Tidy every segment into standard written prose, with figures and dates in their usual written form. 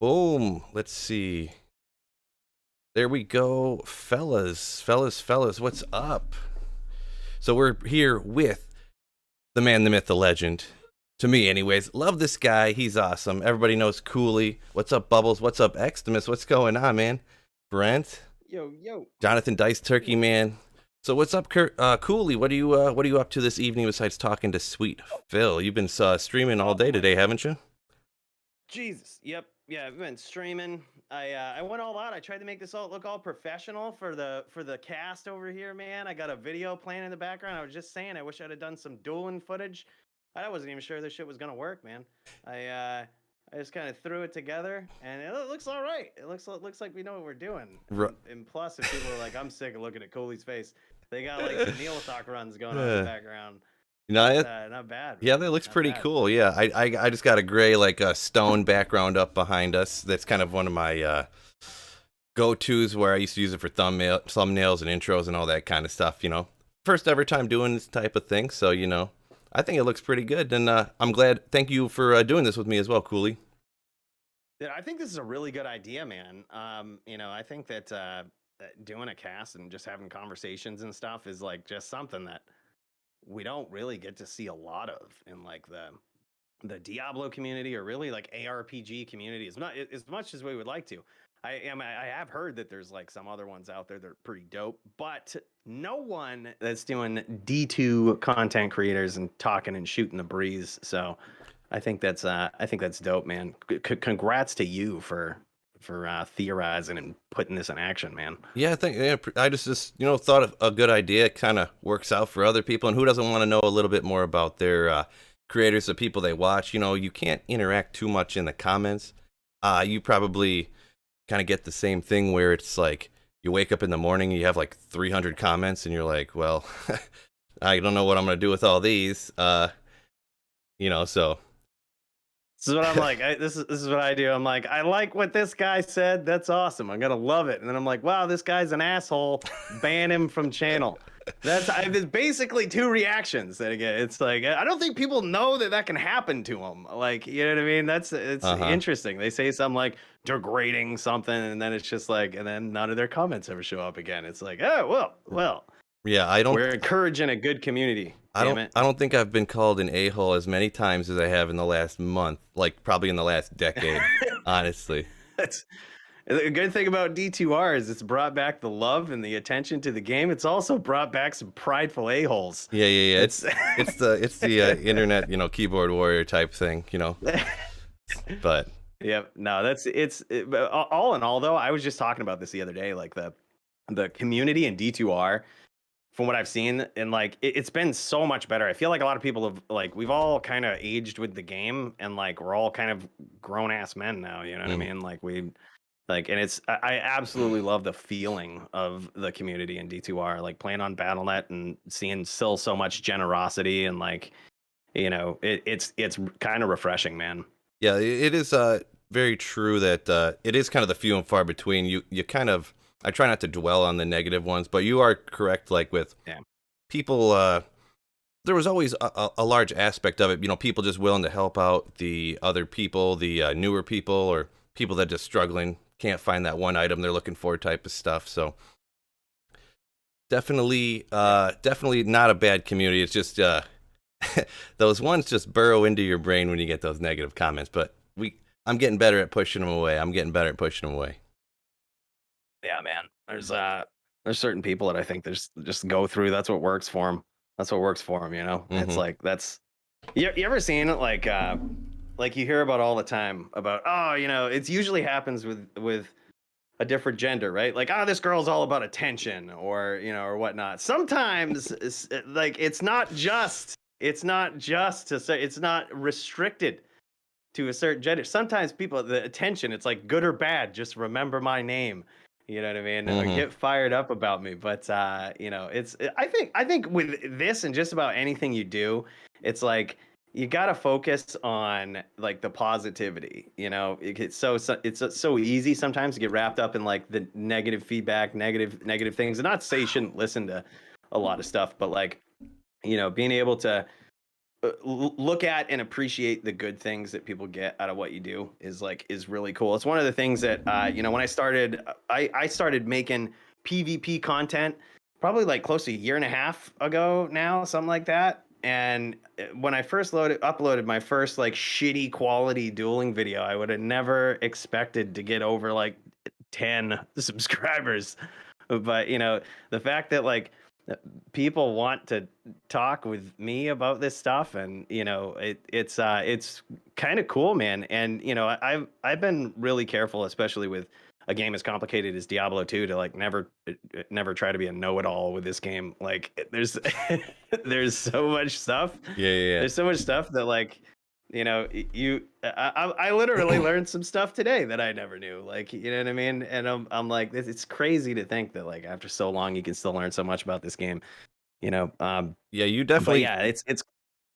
Boom. Let's see. There we go, fellas. What's up? So we're here with the man, the myth, the legend. To me, anyways. Love this guy. He's awesome. Everybody knows Coooley. What's up, Bubbles? What's up, Xtimus? What's going on, man? Brent, Yo, yo. Jonathan Dice Turkey, man. So what's up, Coooley? What are you up to this evening besides talking to Sweet Phil? You've been streaming all day today, haven't you? Jesus. Yep. Yeah, I've been streaming. I went all out. I tried to make this all look all professional for the cast over here, man. I got a video playing in the background. I was just saying I wish I'd have done some dueling footage. I wasn't even sure this shit was gonna work, man. I just kind of threw it together, and it looks all right. It looks like we know what we're doing. And plus, if people are like, I'm sick of looking at Cooley's face, they got like some Neil Talk runs going on in the background. No, Not bad. Yeah, that looks pretty cool. Yeah, I just got a gray stone background up behind us. That's kind of one of my go-tos where I used to use it for thumbnails and intros and all that kind of stuff. First ever time doing this type of thing, so I think it looks pretty good, and I'm glad. Thank you for doing this with me as well, Coooley. Yeah, I think this is a really good idea, man. I think that doing a cast and just having conversations and stuff is like just something that we don't really get to see a lot of in like the Diablo community, or really like ARPG community, as much as we would like to. I have heard that there's like some other ones out there that are pretty dope, but no one that's doing D2 content creators and talking and shooting the breeze. So I think that's dope, man. Congrats to you for theorizing and putting this in action, man. Yeah, I just thought of a good idea. It kind of works out for other people, and who doesn't want to know a little bit more about their creators, the people they watch? You can't interact too much in the comments. You probably kind of get the same thing where it's like you wake up in the morning, you have like 300 comments, and you're like, well, I don't know what I'm gonna do with all these. So. This is what I'm like. This is what I do. I'm like, I like what this guy said. That's awesome. I'm gonna love it. And then I'm like, wow, this guy's an asshole. Ban him from channel. There's basically two reactions that I get. It's like, I don't think people know that can happen to them. Like, you know what I mean? It's interesting. They say something like degrading something, and then it's just like, and then none of their comments ever show up again. It's like, oh well. Yeah, We're encouraging a good community. I don't think I've been called an a-hole as many times as I have in the last month, like probably in the last decade, honestly. The good thing about D2R is it's brought back the love and the attention to the game. It's also brought back some prideful a-holes. Yeah. It's the internet, keyboard warrior type thing, But yeah, no, all in all though. I was just talking about this the other day, like the community in D2R. From what I've seen, and like it's been so much better. I feel like a lot of people have we've all kind of aged with the game, and like we're all kind of grown ass men now. You know what I mean? And I absolutely love the feeling of the community in D2R. Like playing on BattleNet and seeing still so much generosity, and it's kind of refreshing, man. Yeah, it is very true that it is kind of the few and far between. You kind of. I try not to dwell on the negative ones, but you are correct. Like with people, there was always a large aspect of it. People just willing to help out the other people, the newer people, or people that just struggling, can't find that one item they're looking for, type of stuff. So definitely not a bad community. It's just those ones just burrow into your brain when you get those negative comments. But I'm getting better at pushing them away. Yeah, man. There's certain people that I think there's just go through. That's what works for them. Mm-hmm. It's like you ever seen it like you hear about all the time about it's usually happens with a different gender, right? Like this girl's all about attention or whatnot. Sometimes it's not just to say, it's not restricted to a certain gender. Sometimes people, the attention, it's like good or bad. Just remember my name. You know what I mean? Mm-hmm. Or get fired up about me. But I think with this and just about anything you do, it's like you got to focus on like the positivity. It's so easy sometimes to get wrapped up in like the negative feedback, negative things. And not to say you shouldn't listen to a lot of stuff, but like being able to look at and appreciate the good things that people get out of what you do is really cool. It's one of the things that when I started making PvP content probably like close to a year and a half ago now, something like that. And when I first uploaded my first like shitty quality dueling video, I would have never expected to get over like 10 subscribers. But the fact that like people want to talk with me about this stuff, and it's kind of cool, man. And I've been really careful, especially with a game as complicated as Diablo 2, to like never try to be a know-it-all with this game. Like there's there's so much stuff. Yeah, yeah, yeah. There's so much stuff that like I literally learned some stuff today that I never knew. Like, you know what I mean? And I'm like, it's crazy to think that like after so long you can still learn so much about this game. Yeah, you But definitely. yeah, it's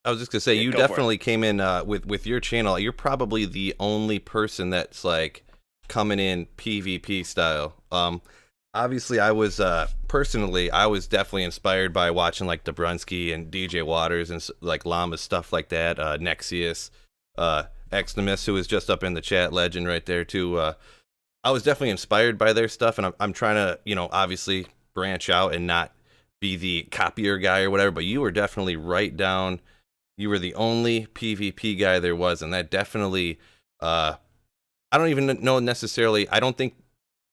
I was just gonna say, you go for it. definitely came in with your channel. You're probably the only person that's like coming in PvP style. Obviously, I was personally, I was definitely inspired by watching like Dobrunsky and DJ Waters and like Llama's stuff like that. Nexius, Extremis, who was just up in the chat, legend right there too. I was definitely inspired by their stuff, and I'm trying to, obviously branch out and not be the copier guy or whatever. But you were definitely right down. You were the only PvP guy there was, and that definitely. I don't even know necessarily. I don't think,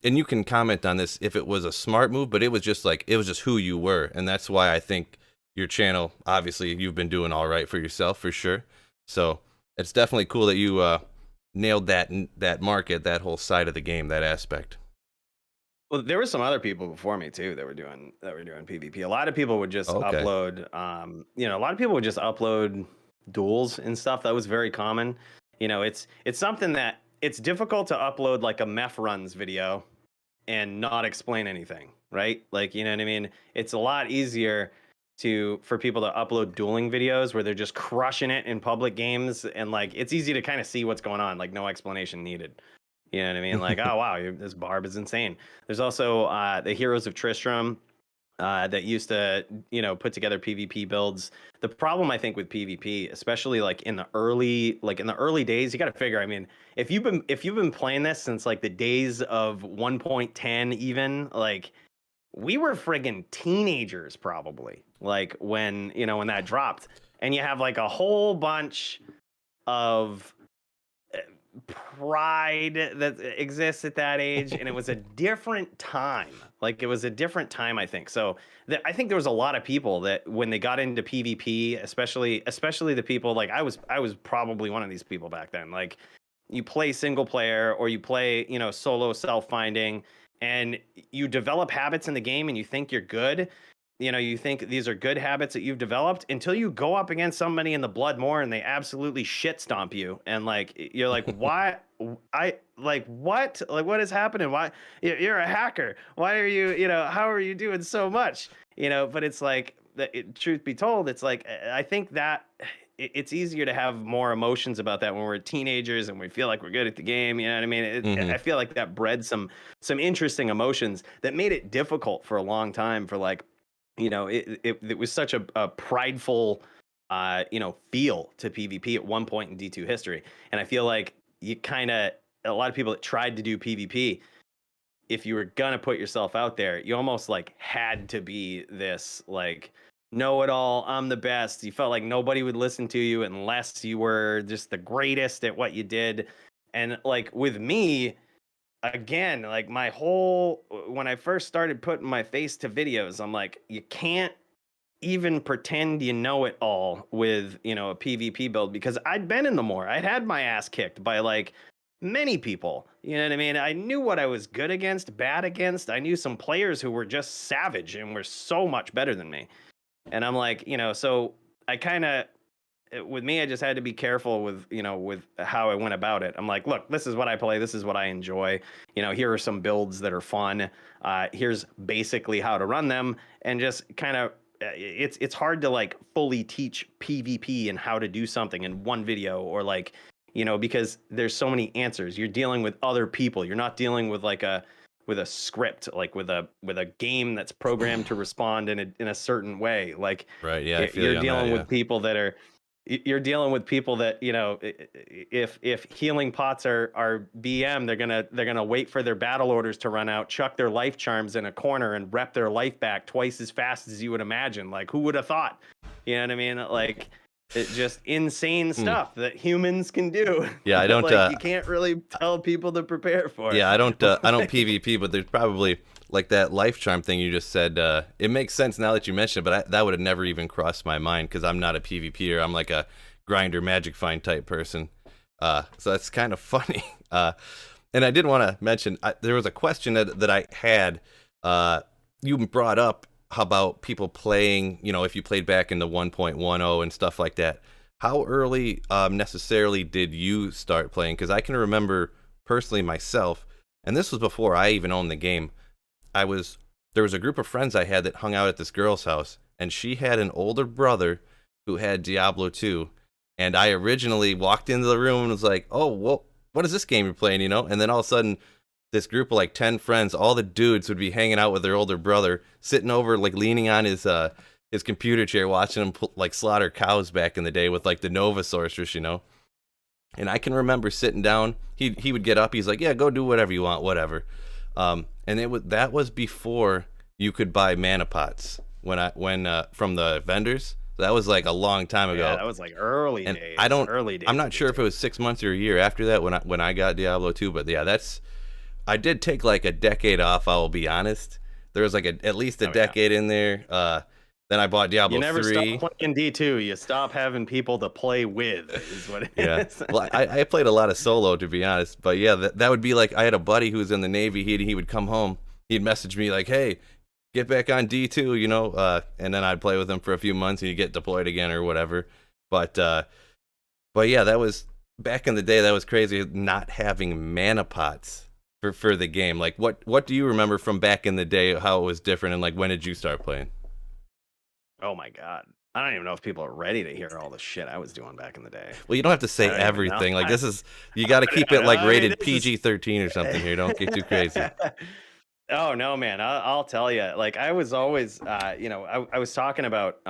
and you can comment on this if it was a smart move, but it was just who you were, and that's why I think your channel. Obviously, you've been doing all right for yourself for sure. So it's definitely cool that you nailed that market, that whole side of the game, that aspect. Well, there were some other people before me too that were doing PvP. A lot of people would just Okay. upload, a lot of people would just upload duels and stuff. That was very common. It's something that it's difficult to upload like a meth runs video and not explain anything, right? Like, you know what I mean? It's a lot easier for people to upload dueling videos where they're just crushing it in public games, and like it's easy to kind of see what's going on, like no explanation needed. You know what I mean? Like, oh wow, this Barb is insane. There's also the Heroes of Tristram that used to, put together PvP builds. The problem I think with PvP, especially like in the early days, you got to figure. I mean, if you've been playing this since like the days of 1.10, even like we were friggin' teenagers probably. Like when that dropped, and you have like a whole bunch of pride that exists at that age, and it was a different time. Like it was a different time, I think. So I think there was a lot of people that when they got into PvP, especially the people like I was probably one of these people back then. Like you play single player or you play solo self-finding, and you develop habits in the game and you think you're good. You think these are good habits that you've developed until you go up against somebody in the Blood Moor and they absolutely shit stomp you. And like, you're like, why? What is happening? Why? You're a hacker. Why are you, how are you doing so much? But it's like, truth be told, it's like, I think that it's easier to have more emotions about that when we're teenagers and we feel like we're good at the game. You know what I mean? Mhm. I feel like that bred some interesting emotions that made it difficult for a long time for like, it was such a prideful feel to PvP at one point in D2 history. And I feel like a lot of people that tried to do PvP, if you were gonna put yourself out there, you almost like had to be this like know it all, I'm the best. You felt like nobody would listen to you unless you were just the greatest at what you did. And like with me, again, like when I first started putting my face to videos, I'm like, you can't even pretend you know it all with, a PvP build, because I'd been in the Moor. I'd had my ass kicked by like many people. You know what I mean? I knew what I was good against, bad against. I knew some players who were just savage and were so much better than me. And I'm like, so I kind of with me, I just had to be careful with, with how I went about it. I'm like, look, this is what I play. This is what I enjoy. Here are some builds that are fun. Here's basically how to run them, and just kind of, it's hard to like fully teach PvP and how to do something in one video, or like, because there's so many answers. You're dealing with other people. You're not dealing with like with a script, like with a game that's programmed to respond in a certain way. Like Right. Yeah, I feel you're you on that. dealing Yeah. with people that are you're dealing with people that, you know, if healing pots are BM, they're gonna wait for their battle orders to run out, chuck their life charms in a corner, and rep their life back twice as fast as you would imagine. Like, who would have thought? You know what I mean? Like, it's just insane stuff that humans can do. Yeah, I don't. Like, you can't really tell people to prepare for. Yeah, I don't. I don't PvP, but there's probably like that life charm thing you just said. It makes sense now that you mentioned it, but that would have never even crossed my mind because I'm not a PvPer. I'm like a grinder, magic find type person. So that's kind of funny. And I did want to mention there was a question that I had. You brought up how about people playing, you know, if you played back in the 1.10 and stuff like that. How early necessarily did you start playing? Because I can remember personally myself, and this was before I even owned the game. There was a group of friends I had that hung out at this girl's house, and she had an older brother who had Diablo 2. And I originally walked into the room and was like, oh, well, what is this game you're playing, you know? And then all of a sudden, this group of like 10 friends, all the dudes would be hanging out with their older brother, sitting over, like leaning on his computer chair, watching him like slaughter cows back in the day with like the Nova Sorceress, you know? And I can remember sitting down, he would get up, he's like, yeah, go do whatever you want, whatever. And that was before you could buy mana pots when from the vendors. That was like a long time ago. Yeah, that was like early days. Early days. I'm not sure if it was 6 months or a year after that when I got Diablo 2, but yeah, I did take like a decade off, I will be honest. There was like at least a decade in there. Then I bought Diablo 3. You never stop playing D2. You stop having people to play with, is what it is. Well, I played a lot of solo, to be honest. But yeah, that would be like, I had a buddy who was in the Navy. He would come home. He'd message me like, hey, get back on D2, you know? And then I'd play with him for a few months and he'd get deployed again or whatever. But yeah, that was, back in the day, that was crazy, not having mana pots for the game. Like, what do you remember from back in the day, how it was different, and like, when did you start playing? Oh my God. I don't even know if people are ready to hear all the shit I was doing back in the day. Well, you don't have to say everything. Like, this is, you got to keep it like rated PG-13 or something here. Don't get too crazy. Oh no, man! I'll tell you. Like, I was always, you know, I was talking about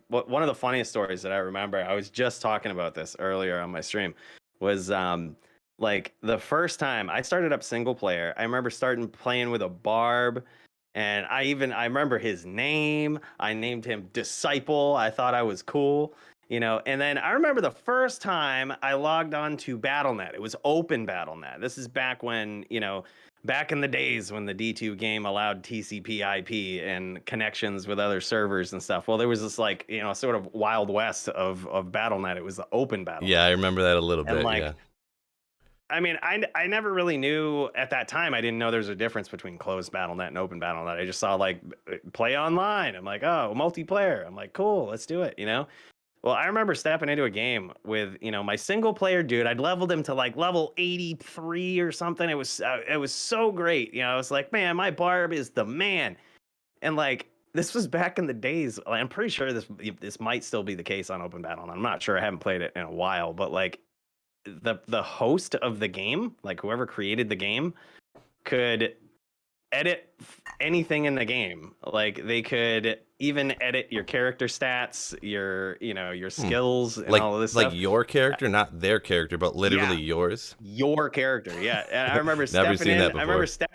one of the funniest stories that I remember. I was just talking about this earlier on my stream. Was like the first time I started up single player. I remember starting playing with a barb. And I remember his name. I named him Disciple. I thought I was cool, you know. And then I remember the first time I logged on to BattleNet. It was open BattleNet. This is back when, you know, back in the days when the D2 game allowed TCP/IP and connections with other servers and stuff. Well, there was this, like, you know, sort of Wild West of BattleNet. It was the open BattleNet. Yeah, I remember that a little bit. Like, yeah. I mean, I never really knew at that time. I didn't know there's a difference between closed BattleNet and open BattleNet. I just saw like play online. I'm like, oh, multiplayer. I'm like, cool, let's do it, you know? Well, I remember stepping into a game with, you know, my single player dude. I'd leveled him to like level 83 or something. It was so great. You know, I was like, man, my barb is the man. And like, this was back in the days. I'm pretty sure this might still be the case on open BattleNet. I'm not sure. I haven't played it in a while, but like, the host of the game, like whoever created the game, could edit anything in the game. Like, they could even edit your character stats, your skills, and all of this stuff. Like your character, not their character, but literally yours. Your character, yeah. And I remember stepping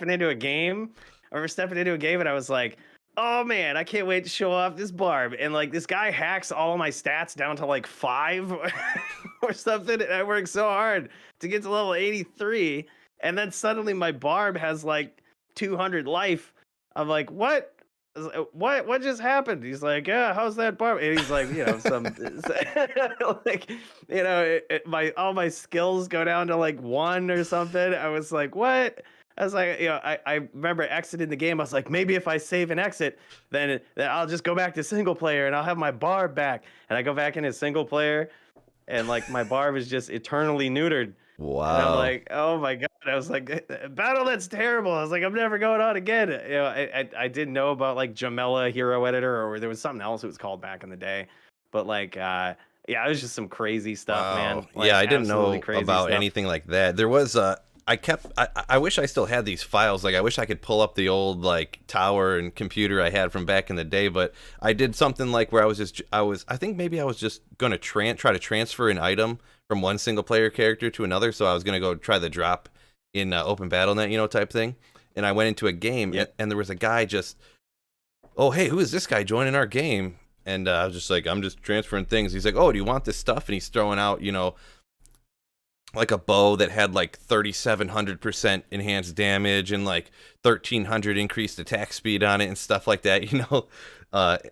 into a game. And I was like, oh man, I can't wait to show off this barb. And like, this guy hacks all of my stats down to like 5 or something. And I worked so hard to get to level 83. And then suddenly my barb has like 200 life. I'm like, what? What just happened? He's like, yeah, how's that barb? And he's like, you know, like, you know, all my skills go down to like 1 or something. I was like, what? I was like, you know, I remember exiting the game. I was like, maybe if I save and exit, then I'll just go back to single player and I'll have my barb back. And I go back into single player, and like my barb is just eternally neutered. Wow. And I'm like, oh my God. I was like, BattleNet's terrible. I was like, I'm never going on again. You know, I didn't know about like Jamela Hero Editor, or there was something else it was called back in the day. But like, yeah, it was just some crazy stuff, man. Like, yeah, I didn't know about anything like that. There was I wish I still had these files. Like I wish I could pull up the old like tower and computer I had from back in the day, but I did something like where I think maybe I was just gonna try to transfer an item from one single player character to another. So I was gonna go try the drop in Open BattleNet, type thing. And I went into a game, and there was a guy just, oh hey, who is this guy joining our game? And I was just like, I'm just transferring things. He's like, oh, do you want this stuff? And he's throwing out, like a bow that had like 3,700% enhanced damage and like 1,300 increased attack speed on it and stuff like that,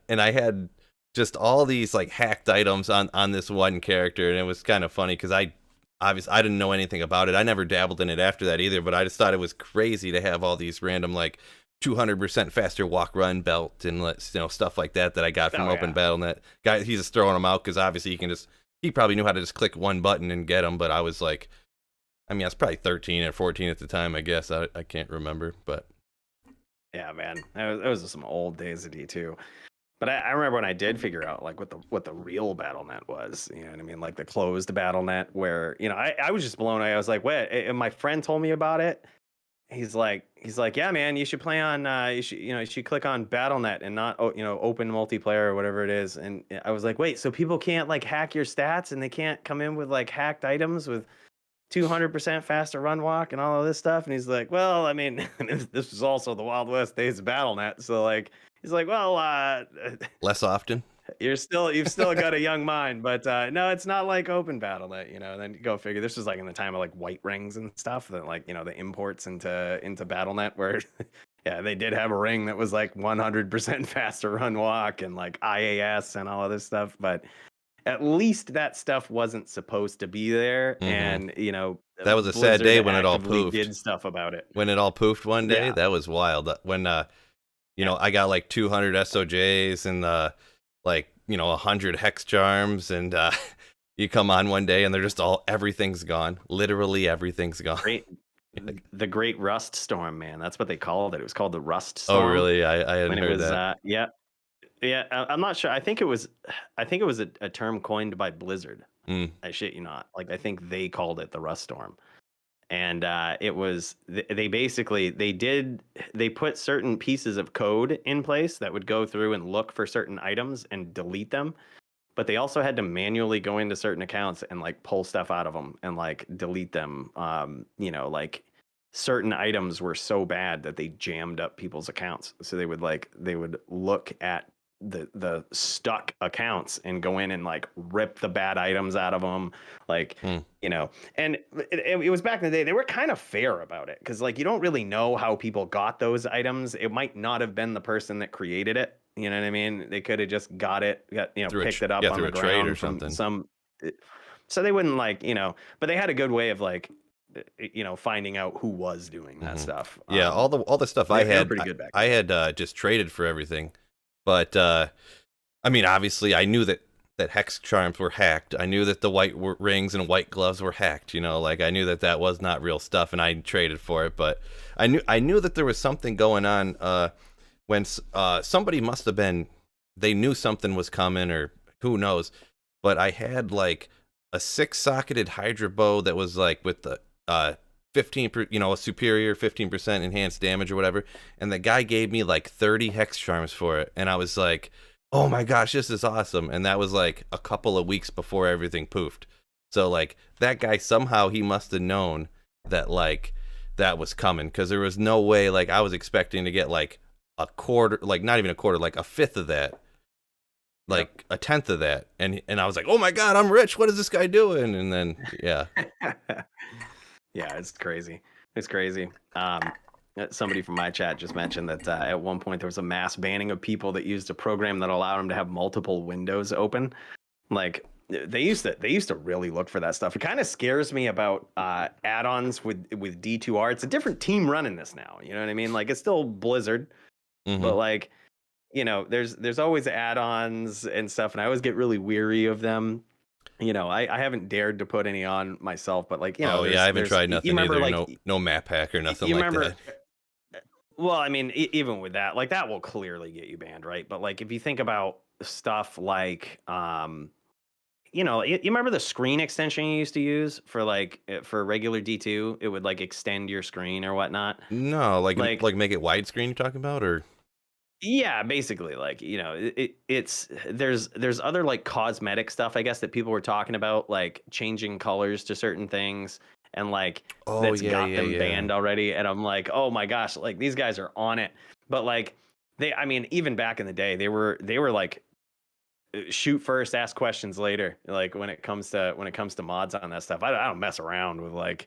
and I had just all these like hacked items on this one character, and it was kind of funny because I didn't know anything about it. I never dabbled in it after that either, but I just thought it was crazy to have all these random like 200% faster walk run belt and stuff like that I got from Open BattleNet. Guy, he's just throwing them out because obviously he probably knew how to just click one button and get them, but I was like, I was probably 13 or 14 at the time, I guess. I can't remember, but. Yeah, man. That was some old days of D2. But I remember when I did figure out like what the real BattleNet was, you know what I mean? Like the closed BattleNet where, I was just blown away. I was like, wait, and my friend told me about it. He's like, yeah, man, you should play on, you should click on BattleNet and not, open multiplayer or whatever it is. And I was like, wait, so people can't like hack your stats and they can't come in with like hacked items with 200% faster run walk and all of this stuff? And he's like, well, I mean, this was also the Wild West days of BattleNet. So like, he's like, well, less often. You've still got a young mind, but no, it's not like Open BattleNet, and then go figure. This was like in the time of like white rings and stuff that like, the imports into BattleNet where yeah, they did have a ring that was like 100% faster run walk and like IAS and all of this stuff, but at least that stuff wasn't supposed to be there. And that was a sad day when it all poofed. Did stuff about it when it all poofed one day. That was wild. When I got like 200 SOJs and 100 hex charms, and you come on one day and they're just everything's gone. Literally everything's gone. The Great Rust Storm, man. That's what they called it. It was called the Rust Storm. Oh, really? I hadn't heard that. Yeah. I'm not sure. I think it was a term coined by Blizzard. I shit you not. Like I think they called it the Rust Storm. And it was they put certain pieces of code in place that would go through and look for certain items and delete them, but they also had to manually go into certain accounts and like pull stuff out of them and like delete them. Like certain items were so bad that they jammed up people's accounts, so they would look at the stuck accounts and go in and like rip the bad items out of them, like and it was back in the day. They were kind of fair about it because like you don't really know how people got those items. It might not have been the person that created it, you know what I mean? They could have just picked it up on the ground or something. So they wouldn't but they had a good way of like finding out who was doing that stuff. All the stuff I had pretty good back I had just traded for everything. But, obviously, I knew that hex charms were hacked. I knew that the white rings and white gloves were hacked. I knew that was not real stuff, and I traded for it. But I knew that there was something going on when somebody must have been. They knew something was coming, or who knows. But I had like a 6-socketed Hydra bow that was like with the 15, a superior 15% enhanced damage or whatever, and the guy gave me like 30 hex charms for it, and I was like, oh my gosh, this is awesome. And that was like a couple of weeks before everything poofed. So like that guy, somehow he must have known that like that was coming, because there was no way, like I was expecting to get like a quarter, like not even a quarter, like a fifth of that, like a tenth of that, and I was like, oh my god, I'm rich, what is this guy doing? And then yeah, it's crazy. It's crazy. Somebody from my chat just mentioned that at one point there was a mass banning of people that used a program that allowed them to have multiple windows open. Like they used to really look for that stuff. It kind of scares me about add-ons with D2R. It's a different team running this now. You know what I mean? Like it's still Blizzard, but like there's always add-ons and stuff, and I always get really weary of them. I haven't dared to put any on myself, but like, I haven't tried nothing either. Like, no map hack or nothing like that. Well, I mean, even with that, like that will clearly get you banned, right? But like, if you think about stuff like, you remember the screen extension you used to use for for regular D2? It would like extend your screen or whatnot. No, Like, like make it widescreen you're talking about, or yeah, basically, like, it's there's other like cosmetic stuff, I guess, that people were talking about, like changing colors to certain things, and like oh that's yeah, got yeah, them yeah. banned already. And I'm like, oh my gosh, like these guys are on it. But like I mean, even back in the day, they were like shoot first, ask questions later. Like when it comes to mods on that stuff, I don't mess around with like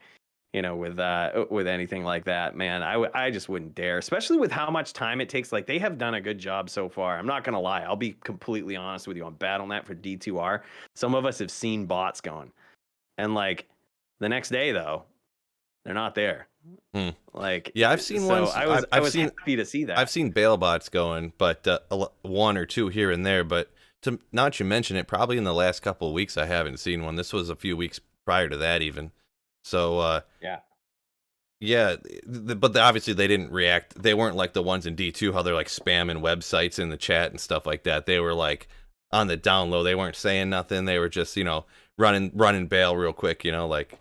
with anything like that, man. I just wouldn't dare, especially with how much time it takes. Like they have done a good job so far. I'm not gonna lie. I'll be completely honest with you. On BattleNet for D2R, some of us have seen bots going, and like the nenext day though, they're not there. Hmm. Like, Yeah, I've seen so ones. I I've was seen happy to see that. I've seen bail bots going, but one or two here and there. But to not you mention it, probably in the last couple of weeks I haven't seen one. This was a few weeks prior to that even. So Yeah. yeah, but obviously they didn't react. They weren't like the ones in D2 how they're like spamming websites in the chat and stuff like that. They were like on the down low. They weren't saying nothing. They were just running bail real quick. Like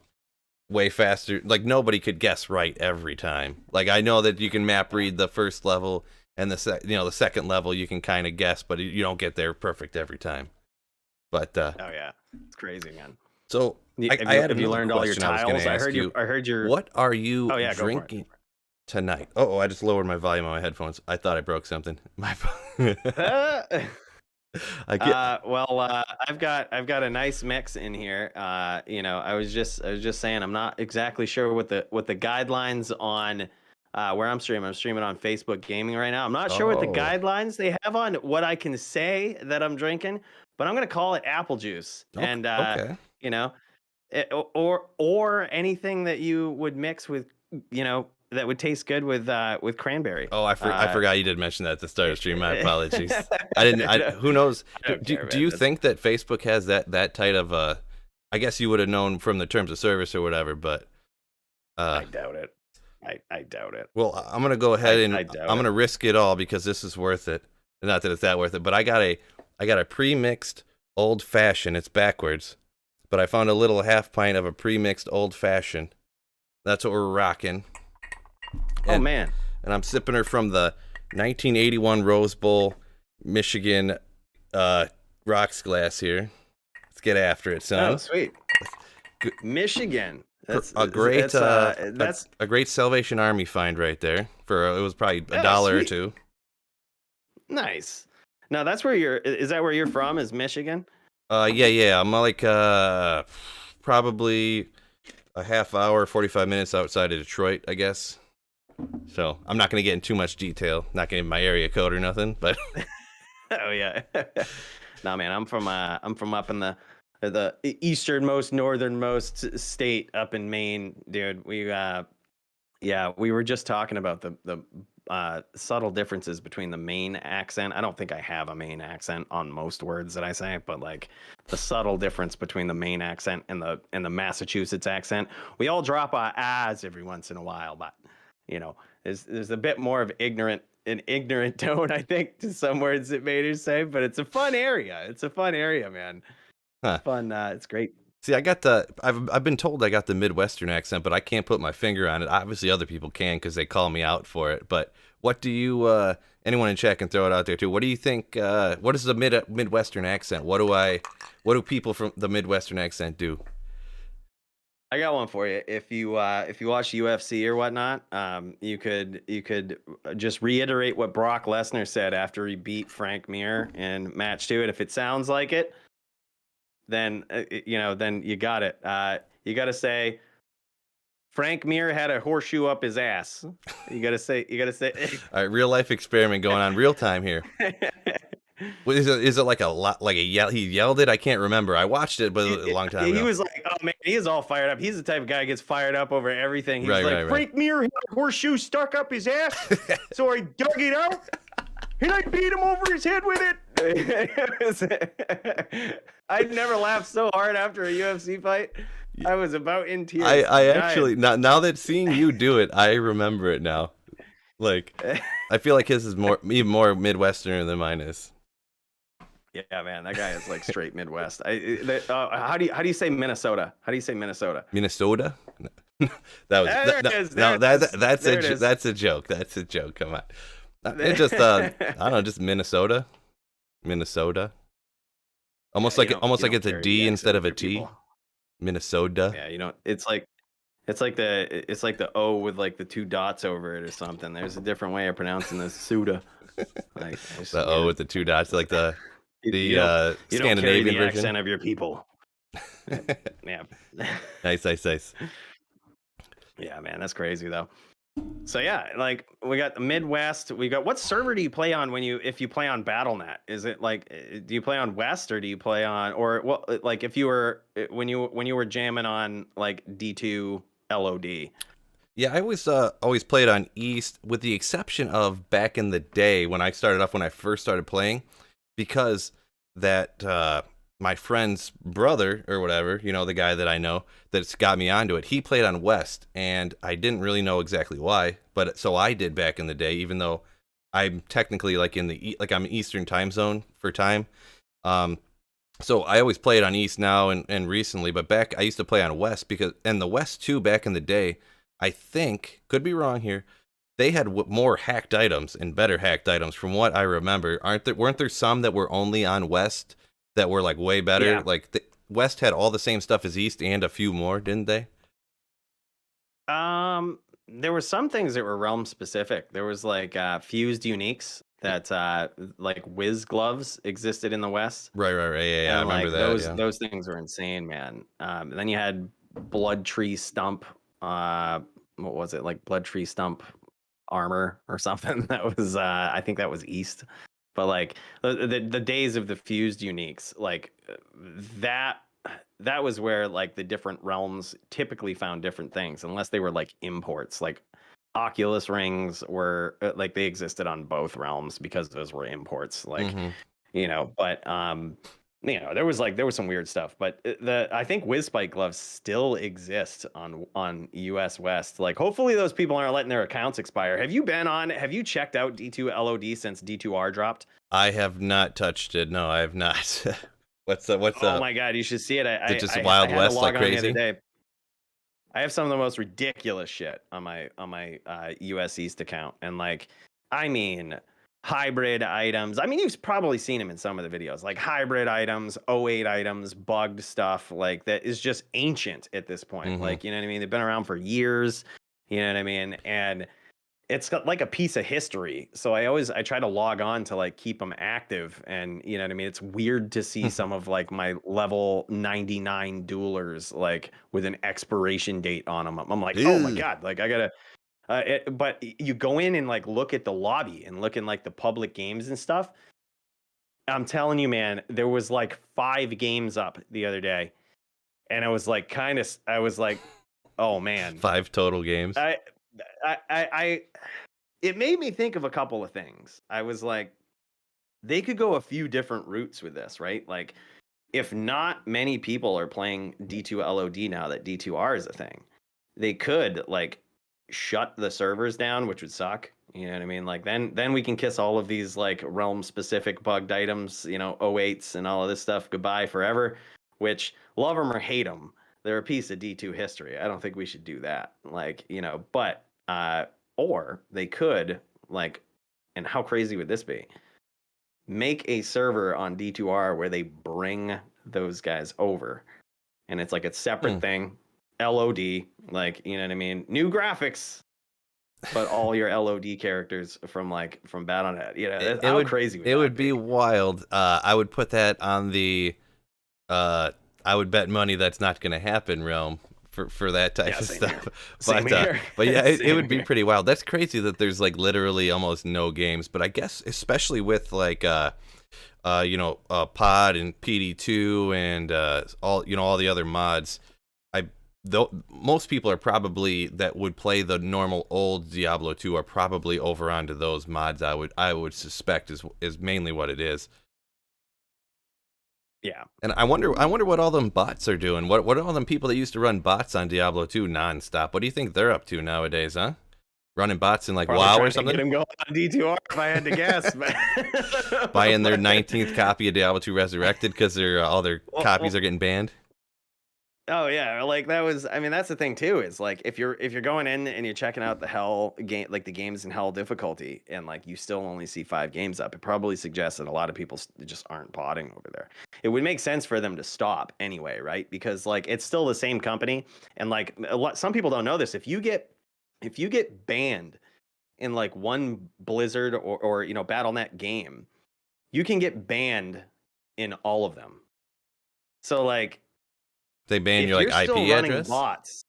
way faster. Like nobody could guess right every time. Like I know that you can map read the first level and the second level you can kind of guess, but you don't get there perfect every time. But Oh yeah, it's crazy, man. so I had Have you another learned all your question I was going tiles? to I ask heard you. I heard your. What are you Oh yeah, go for it. drinking tonight? Oh, I just lowered my volume on my headphones. I thought I broke something. My I get I've got a nice mix in here. I was just saying I'm not exactly sure what the guidelines on where I'm streaming. I'm streaming on Facebook Gaming right now. I'm not sure what the oh guidelines they have on what I can say that I'm drinking, but I'm gonna call it apple juice. And okay. you know, or anything that you would mix with, that would taste good with cranberry. Oh, I forgot you did mention that at the start of the stream. My apologies. I didn't. Who knows? Do you think that Facebook has that type of I guess you would have known from the terms of service or whatever, but I doubt it. I doubt it. Well, I'm gonna go ahead and I doubt I'm gonna risk it all because this is worth it. Not that it's that worth it, but I got a pre-mixed old fashioned. It's backwards, but I found a little half pint of a pre-mixed old fashioned. That's what we're rocking. Oh man! And I'm sipping her from the 1981 Rose Bowl, Michigan, rocks glass here. Let's get after it, son. Oh sweet, Michigan. That's a great that's a great Salvation Army find right there. For it was probably $1 or sweet. $2. Nice. Now that's where is that where you're from? Is Michigan? Yeah. I'm like probably a half hour, 45 minutes outside of Detroit, I guess. So I'm not gonna get in too much detail. Not gonna give my area code or nothing, but oh yeah. No man, I'm from up in the easternmost, northernmost state up in Maine, dude. We were just talking about the subtle differences between the Maine accent. I don't think I have a Maine accent on most words that I say, but like the subtle difference between the Maine accent and the Massachusetts accent. We all drop our I's every once in a while, but there's a bit more of an ignorant tone, I think, to some words that Mainers say, but it's a fun area. It's a fun area, man. Huh. Fun. It's great. See, I've been told I got the Midwestern accent, but I can't put my finger on it. Obviously, other people can because they call me out for it. But what do you? Anyone in chat can throw it out there too. What do you think? What is the Midwestern accent? What do people from the Midwestern accent do? I got one for you. If you watch UFC or whatnot, you could just reiterate what Brock Lesnar said after he beat Frank Mir in match 2, and if it sounds like it, then then you got it. You got to say Frank Mir had a horseshoe up his ass. You got to say. All right, real life experiment going on real time here. Is it like a yell? He yelled it. I can't remember. I watched it, but a long time ago. He was like, "Oh man, he is all fired up." He's the type of guy who gets fired up over everything. He's right. Frank Mir had a horseshoe stuck up his ass, so I dug it out and I beat him over his head with it. I'd never laughed so hard after a UFC fight. I was about in tears. I actually now that seeing you do it, I remember it now. Like, I feel like his is even more Midwestern than mine is. Yeah, man, that guy is like straight Midwest. How do you say Minnesota? How do you say Minnesota? Minnesota? That was There it is. There no, it is. that's There it is. that's a joke. That's a joke. Come on. It just I don't know, just Minnesota. Minnesota. Almost like You don't it's a carry D the instead accent of a your T. people. Minnesota. Yeah, you don't. It's like the O with like the two dots over it or something. There's a different way of pronouncing this Suda. Like I just The get O it. with the two dots, like the You don't carry Scandinavian the version. accent of your people. Yeah. Nice. Yeah, man, that's crazy though. So yeah, like we got the Midwest. We got what server do you play on if you play on BattleNet? Is it like do you play on West or do you play on or well like if you were when you were jamming on like D2 LOD? Yeah, I always played on East, with the exception of back in the day when I started off, when I first started playing, because that my friend's brother or whatever, the guy that I know that's got me onto it, he played on West, and I didn't really know exactly why, but so I did back in the day, even though I'm technically like I'm Eastern time zone for time. So I always played on East now and recently, but back I used to play on West and the West too back in the day. I think, could be wrong here, they had more hacked items and better hacked items from what I remember. Weren't there some that were only on West that were like way better? Yeah. Like West had all the same stuff as East and a few more, didn't they? There were some things that were realm specific. There was like fused uniques that like whiz gloves existed in the West. Right. Yeah, I And remember like that. those Yeah. those things were insane, man. And then you had blood tree stump. What was it, like blood tree stump armor or something? That was I think that was East. But like the days of the fused uniques, like that was where like the different realms typically found different things, unless they were like imports. Like Oculus rings were like they existed on both realms because those were imports. Like but there was some weird stuff, but I think Whiz Spike gloves still exist on US West. Like hopefully those people aren't letting their accounts expire. Have you checked out D2 LOD since D2R dropped? I have not touched it. No, I have not. What's Oh up? my god, you should see it. Is it just Wild I had West to like log on the crazy? other day. I have some of the most ridiculous shit on my US East account, and like, I mean, hybrid items. I mean, you've probably seen them in some of the videos, like hybrid items, '08 items, bugged stuff, like that is just ancient at this point. Like, you know what I mean? They've been around for years. You know what I mean? And it's got like a piece of history. So I try to log on to like keep them active, and you know what I mean? It's weird to see some of like my level 99 duelers like with an expiration date on them. I'm like, oh my god, like I gotta but you go in and like look at the lobby and look in like the public games and stuff. I'm telling you, man, there was like 5 games up the other day, and I was like oh man, 5 total games. It made me think of a couple of things. I was like, they could go a few different routes with this, right? Like, if not many people are playing D2 LOD now that D2R is a thing, they could like shut the servers down, which would suck. You know what I mean? Like then we can kiss all of these like realm specific bugged items, '08s and all of this stuff goodbye forever. Which, love them or hate them, they're a piece of D2 history. I don't think we should do that. Like, but or they could like, and how crazy would this be? Make a server on D2R where they bring those guys over, and it's like a separate thing, LOD, like, you know what I mean? New graphics, but all your LOD characters from BattleNet. How crazy would it that would be wild. I would put that on the I would bet money that's not going to happen realm for that type of stuff. But yeah, it would be pretty wild. That's crazy that there's like literally almost no games, but I guess especially with like Pod and PD2 and all the other mods, most people are probably that would play the normal old Diablo 2 are probably over onto those mods. I would suspect is mainly what it is. Yeah. And I wonder what all them bots are doing. What are all them people that used to run bots on Diablo 2 nonstop? What do you think they're up to nowadays, huh? running bots in like Probably WoW trying or to get something, him going on D2R if I had to guess. buying their 19th copy of Diablo 2 Resurrected because all their copies Well, are getting banned. oh yeah, like that was. I mean, that's the thing too. Is like if you're going in and you're checking out the hell game, like the games in hell difficulty, and like you still only see 5 games up, it probably suggests that a lot of people just aren't botting over there. It would make sense for them to stop anyway, right? Because like it's still the same company, and like some people don't know this. If you get banned in like one Blizzard or BattleNet game, you can get banned in all of them. So like They ban if your like you're still IP running address. bots,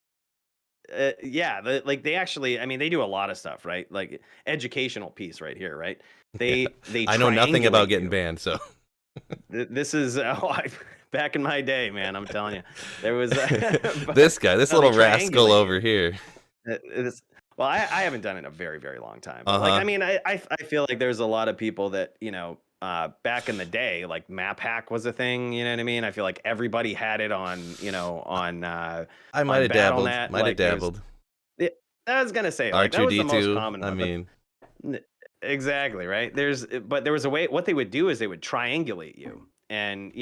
yeah, like they actually, I mean, they do a lot of stuff, right? Like educational piece right here, right? Yeah, They I know nothing about triangulate getting you. banned, so This is back in my day, man. I'm telling you, there was this guy, this no, they little rascal triangulate you. over here. It's, well, I haven't done it in a very, very long time, but like, Uh-huh. I mean, I feel like there's a lot of people that, back in the day, like map hack was a thing, you know what I mean? I feel like everybody had it on, I might on have dabbled. BattleNet. Might have Like there's, dabbled. yeah, I was gonna say, like that was the most R2D2. common I one, but mean, exactly right. But there was a way. What they would do is they would triangulate you, and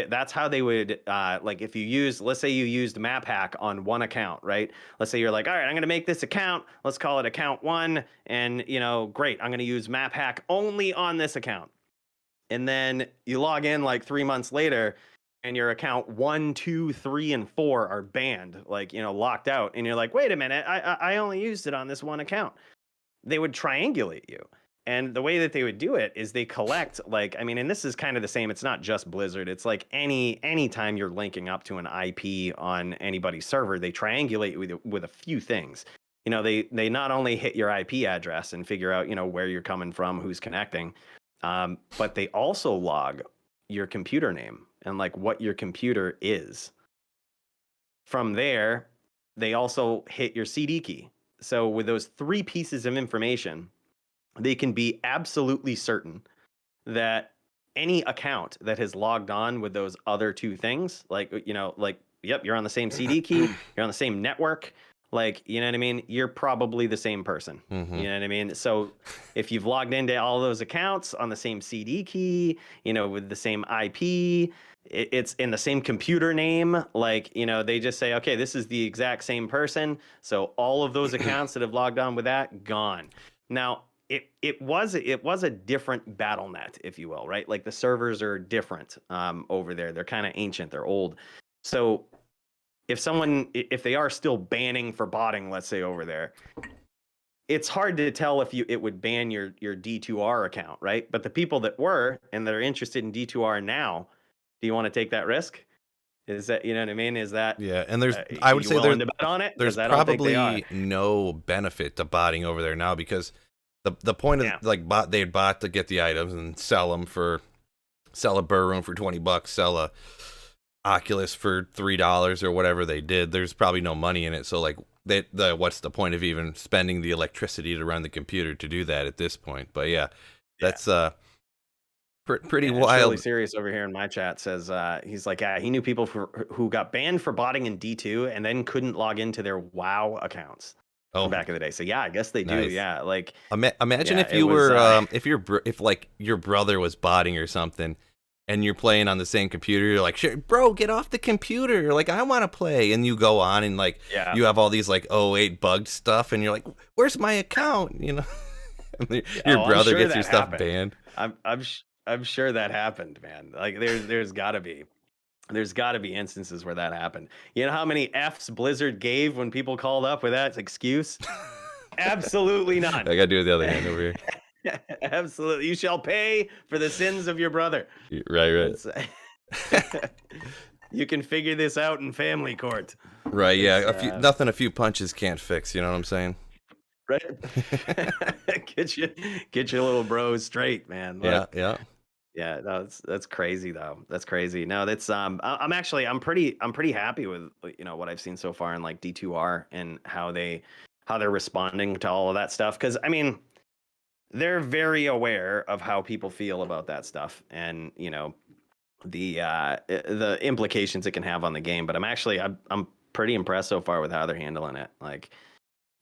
that's how they would like if you use, let's say you used map hack on one account, right? Let's say you're like, all right, I'm gonna make this account. Let's call it account 1, and great, I'm gonna use map hack only on this account. And then you log in like 3 months later, and your account 1, 2, 3, and 4 are banned, like locked out, and you're like, wait a minute, I only used it on this one account. They would triangulate you. And the way that they would do it is they collect, like, I mean, and this is kind of the same. It's not just Blizzard. It's like any time you're linking up to an IP on anybody's server, they triangulate you with a few things. They not only hit your IP address and figure out, where you're coming from, who's connecting, but they also log your computer name and like what your computer is. From there, they also hit your CD key. So with those 3 pieces of information, they can be absolutely certain that any account that has logged on with those other 2 things, like yep, you're on the same CD key, you're on the same network, like, you know what I mean? You're probably the same person. mm-hmm. You know what I mean? So if you've logged into all those accounts on the same CD key, with the same IP, it's in the same computer name, like, they just say, okay, this is the exact same person. So all of those accounts that have logged on with that, gone. Now, it was a different BattleNet, if you will, right? Like the servers are different over there. They're kind of ancient. They're old. So if they are still banning for botting, let's say over there, it's hard to tell if it would ban your D2R account, right? But the people that were and that are interested in D2R now, do you want to take that risk? Is that, you know what I mean? Is that, Yeah, and I would you say willing to bet on it? there's Because I don't think they are. probably no benefit to botting over there now because the point of Yeah. like they'd bot to get the items and sell a burr room for $20, sell a Oculus for $3 or whatever they did. There's probably no money in it, so like what's the point of even spending the electricity to run the computer to do that at this point? But yeah, that's pretty Yeah, wild. Shirley Serious over here in my chat says he's like, yeah, he knew people who got banned for botting in D2 and then couldn't log into their WoW accounts from back in the day. So yeah, I guess they do. Nice. Yeah, like imagine yeah, if you it was, were if like your brother was botting or something and you're playing on the same computer, you're like, sure, bro, get off the computer, like I want to play, and you go on and like yeah. you have all these like 08 bugged stuff and you're like, where's my account, your brother sure gets your stuff happened. banned. I'm sure that happened, man. Like there's got to be instances where that happened. You know how many F's Blizzard gave when people called up with that excuse? Absolutely none. I gotta do it the other hand over here. Absolutely. You shall pay for the sins of your brother. Right. You can figure this out in family court. Right, yeah. A few punches can't fix, you know what I'm saying? Right. Get your little bros straight, man. Like, yeah. No, that's crazy though. That's crazy. No, that's I'm pretty happy with what I've seen so far in like D2R and how they're responding to all of that stuff. Because I mean, they're very aware of how people feel about that stuff, and the implications it can have on the game. But I'm pretty impressed so far with how they're handling it. Like,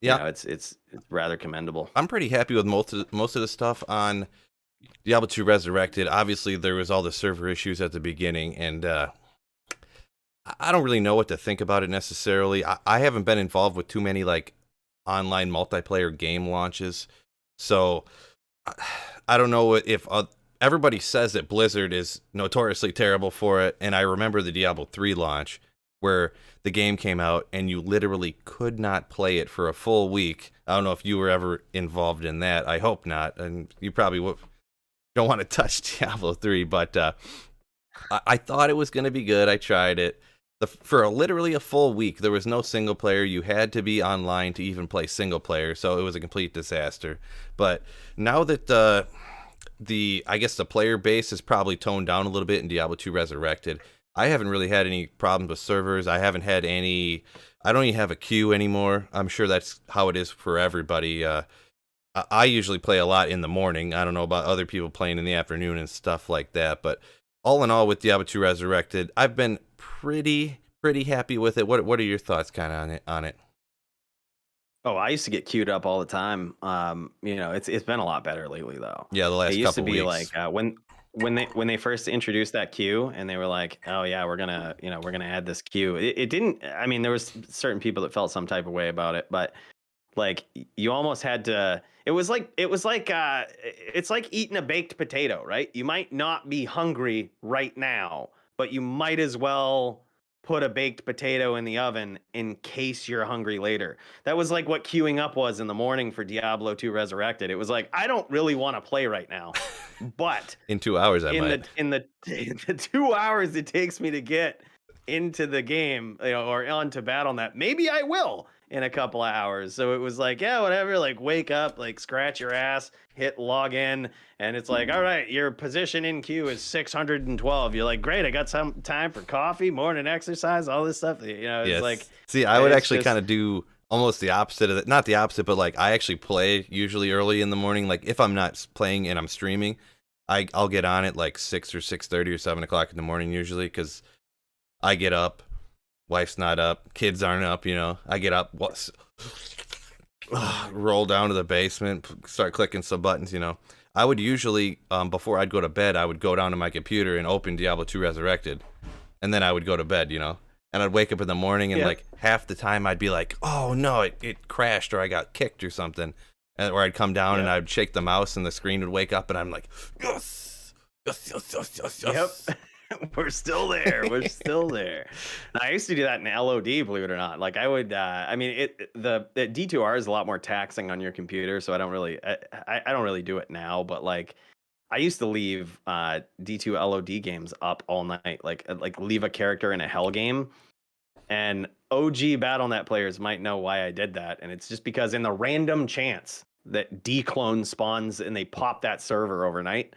You Yeah, know, it's rather commendable. I'm pretty happy with most of the stuff on Diablo 2 Resurrected. Obviously, there was all the server issues at the beginning, and I don't really know what to think about it necessarily. I haven't been involved with too many like online multiplayer game launches, so I I don't know if everybody says that Blizzard is notoriously terrible for it, and I remember the Diablo 3 launch where the game came out and you literally could not play it for a full week. I don't know if you were ever involved in that. I hope not, and you probably don't want to touch Diablo 3, but I thought it was going to be good. I tried it. For literally a full week, there was no single player. You had to be online to even play single player, so it was a complete disaster. But now that I guess the player base is probably toned down a little bit in Diablo 2 Resurrected, I haven't really had any problems with servers. I haven't had any. I don't even have a queue anymore. I'm sure that's how it is for everybody. I usually play a lot in the morning. I don't know about other people playing in the afternoon and stuff like that, but all in all, with Diablo 2 Resurrected, I've been pretty happy with it. What are your thoughts kind of on it? Oh, I used to get queued up all the time. You know, it's been a lot better lately though. Yeah, the It last used to couple be weeks. like when they first introduced that queue and they were like, oh yeah, we're gonna add this queue. It didn't. I mean, there was certain people that felt some type of way about it, but like you almost had to. It's like eating a baked potato, right? You might not be hungry right now, but you might as well put a baked potato in the oven in case you're hungry later. That was like what queuing up was in the morning for Diablo 2 Resurrected. It was like, I don't really want to play right now, but In 2 hours, I might. in the 2 hours it takes me to get into the game, you know, or onto BattleNet, maybe I will in a couple of hours. So it was like, yeah, whatever. Like, wake up, like, scratch your ass, hit log in, and it's like, all right, your position in queue is 612. You're like, great, I got some time for coffee, morning exercise, all this stuff. You know, it's like, Yes. See, I would it's actually kind just, of do almost the opposite of that. Not the opposite, but like I actually play usually early in the morning. Like if I'm not playing and I'm streaming, I'll get on at like 6 or 6:30 or 7 o'clock in the morning usually because I get up, wife's not up, kids aren't up. I get up, roll down to the basement, start clicking some buttons. I would usually before I'd go to bed, I would go down to my computer and open Diablo 2 Resurrected, and then I would go to bed. And I'd wake up in the morning and yeah. like half the time I'd be like, oh no, it crashed or I got kicked or something. Or I'd come down and I'd shake the mouse and the screen would wake up and I'm like, yes, yes, yes, yes, yes, yes. Yep. We're still there. We're still there. Now, I used to do that in LOD, believe it or not. Like I would, I mean, the D2R is a lot more taxing on your computer, so I don't really, I don't really do it now. But like, I used to leave D2 LOD games up all night, like leave a character in a hell game. And OG BattleNet players might know why I did that, and it's just because in the random chance that D clone spawns and they pop that server overnight,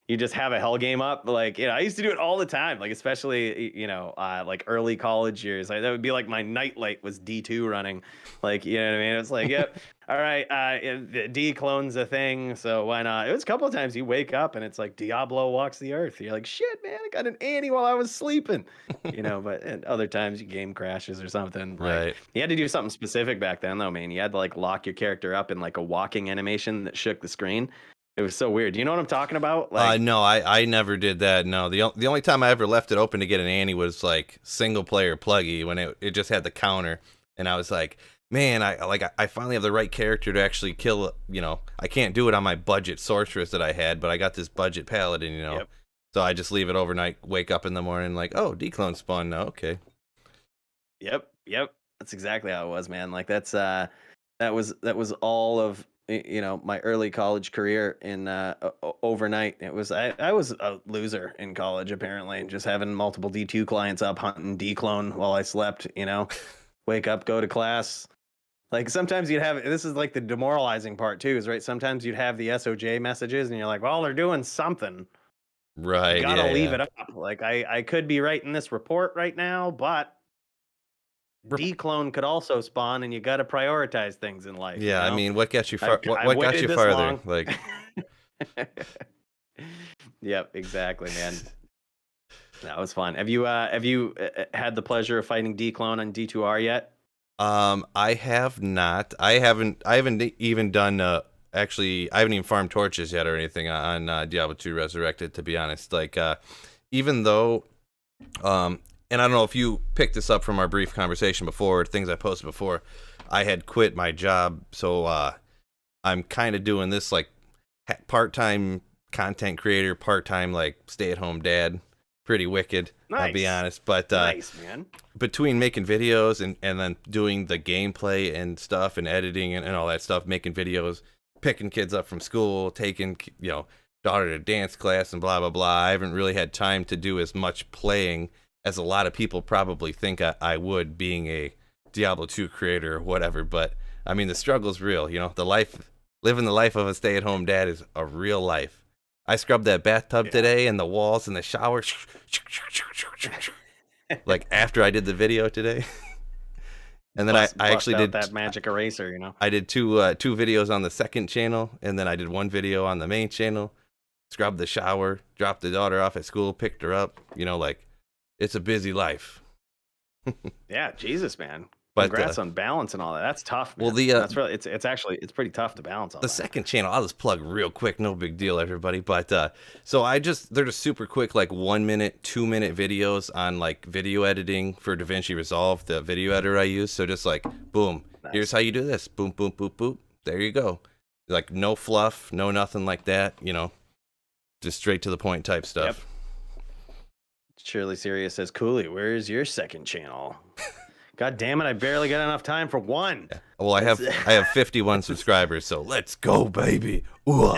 you just have a hell game up. Like, I used to do it all the time, like especially like early college years. Like that would be like my nightlight was D2 running. Like, you know what I mean? It's like, yep, all right, D clone's a thing, so why not? It was a couple of times you wake up and it's like Diablo walks the earth. You're like, shit, man, I got an Annie while I was sleeping. But and other times your game crashes or something. Like Right. you had to do something specific back then though, man. You had to like lock your character up in like a walking animation that shook the screen. It was so weird. Do you know what I'm talking about? Like, No, I never did that. No, the only time I ever left it open to get an Annie was like single player pluggy when it just had the counter, and I was like, man, I finally have the right character to actually kill. I can't do it on my budget sorceress that I had, but I got this budget paladin. yep, So I just leave it overnight, wake up in the morning like, oh, declone spawn now, okay. yep. That's exactly how it was, man. Like that was all of my early college career in overnight. It was I was a loser in college apparently, just having multiple D2 clients up hunting declone while I slept. Wake up, go to class. Like sometimes you'd have, this is like the demoralizing part too, is right. Sometimes you'd have the SOJ messages and you're like, well, they're doing something. Right, Gotta yeah, leave yeah. it up. Like I could be writing this report right now, but Rep- declone could also spawn, and you got to prioritize things in life. Yeah, I mean, what got you I've, far? What, I've what got waited you this farther? long. Like, Yep, exactly, man. That was fun. Have you had the pleasure of fighting declone on D2R yet? I have not. I haven't even done. Actually, I haven't even farmed torches yet or anything on Diablo 2 Resurrected. To be honest, like, even though, and I don't know if you picked this up from our brief conversation before, things I posted before. I had quit my job, so I'm kind of doing this like part-time content creator, part-time like stay-at-home dad. Pretty wicked, I'll be Nice. honest. But Nice, man. between making videos and then doing the gameplay and stuff and editing and all that stuff, making videos, picking kids up from school, taking, daughter to dance class and blah, blah, blah, I haven't really had time to do as much playing as a lot of people probably think I would, being a Diablo 2 creator or whatever. But I mean, the struggle's real. Living the life of a stay-at-home dad is a real life. I scrubbed that bathtub today and the walls and the shower. Like after I did the video today. And then I actually did that magic eraser, I did two videos on the second channel, and then I did one video on the main channel. Scrubbed the shower, dropped the daughter off at school, picked her up. Like, it's a busy life. Yeah, Jesus, man. But, Congrats on balance and all that. That's tough, man. Well, that's really it's pretty tough to balance all the that. second channel, I'll just plug real quick, no big deal, everybody. But so they're just super quick, like 1 minute, 2 minute videos on like video editing for DaVinci Resolve, the video editor I use. So just like, boom, Nice. here's how you do this, boom, boom, boop, boop. There you go. Like no fluff, no nothing like that. Just straight to the point type stuff. Shirley Serious says, Coooley, where's your second channel? God damn it, I barely got enough time for one. Yeah. Well, I have 51 subscribers, so let's go, baby. Ooh.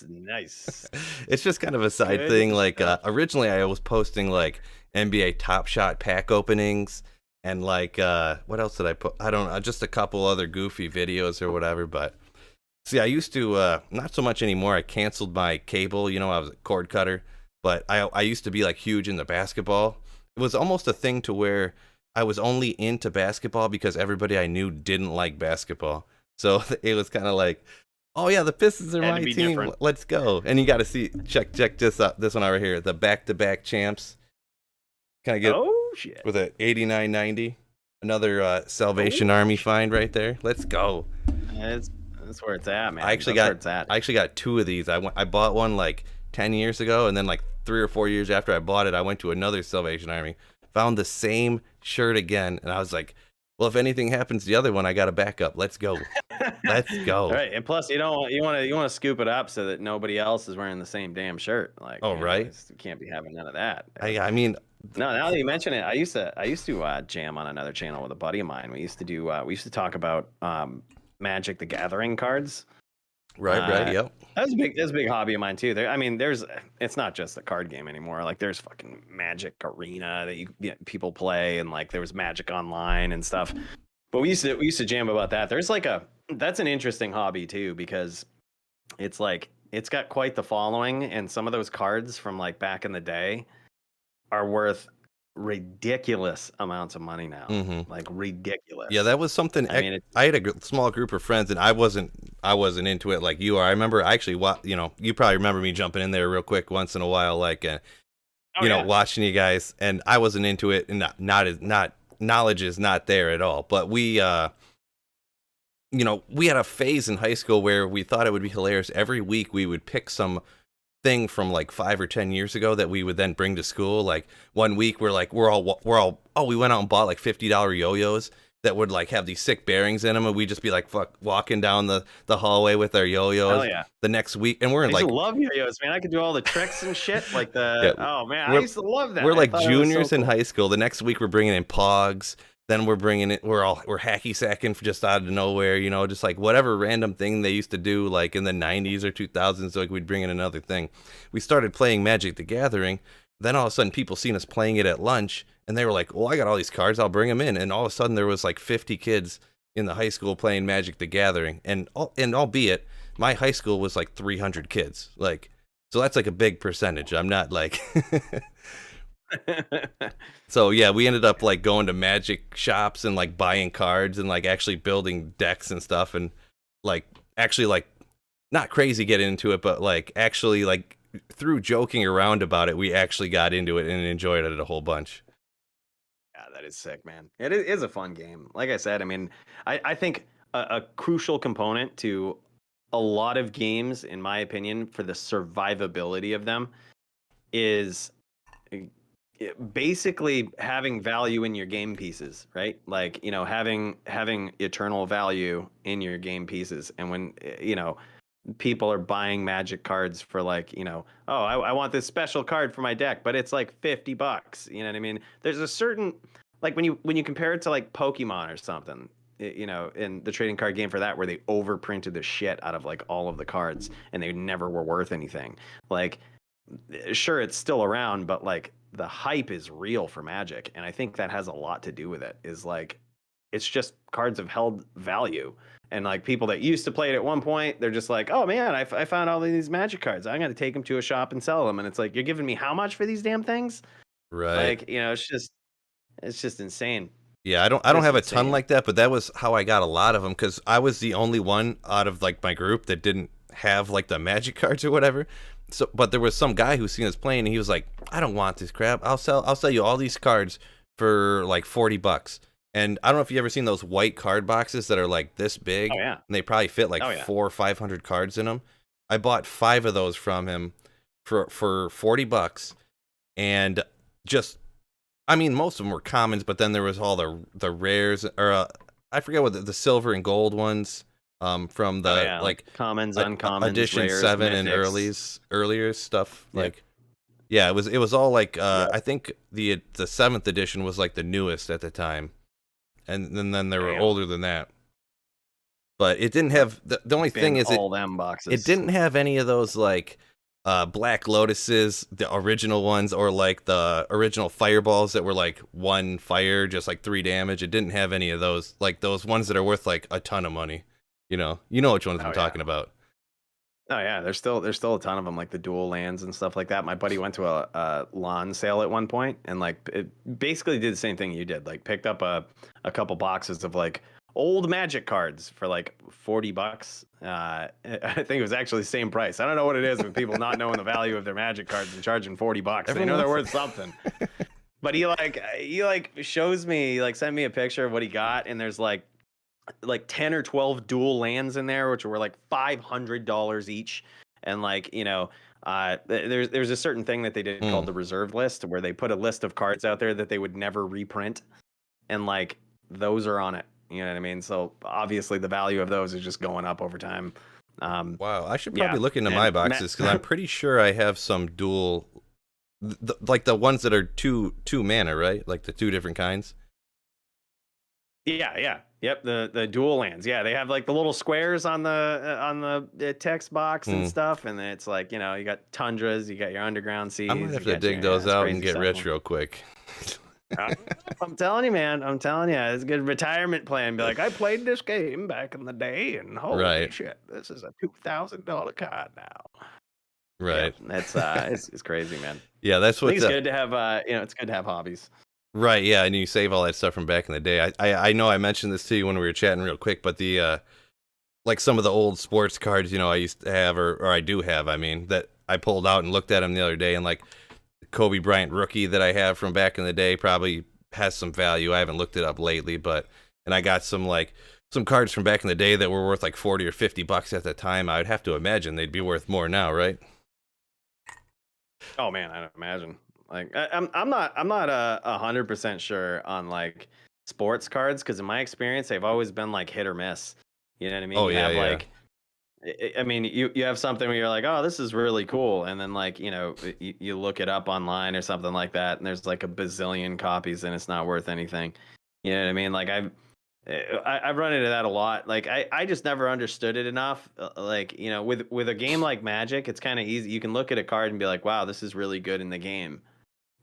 Nice. It's just kind of a side Good thing. Like stuff. originally, I was posting like NBA Top Shot pack openings and like what else did I put? I don't know, just a couple other goofy videos or whatever. But see, I used to not so much anymore. I canceled my cable. I was a cord cutter, but I used to be like huge into basketball. It was almost a thing to where I was only into basketball because everybody I knew didn't like basketball. So it was kind of like, oh yeah, the Pistons are Had to my be team. different. Let's go. And you got to see, check this out. This one over here, the back-to-back champs. Can I get Oh shit. with a 89.90? Another Salvation Army find right there. Let's go. That's where it's at, man. I actually got two of these. I bought one like 10 years ago, and then like 3 or 4 years after I bought it, I went to another Salvation Army, found the same shirt again, and I was like, well, if anything happens to the other one, I got a backup. Let's go. Let's go. All right, and plus you want to scoop it up so that nobody else is wearing the same damn shirt. Like, right. You can't be having none of that. I mean, no. Now that you mention it, I used to jam on another channel with a buddy of mine. We used to talk about Magic the Gathering cards. right, yep. That's a big hobby of mine too. It's not just a card game anymore. Like there's fucking Magic Arena that people play, and like there was Magic Online and stuff. But we used to jam about that. That's an interesting hobby too, because it's like it's got quite the following, and some of those cards from like back in the day are worth ridiculous amounts of money now. Mm-hmm. Like ridiculous. Yeah, that was something. I had a small group of friends, and I wasn't into it like you are. I remember actually, you probably remember me jumping in there real quick once in a while, like, watching you guys, and I wasn't into it, and not knowledge is not there at all. But we had a phase in high school where we thought it would be hilarious. Every week we would pick some thing from like 5 or 10 years ago that we would then bring to school. Like one week we went out and bought like $50 yo-yos that would like have these sick bearings in them, and we'd just be like walking down the hallway with our yo-yos. Hell yeah. The next week, and we're in I used to love yo-yos, man. I could do all the tricks and shit. Like I used to love that. We're like juniors in high school. The next week we're bringing in Pogs. Then we're hacky sacking just out of nowhere, just like whatever random thing they used to do like in the 90s or 2000s, like we'd bring in another thing. We started playing Magic the Gathering. Then all of a sudden people seen us playing it at lunch, and they were like, well, I got all these cards, I'll bring them in. And all of a sudden there was like 50 kids in the high school playing Magic the Gathering. And albeit my high school was like 300 kids. Like, so that's like a big percentage. I'm not like... So yeah, we ended up like going to Magic shops and like buying cards and like actually building decks and stuff, and like actually like not crazy getting into it, but like actually like through joking around about it, we actually got into it and enjoyed it a whole bunch. Yeah, that is sick, man. It is a fun game. Like I said, I mean, I think a crucial component to a lot of games, in my opinion, for the survivability of them is basically having value in your game pieces, right? Like, having eternal value in your game pieces. And when, people are buying magic cards for like, oh, I want this special card for my deck, but it's like $50. You know what I mean? There's a certain, like when you compare it to like Pokemon or something, in the trading card game for that, where they overprinted the shit out of like all of the cards and they never were worth anything. Like, sure, it's still around, but like the hype is real for Magic. And I think that has a lot to do with it, is like, it's just cards have held value. And like people that used to play it at one point, they're just like, oh man, I found all of these Magic cards. I'm going to take them to a shop and sell them. And it's like, you're giving me how much for these damn things? Right. Like, it's just insane. Yeah, I don't have a ton like that, but that was how I got a lot of them, because I was the only one out of like my group that didn't have like the Magic cards or whatever. So, but there was some guy who seen us playing, and he was like, "I don't want this crap. I'll sell you all these cards for like $40." And I don't know if you ever seen those white card boxes that are like this big. Oh, yeah. And they probably fit like 400 or 500 cards in them. I bought 5 of those from him for $40, and just, I mean, most of them were commons, but then there was all the rares, or I forget what the silver and gold ones, from the like commons, uncommons, edition rares, 7 mythics. and earlier stuff. Yep. Like, yeah, it was all like I think the 7th edition was like the newest at the time, and then they were older than that. But it didn't have the only thing is all them boxes. It didn't have any of those like Black Lotuses, the original ones, or like the original fireballs that were like 1 fire, just like 3 damage. It didn't have any of those, like those ones that are worth like a ton of money. You know which ones I'm talking about. Oh yeah, there's still a ton of them, like the dual lands and stuff like that. My buddy went to a lawn sale at one point, and like it basically did the same thing you did. Like picked up a couple boxes of like old Magic cards for like $40. I think it was actually the same price. I don't know what it is with people not knowing the value of their Magic cards and charging $40. They know they're worth something. But he shows me, like sent me a picture of what he got, and there's like 10 or 12 dual lands in there, which were like $500 each. And like, there's a certain thing that they did called the reserve list, where they put a list of cards out there that they would never reprint. And like, those are on it. You know what I mean? So obviously the value of those is just going up over time. Wow. I should probably look into my boxes, because I'm pretty sure I have some dual, like the ones that are two mana, right? Like the 2 different kinds. Yeah. Yep, the dual lands. Yeah, they have like the little squares on the text box and stuff, and then it's like, you got tundras, you got your underground seas. I'm gonna have to dig those out and get rich real quick. I'm telling you, man. I'm telling you, it's a good retirement plan. Be like, I played this game back in the day, and holy shit, this is a $2,000 card now. Right. Yeah, that's it's crazy, man. Yeah, that's what's it's good to have. It's good to have hobbies. Right, yeah, and you save all that stuff from back in the day. I know I mentioned this to you when we were chatting real quick, but the like some of the old sports cards, I used to have, or I do have, I mean, that I pulled out and looked at them the other day, and like the Kobe Bryant rookie that I have from back in the day probably has some value. I haven't looked it up lately, and I got some cards from back in the day that were worth like $40 or $50 at the time. I'd have to imagine they'd be worth more now, right? Oh man, I don't imagine. Like I'm not 100% sure on like sports cards, because in my experience they've always been like hit or miss. You know what I mean? Oh yeah, like, I mean, you have something where you're like, oh, this is really cool, and then like you look it up online or something like that, and there's like a bazillion copies, and it's not worth anything. You know what I mean? Like I've run into that a lot. Like I just never understood it enough. Like with a game like Magic, it's kind of easy. You can look at a card and be like, wow, this is really good in the game.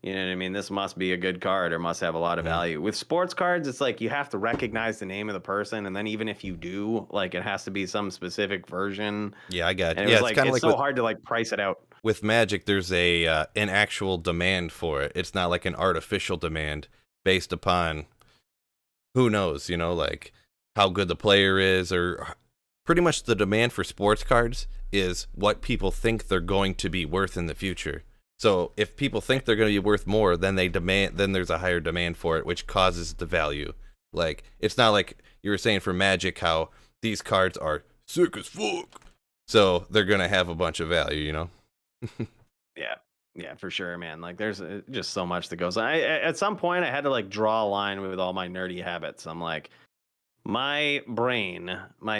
You know what I mean? This must be a good card or must have a lot of value. With sports cards, it's like you have to recognize the name of the person, and then even if you do, like it has to be some specific version. Yeah, I got it. Yeah, it's kind of like so hard to like price it out. With Magic, there's an actual demand for it. It's not like an artificial demand based upon who knows, like how good the player is, or pretty much the demand for sports cards is what people think they're going to be worth in the future. So if people think they're going to be worth more, then there's a higher demand for it, which causes the value. Like, it's not like you were saying for Magic, how these cards are sick as fuck. So they're going to have a bunch of value, you know? Yeah. Yeah, for sure, man. Like, there's just so much that goes on. At some point, I had to like draw a line with all my nerdy habits. I'm like, my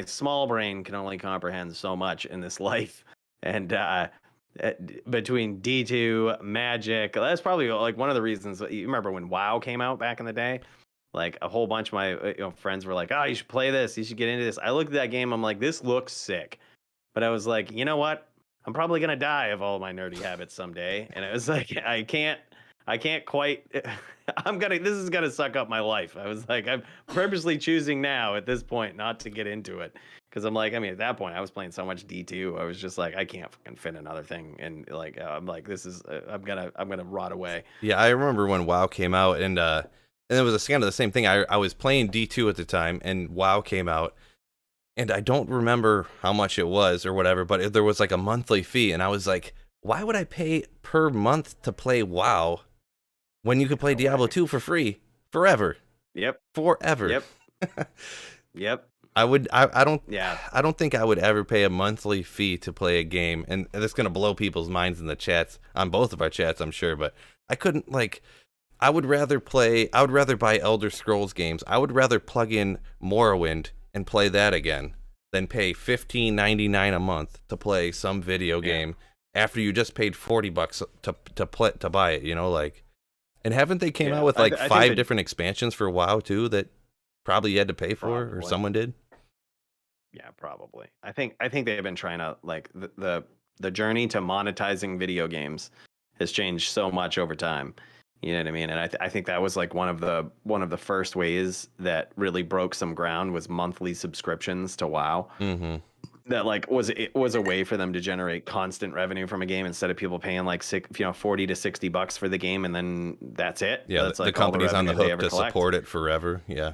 small brain can only comprehend so much in this life. And between D2, Magic, that's probably like one of the reasons. You remember when WoW came out back in the day? Like a whole bunch of my friends were like, "Oh, you should play this. You should get into this." I looked at that game. I'm like, "This looks sick," but I was like, you know what? I'm probably gonna die of all my nerdy habits someday. And it was like, I can't quite. This is gonna suck up my life. I was like, I'm purposely choosing now at this point not to get into it. Because I'm like, I mean, at that point, I was playing so much D2. I was just like, I can't fucking fit another thing. And like, I'm like, this is, I'm gonna rot away. Yeah, I remember when WoW came out, and it was kind of the same thing. I was playing D2 at the time, and WoW came out, and I don't remember how much it was or whatever, but there was like a monthly fee, and I was like, why would I pay per month to play WoW when you could play Diablo 2 for free forever? Yep. Forever. Yep. Yep. I don't Yeah. I don't think I would ever pay a monthly fee to play a game, and that's gonna blow people's minds in the chats, on both of our chats, I'm sure, but I couldn't, like, I would rather buy Elder Scrolls games. I would rather plug in Morrowind and play that again than pay $15.99 a month to play some video game after you just paid $40 to buy it, you know, like. And haven't they came out with like five different expansions for WoW too that probably you had to pay for, or someone did? Yeah, probably. I think they've been trying to, like, the journey to monetizing video games has changed so much over time. You know what I mean? And I think that was like one of the first ways that really broke some ground was monthly subscriptions to WoW. Mm-hmm. That like was a way for them to generate constant revenue from a game instead of people paying like $40 to $60 for the game and then that's it. Yeah, that's the company's on the hook to support it forever. Yeah.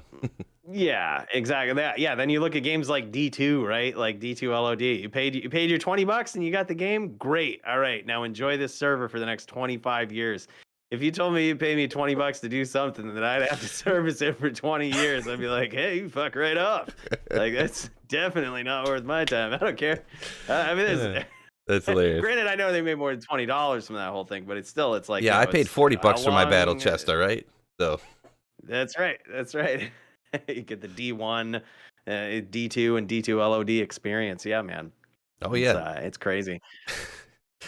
Yeah, exactly that. Yeah, then you look at games like D2, right? Like D2 LOD. You paid your $20 and you got the game. Great. All right, now enjoy this server for the next 25 years. If you told me you pay me $20 to do something that I'd have to service it for 20 years, I'd be like, hey, you fuck right off. Like, that's definitely not worth my time. I don't care. I mean, that's hilarious. Granted, I know they made more than $20 from that whole thing, but it's like, yeah, I paid $40 for my battle chest. All right, so that's right. You get the D1, D2, and D2 LOD experience. Yeah, man. Oh yeah, it's crazy.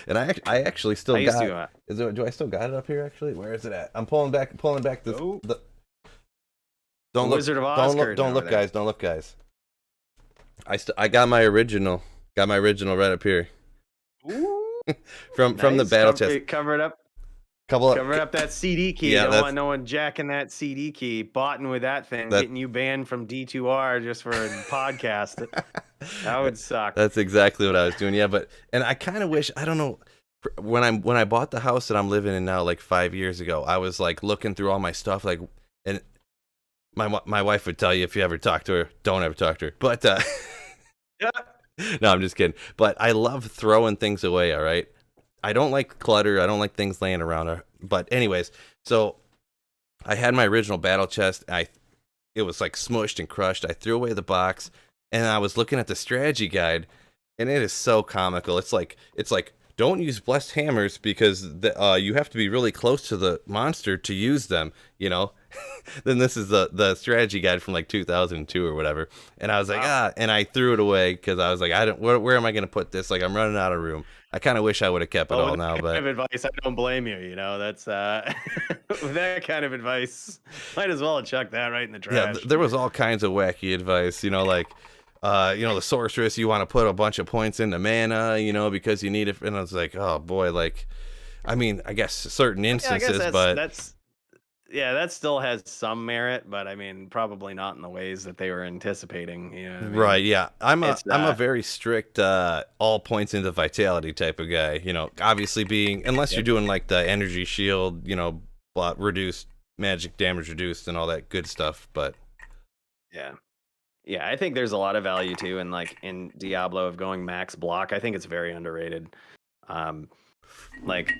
And I actually still got. Do I still got it up here? Actually, where is it at? I'm pulling back this. Don't look, Wizard of Oz. Don't look, guys. Don't look, guys. I got my original. Got my original right up here. Ooh, from the battle chest. Cover it up. Cover up that CD key. Yeah, don't want no one jacking that CD key, botting with that thing, getting you banned from D2R just for a podcast. That would suck. That's exactly what I was doing. Yeah, and I kind of wish, I don't know, when I bought the house that I'm living in now, like 5 years ago, I was like looking through all my stuff, like, and my wife would tell you if you ever talk to her, don't ever talk to her. But no, I'm just kidding. But I love throwing things away. All right. I don't like clutter. I don't like things laying around. But anyways, so I had my original battle chest. It was like smushed and crushed. I threw away the box, and I was looking at the strategy guide, and it is so comical. It's like don't use blessed hammers because you have to be really close to the monster to use them. You know. Then this is the strategy guide from like 2002 or whatever, and I was like, and I threw it away because I was like, where am I going to put this? Like, I'm running out of room. I kind of wish I would have kept it all now, but kind of advice, I don't blame you. You know, that's with that kind of advice, might as well chuck that right in the trash. Yeah, there was all kinds of wacky advice. You know, like, the sorceress, you want to put a bunch of points into mana, you know, because you need it. And I was like, oh boy, like, I mean, I guess certain instances, that still has some merit, but I mean, probably not in the ways that they were anticipating. You know what I mean? Right? Yeah, I'm a very strict all points into vitality type of guy. You know, obviously unless you're doing like the energy shield, you know, reduced magic damage reduced and all that good stuff. But yeah, I think there's a lot of value too, in like in Diablo of going max block. I think it's very underrated. Like,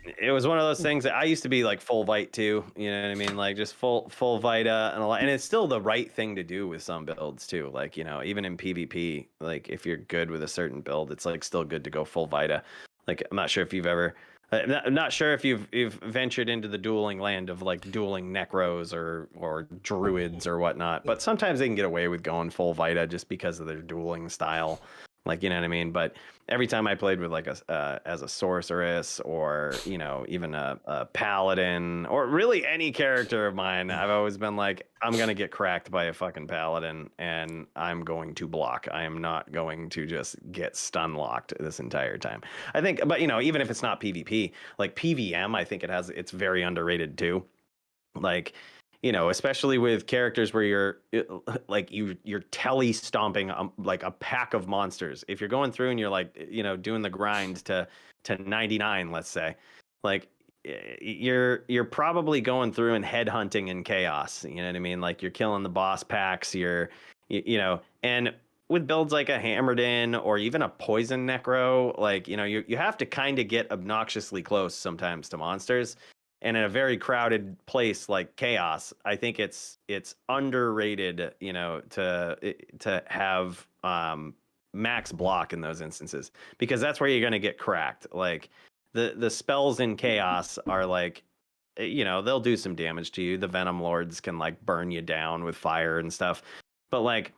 It was one of those things that I used to be like full Vite too. You know what I mean? Like just full Vita and a lot. And it's still the right thing to do with some builds too. Like, you know, even in PvP, like if you're good with a certain build, it's like still good to go full Vita. Like I'm not sure if you've ever I'm not sure if you've ventured into the dueling land of like dueling necros or druids or whatnot, but sometimes they can get away with going full Vita just because of their dueling style. Like, you know what I mean? But every time I played with like a as a sorceress or you know even a paladin or really any character of mine, I've always been like, I'm gonna get cracked by a fucking paladin and I'm going to block. I am not going to just get stun locked this entire time. I think, but you know, even if it's not PvP, like PvM, I think it's very underrated too. Like, you know, especially with characters where you're telly stomping like a pack of monsters. If you're going through and you're like, you know, doing the grind to 99, let's say, like you're probably going through and head hunting in chaos. You know what I mean? Like you're killing the boss packs. You know, and with builds like a hammered in or even a poison necro, like you know, you have to kind of get obnoxiously close sometimes to monsters, and in a very crowded place like chaos, I think it's underrated, you know, to have max block in those instances because that's where you're going to get cracked. Like the spells in chaos are like, you know, they'll do some damage to you. The venom lords can like burn you down with fire and stuff, but like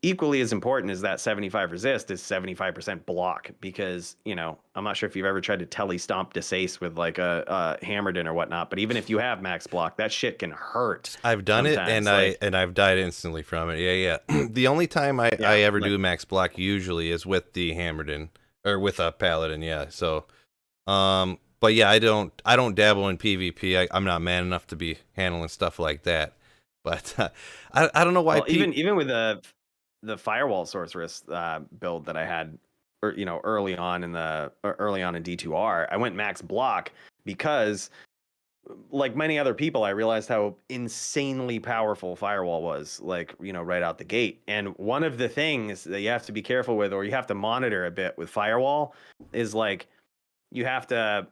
equally as important as that 75 resist is 75% block because you know I'm not sure if you've ever tried to telly stomp Desace with like a hammerden or whatnot, but even if you have max block, that shit can hurt I've done it, and sometimes. Like I've died instantly from it. Yeah, yeah. The only time I yeah, ever like do max block usually is with the Hammerden or with a Paladin. Yeah. So, but yeah, I don't dabble in PvP. I'm not man enough to be handling stuff like that. But I don't know why well people. even with the firewall sorceress build that I had, or you know early on in D2R, I went max block because like many other people, I realized how insanely powerful Firewall was, like, you know, right out the gate. And one of the things that you have to be careful with, or you have to monitor a bit with Firewall, is like you have to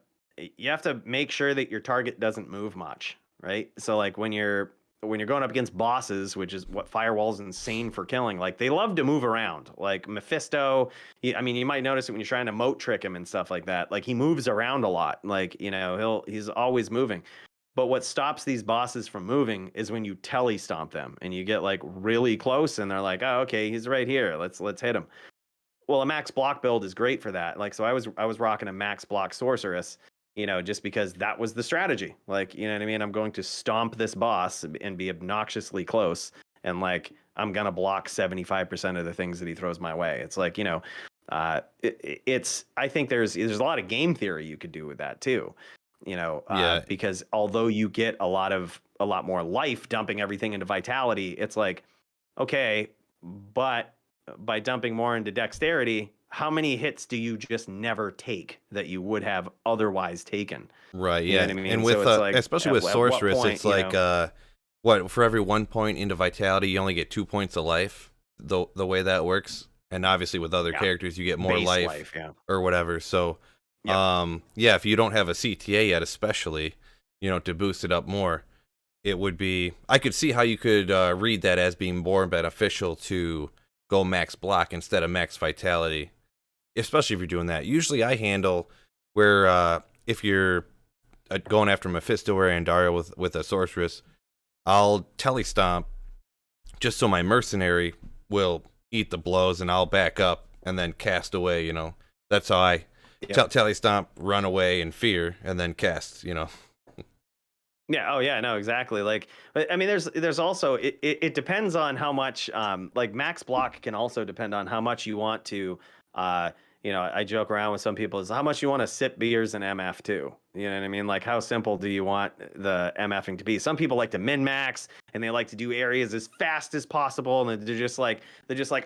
you have to make sure that your target doesn't move much, right? So like when you're going up against bosses, which is what Firewall's insane for killing, like they love to move around. Like Mephisto, I mean, you might notice it when you're trying to moat trick him and stuff like that. Like he moves around a lot. Like, you know, he's always moving. But what stops these bosses from moving is when you telly stomp them and you get like really close and they're like, "Oh, okay, he's right here. Let's hit him." Well, a max block build is great for that. Like, so I was rocking a max block sorceress, you know, just because that was the strategy. Like, you know what I mean? I'm going to stomp this boss and be obnoxiously close, and like I'm gonna block 75% of the things that he throws my way. It's like, you know, it's I think there's a lot of game theory you could do with that too. You know, Yeah, because although you get a lot more life dumping everything into vitality, it's like okay, but by dumping more into dexterity, how many hits do you just never take that you would have otherwise taken? right. You know what Yeah, I mean? and So with it's like, especially with at what sorceress, point, it's you like know? what, for every 1 point into vitality, you only get 2 points of life. The way that works, and obviously with other Yeah, characters, you get more base life life. Yeah. or whatever. So, Yep. yeah, if you don't have a CTA yet, especially, to boost it up more, it would be. I could see how you could read that as being more beneficial to go max block instead of max vitality, especially if you're doing that. Usually, I handle where if you're going after Mephisto or Andariel with a sorceress, I'll telestomp just so my mercenary will eat the blows and I'll back up and then cast away. That's how I Yep. telestomp, run away in fear, and then cast. Yeah. Oh, yeah. No, exactly. Like, but I mean, there's also it depends on how much like max block can also depend on how much you want to you know, I joke around with some people is how much you want to sip beers and MF too. You know what I mean? Like, how simple do you want the MFing to be? Some people like to min max and they like to do areas as fast as possible, and they're just like,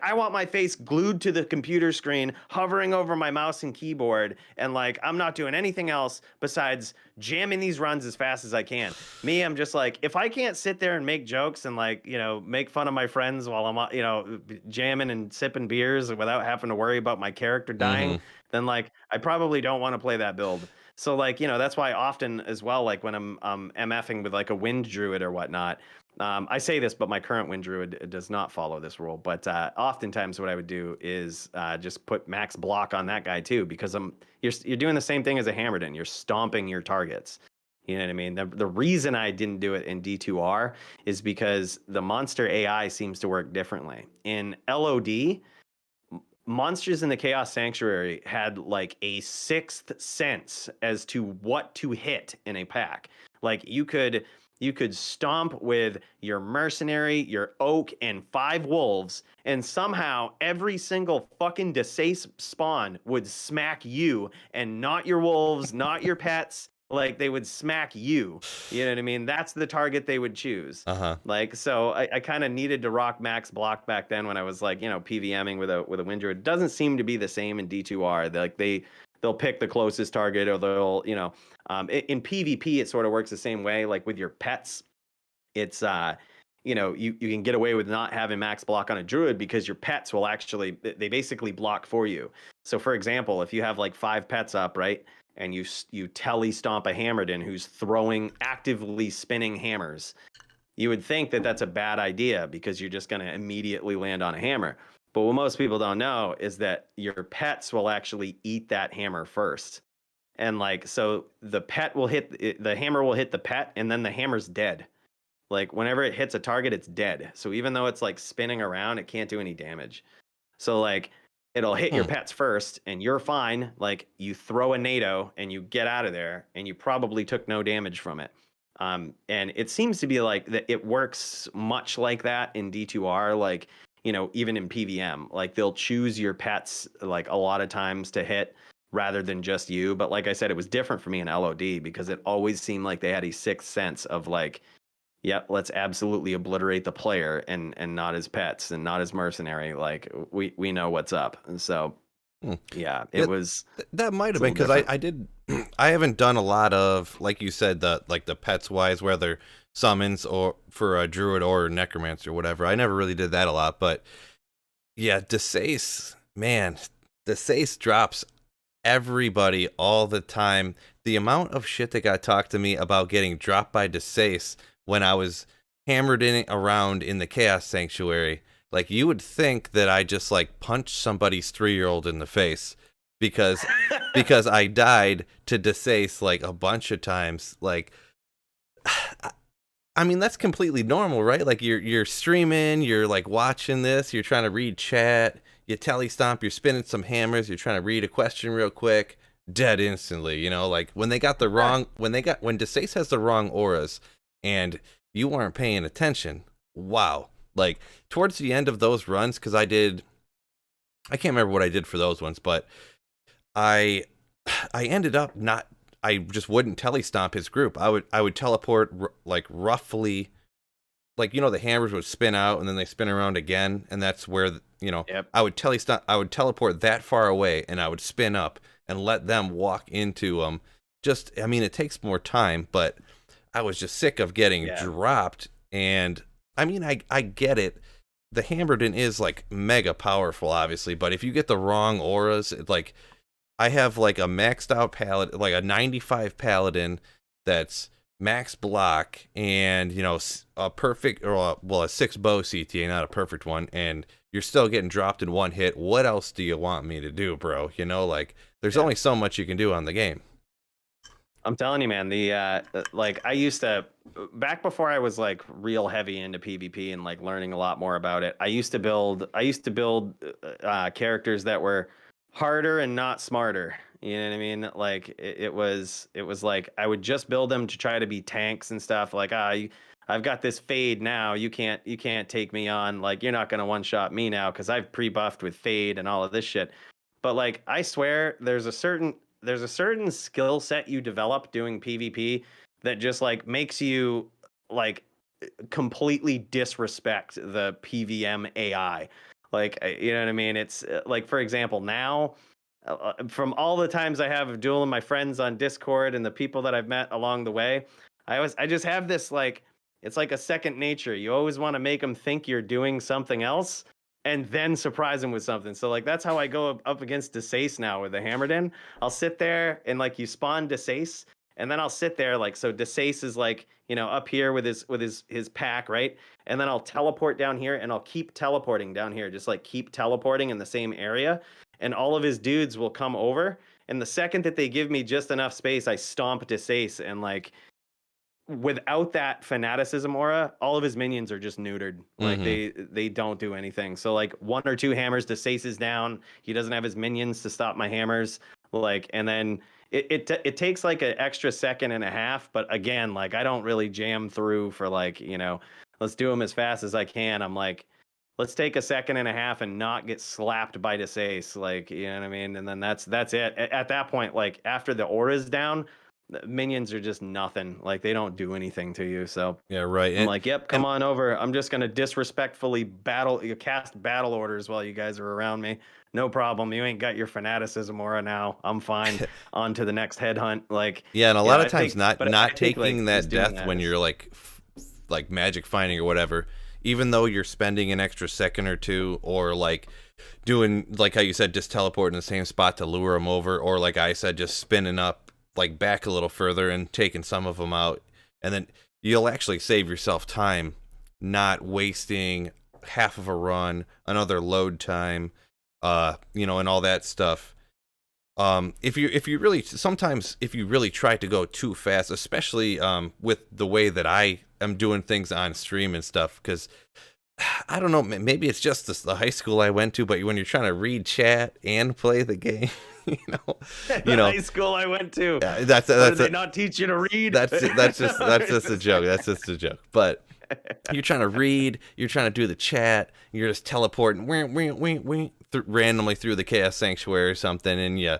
I want my face glued to the computer screen, hovering over my mouse and keyboard, and like I'm not doing anything else besides jamming these runs as fast as I can. Me, I'm just like, if I can't sit there and make jokes and like, you know, make fun of my friends while I'm, you know, jamming and sipping beers without having to worry about my character dying, Mm-hmm. then like I probably don't want to play that build. So like, you know, that's why often as well, like when I'm MFing with like a wind druid or whatnot, I say this, but my current wind druid does not follow this rule. But oftentimes what I would do is just put max block on that guy too, because you're doing the same thing as a Hammerden. You're stomping your targets. You know what I mean? The reason I didn't do it in D2R is because the monster AI seems to work differently. In LOD, monsters in the Chaos Sanctuary had like a sixth sense as to what to hit in a pack. Like you could stomp with your mercenary, your oak, and 5 wolves, and somehow every single fucking Desace spawn would smack you and not your wolves, not your pets. Like they would smack you. You know what I mean? That's the target they would choose. Uh-huh. Like so, I kind of needed to rock max block back then when I was like, you know, PVMing with a wind druid. It doesn't seem to be the same in D2R. They'll pick the closest target, or they'll, you know, in PvP it sort of works the same way. Like with your pets, it's you know, you can get away with not having max block on a druid because your pets will actually, they basically block for you. So for example, if you have like 5 pets up, right, and you telly stomp a Hammerden who's actively spinning hammers, you would think that that's a bad idea because you're just going to immediately land on a hammer. But what most people don't know is that your pets will actually eat that hammer first. And like, so the hammer will hit the pet, and then the hammer's dead. Like whenever it hits a target, it's dead. So even though it's like spinning around, it can't do any damage. So like it'll hit your pets first and you're fine. Like you throw a NATO and you get out of there and you probably took no damage from it. And it seems to be like that it works much like that in D2R, like, you know, even in PVM, like they'll choose your pets like a lot of times to hit rather than just you. But like I said, it was different for me in LOD because it always seemed like they had a sixth sense of like, yep, let's absolutely obliterate the player and not his pets and not his mercenary. Like we know what's up. And so yeah, it was that might have a been because little I did I haven't done a lot of, like you said, the pets wise, whether summons or for a druid or necromancer or whatever. I never really did that a lot, but yeah, Desace, man, Desace drops everybody all the time. The amount of shit that got talked to me about getting dropped by Desace when I was hammered in around in the Chaos Sanctuary, like you would think that I just like punched somebody's 3-year-old in the face because I died to Desace like a bunch of times. Like, I mean, that's completely normal, right? Like you're streaming, you're like watching this, you're trying to read chat, you telly stomp, you're spinning some hammers, you're trying to read a question real quick, dead instantly. You know, like when Desace has the wrong auras and you weren't paying attention. Wow. Like towards the end of those runs, because I can't remember what I did for those ones, but I ended up not. I just wouldn't telly stomp his group. I would teleport like roughly, like, you know, the hammers would spin out and then they spin around again, and that's where you know, Yep. I would teleport that far away, and I would spin up and let them walk into them. Just, I mean, it takes more time, but I was just sick of getting dropped. And I mean, I get it. The Hammerden is like mega powerful, obviously, but if you get the wrong auras, like I have like a maxed out paladin, like a 95 paladin that's max block and, you know, a perfect, or a 6 bow CTA, not a perfect one, and you're still getting dropped in one hit. What else do you want me to do, bro? You know, like there's only so much you can do on the game. I'm telling you, man, like I used to, back before I was like real heavy into PvP and like learning a lot more about it, I used to build characters that were harder and not smarter. You know what I mean? Like it was like I would just build them to try to be tanks and stuff. Like, I've got this fade now. You can't take me on. Like, you're not gonna one shot me now because I've pre-buffed with fade and all of this shit. But like, I swear, there's a certain skill set you develop doing PvP that just like makes you like completely disrespect the PVM AI. Like, you know what I mean? It's like, for example, now from all the times I have of dueling my friends on Discord and the people that I've met along the way, I just have this like, it's like a second nature. You always want to make them think you're doing something else. and then surprise him with something. So like that's how I go up against Desace now with the Hammerden. I'll sit there and like you spawn Desace, and then I'll sit there like so Desace is like, you know, up here with his pack, right? And then I'll teleport down here and I'll keep teleporting down here, just like keep teleporting in the same area. And all of his dudes will come over. And the second that they give me just enough space, I stomp Desace and like without that fanaticism aura, all of his minions are just neutered. Like they don't do anything. So like one or two hammers, Desace is down. He doesn't have his minions to stop my hammers. Like, and then it takes like an extra second and a half. But again, like I don't really jam through for like, you know, let's do them as fast as I can. I'm like, let's take a second and a half and not get slapped by Desace. Like, you know what I mean? And then that's it. At that point, like after the aura's down, the minions are just nothing. Like they don't do anything to you. So Yeah, right. I'm like, yep, come on over. I'm just gonna disrespectfully cast battle orders while you guys are around me. No problem. You ain't got your fanaticism aura now. I'm fine. On to the next headhunt. Like yeah, and a lot of times think, not taking like, that death when you're like magic finding or whatever, even though you're spending an extra second or two, or like doing like how you said, just teleporting the same spot to lure them over, or like I said, just spinning up like back a little further and taking some of them out, and then you'll actually save yourself time, not wasting half of a run, another load time, you know, and all that stuff. If you really sometimes if you really try to go too fast, especially with the way that I am doing things on stream and stuff, because I don't know, maybe it's just the high school I went to, but when you're trying to read chat and play the game, you know, high school I went to. That's did they not teach you to read? That's just a joke. That's just a joke. But you're trying to read, you're trying to do the chat, you're just teleporting randomly through the Chaos Sanctuary or something, and you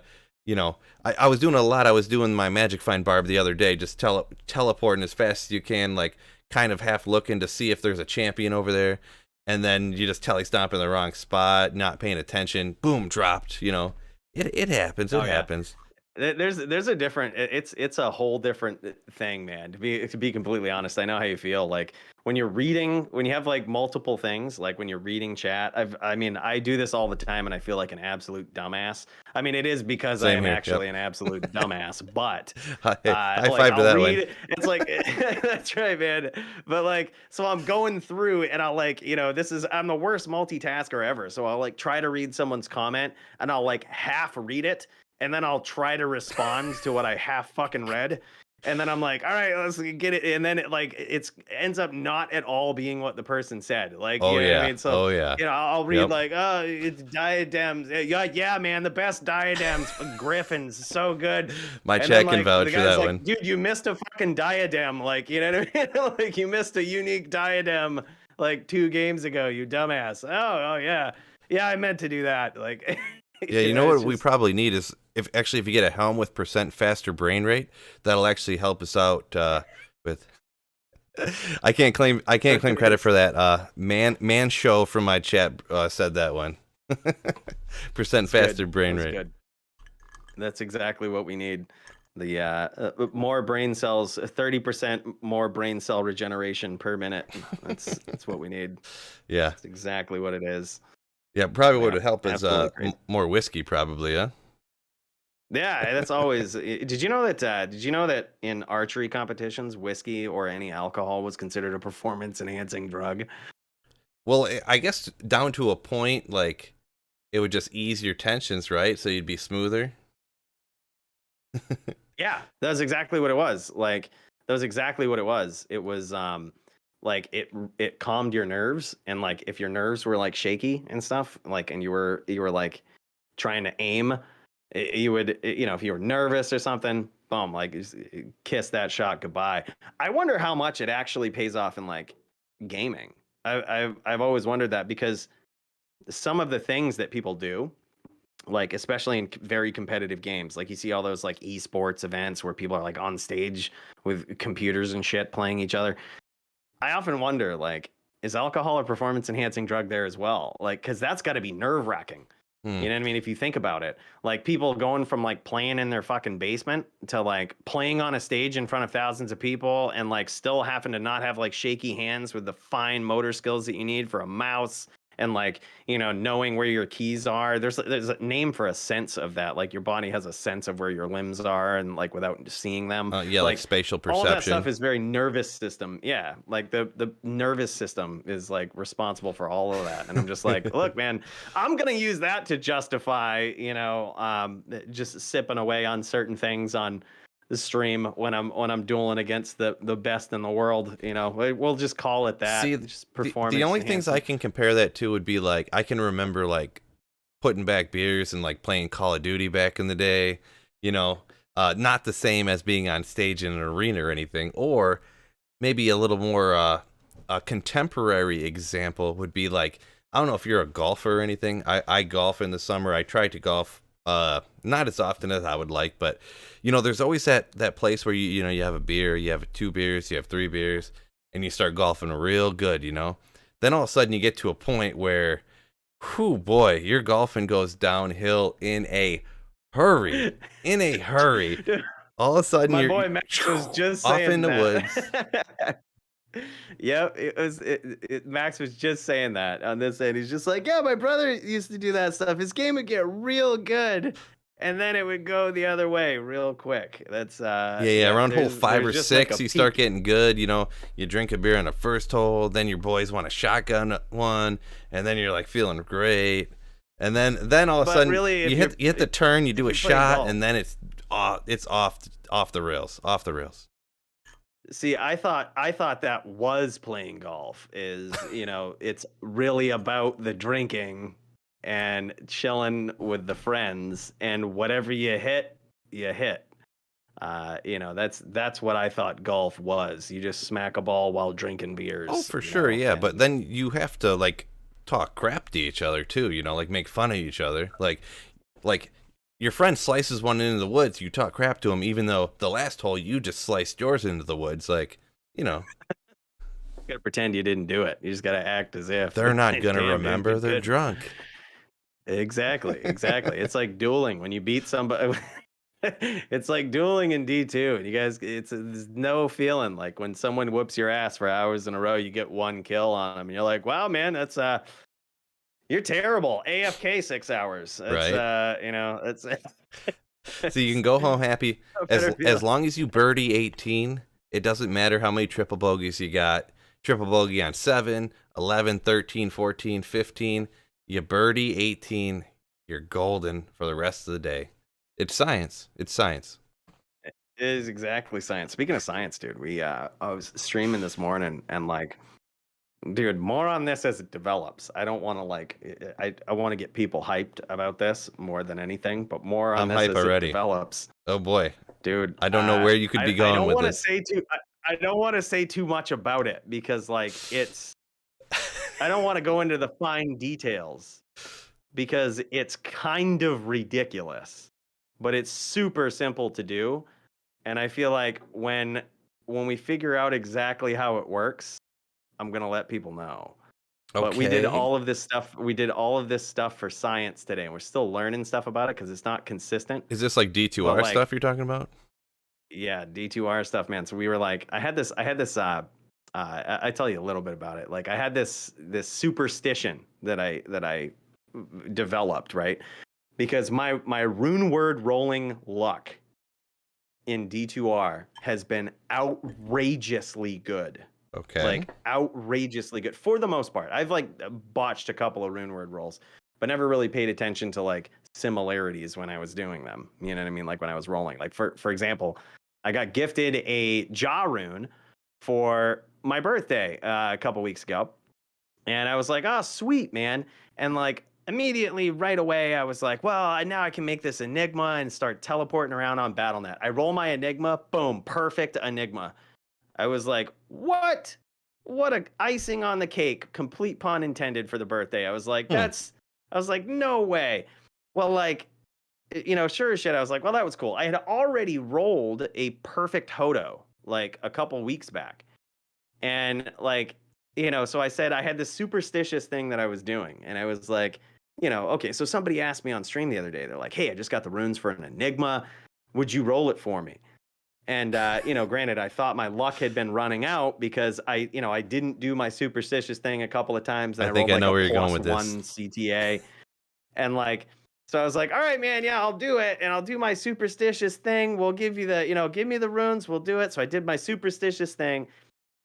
know, I was doing a lot. I was doing my Magic Find Barb the other day, just teleporting as fast as you can, like kind of half looking to see if there's a champion over there, and then you just stomp in the wrong spot, not paying attention, boom, dropped. You know, it happens. It happens. There's a different, it's a whole different thing, man. To be completely honest, I know how you feel. Like when you're reading, when you have like multiple things, like when you're reading chat, I mean, I do this all the time, and I feel like an absolute dumbass. I mean, it is because I am actually an absolute dumbass. But high like, five to that one. It's like that's right, man. But like, so I'm going through, and I'll like, you know, I'm the worst multitasker ever. So I'll like try to read someone's comment, and I'll like half read it. And then I'll try to respond to what I half fucking read. And then I'm like, all right, let's get it. And then it ends up not at all being what the person said. Like, you know what I mean? So, you know, I'll read like, oh, it's diadems. Yeah, man, the best diadems. Griffins, so good. My chat can vouch for that one. Dude, you missed a fucking diadem. Like, you know what I mean? Like, you missed a unique diadem like 2 games ago, you dumbass. Oh, yeah. Yeah, I meant to do that. Like, yeah, you know what we probably need is if you get a helm with % faster brain rate, that'll actually help us out with. I can't claim credit for that. Man show from my chat said that one. % faster brain rate. Good. That's exactly what we need. The more brain cells, 30% more brain cell regeneration per minute. That's what we need. Yeah, that's exactly what it is. Yeah, probably what would help is more whiskey, probably. Yeah. Yeah, that's always. Did you know that in archery competitions, whiskey or any alcohol was considered a performance-enhancing drug? Well, I guess down to a point, like it would just ease your tensions, right? So you'd be smoother. Yeah, that was exactly what it was. Like that was exactly what it was. It was like it calmed your nerves, and like if your nerves were like shaky and stuff, like and you were like trying to aim. You would, you know, if you were nervous or something, boom, like kiss that shot goodbye. I wonder how much it actually pays off in like gaming. I've always wondered that, because some of the things that people do, like especially in very competitive games, like you see all those like esports events where people are like on stage with computers and shit playing each other. I often wonder, like, is alcohol a performance enhancing drug there as well? Like, because that's got to be nerve wracking. You know what I mean? If you think about it, like people going from like playing in their fucking basement to like playing on a stage in front of thousands of people, and like still having to not have like shaky hands with the fine motor skills that you need for a mouse and like, knowing where your keys are. There's a name for a sense of that. Like your body has a sense of where your limbs are, and like without seeing them, Yeah, like like spatial all of that stuff perception. is very nervous system. Yeah, like the nervous system is like responsible for all of that. And I'm just like, look, man, I'm gonna use that to justify, just sipping away on certain things on the stream when I'm dueling against the best in the world. We'll just call it See, that. Just the performance only things I enhancing. can compare that to would be like I can remember like putting back beers and like playing Call of Duty back in the day. You know, not the same as being on stage in an arena or anything. Or maybe a little more a contemporary example would be like I don't know if you're a golfer or anything. I golf in the summer. I try to golf not as often as I would like, but there's always that place where you have a beer, you have 2 beers, you have 3 beers, and you start golfing real good. Then all of a sudden you get to a point where, whew, boy, your golfing goes downhill in a hurry. In a hurry. All of a sudden My you're boy Max was just off in saying the woods. that. Yep, Max was just saying that on this end. He's just like, yeah, my brother used to do that stuff. His game would get real good, and then it would go the other way real quick. That's Yeah. yeah. Around hole There's 5 or just like a 6, you start peak. getting good. You drink a beer on the first hole, then your boys want a shotgun one, and then you're like feeling great. And then all of a But sudden really, you hit the turn, you do a you're playing shot, golf. and then it's off the rails, off the rails. See, I thought that was playing golf. It's really about the drinking and chilling with the friends, and whatever you hit, you hit. That's what I thought golf was. You just smack a ball while drinking Oh, beers, for sure, yeah. But and then you have to like talk crap to each other too. Like make fun of each other. Like your friend slices one into the woods, you talk crap to him, even though the last hole you just sliced yours into the woods. Like, you gotta pretend you didn't do it. You just gotta act as if. they're not Like, gonna damn, dude, remember. good, They're good. drunk. Exactly. It's like dueling when you beat somebody. It's like dueling in D2, and you guys, there's no feeling like when someone whoops your ass for hours in a row, you get one kill on them, and you're like, wow, man, that's you're terrible. AFK 6 hours. That's Right. that's So you it's can go home happy a as better feeling. long as you birdie 18. It doesn't matter how many triple bogeys you got. Triple bogey on 7, 11, 13, 14, 15. You birdie 18, you're golden for the rest of the day. It's science. It's science. It is exactly science. Speaking of science, dude, I was streaming this morning, and like, dude, more on this as it develops. I don't want to like I want to get people hyped about this more than anything, but more on I'm this hype as it already. develops. Oh boy. Dude, I don't know where you could be I going don't with want to this. say too I don't want to say too much about it, because like I don't want to go into the fine details, because it's kind of ridiculous, but it's super simple to do. And I feel like when we figure out exactly how it works, I'm gonna let people know. But we did Okay. all of this stuff. We did all of this stuff for science today, and we're still learning stuff about it because it's not consistent. Is this like But D2R like, stuff you're talking about? yeah, D2R stuff, man. So we were like, I had this. I tell you a little bit about it. Like, I had this superstition that I developed, right? Because my rune word rolling luck in D2R has been outrageously good. Okay. Like outrageously good for the most part. I've like botched a couple of rune word rolls, but never really paid attention to like similarities when I was doing them. You know what I mean? Like when I was rolling. Like for example, I got gifted a jaw rune for my birthday a couple weeks ago, and I was like, oh, sweet, man. And like immediately right away, I was like, well, now I can make this Enigma and start teleporting around on BattleNet. I roll my Enigma, boom, perfect Enigma. I was like, what? What a icing on the cake, complete pun intended for the birthday. I was like, Hmm. no way. Well, like, sure as shit, I was like, well, that was cool. I had already rolled a perfect Hodo like a couple weeks back. And like, so I said I had this superstitious thing that I was doing. And I was like, okay, so somebody asked me on stream the other day, they're like, hey, I just got the runes for an Enigma. Would you roll it for me? And granted, I thought my luck had been running out because I didn't do my superstitious thing a couple of times, and I I think rolled I like know a where you're going with +1 this. CTA, and like, so I was like, all right, man, yeah, I'll do it, and I'll do my superstitious thing. We'll give you give me the runes, we'll do it. So I did my superstitious thing.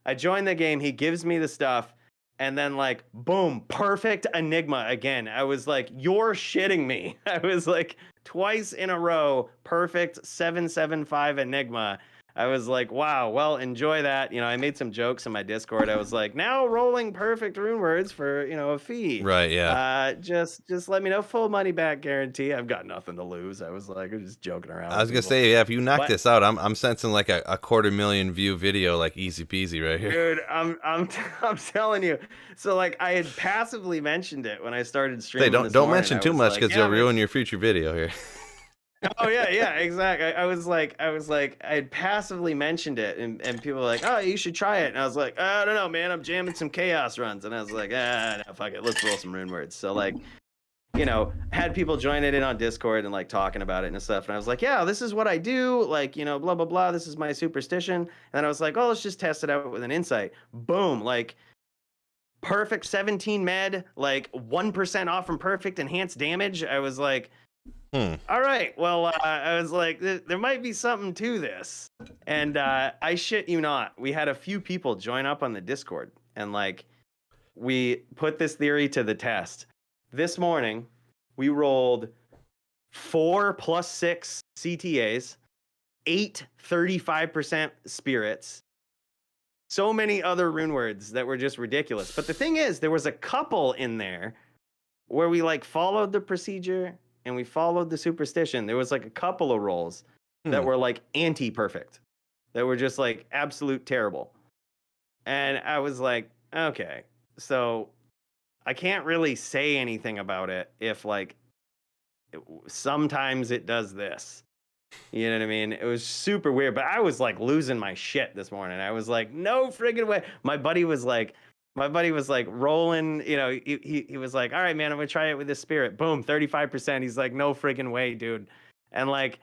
I joined the game. He gives me the stuff. And then, like, boom, perfect Enigma again. I was like, you're shitting me. I was like, twice in a row, perfect 775 Enigma. I was like, wow, well, enjoy that. I made some jokes in my Discord. I was like, now rolling perfect rune words for, a fee. Right, yeah. Just let me know, full money back guarantee. I've got nothing to lose. I was like, I'm just joking around I with was gonna people. say, yeah, if you knock But this out, I'm sensing like a 250,000 view video, like easy peasy right here. dude, I'm telling you. So like I had passively mentioned it when I started Say, streaming don't this don't morning. mention I too was much like, because you'll yeah, man. ruin your future video here. Oh yeah, exactly. I was like, I had passively mentioned it, and people were like, oh, you should try it. And I was like, I don't know, man. I'm jamming some chaos runs, and I was like, no, fuck it, let's roll some rune words. So like, had people join it in on Discord and like talking about it and stuff. And I was like, yeah, this is what I do. Like, blah, blah, blah. This is my superstition. And then I was like, oh, let's just test it out with an insight. Boom. Like, perfect 17 med, like 1% off from perfect enhanced damage. I was like, all right, well, I was like, there might be something to this. And I shit you not, we had a few people join up on the Discord, and like, we put this theory to the test. This morning, we rolled 4 + 6 CTAs, 8 35% spirits, so many other rune words that were just ridiculous. But the thing is, there was a couple in there where we like followed the procedure and we followed the superstition. There was like a couple of rolls that were like anti-perfect, that were just like absolute terrible. And I was like, okay, so I can't really say anything about it if like sometimes it does this. You know what I mean? It was super weird, but I was like losing my shit this morning. I was like, no friggin' way. My buddy was like rolling, he was like, all right, man, I'm gonna try it with this spirit. Boom, 35%. He's like, no friggin' way, dude. And like,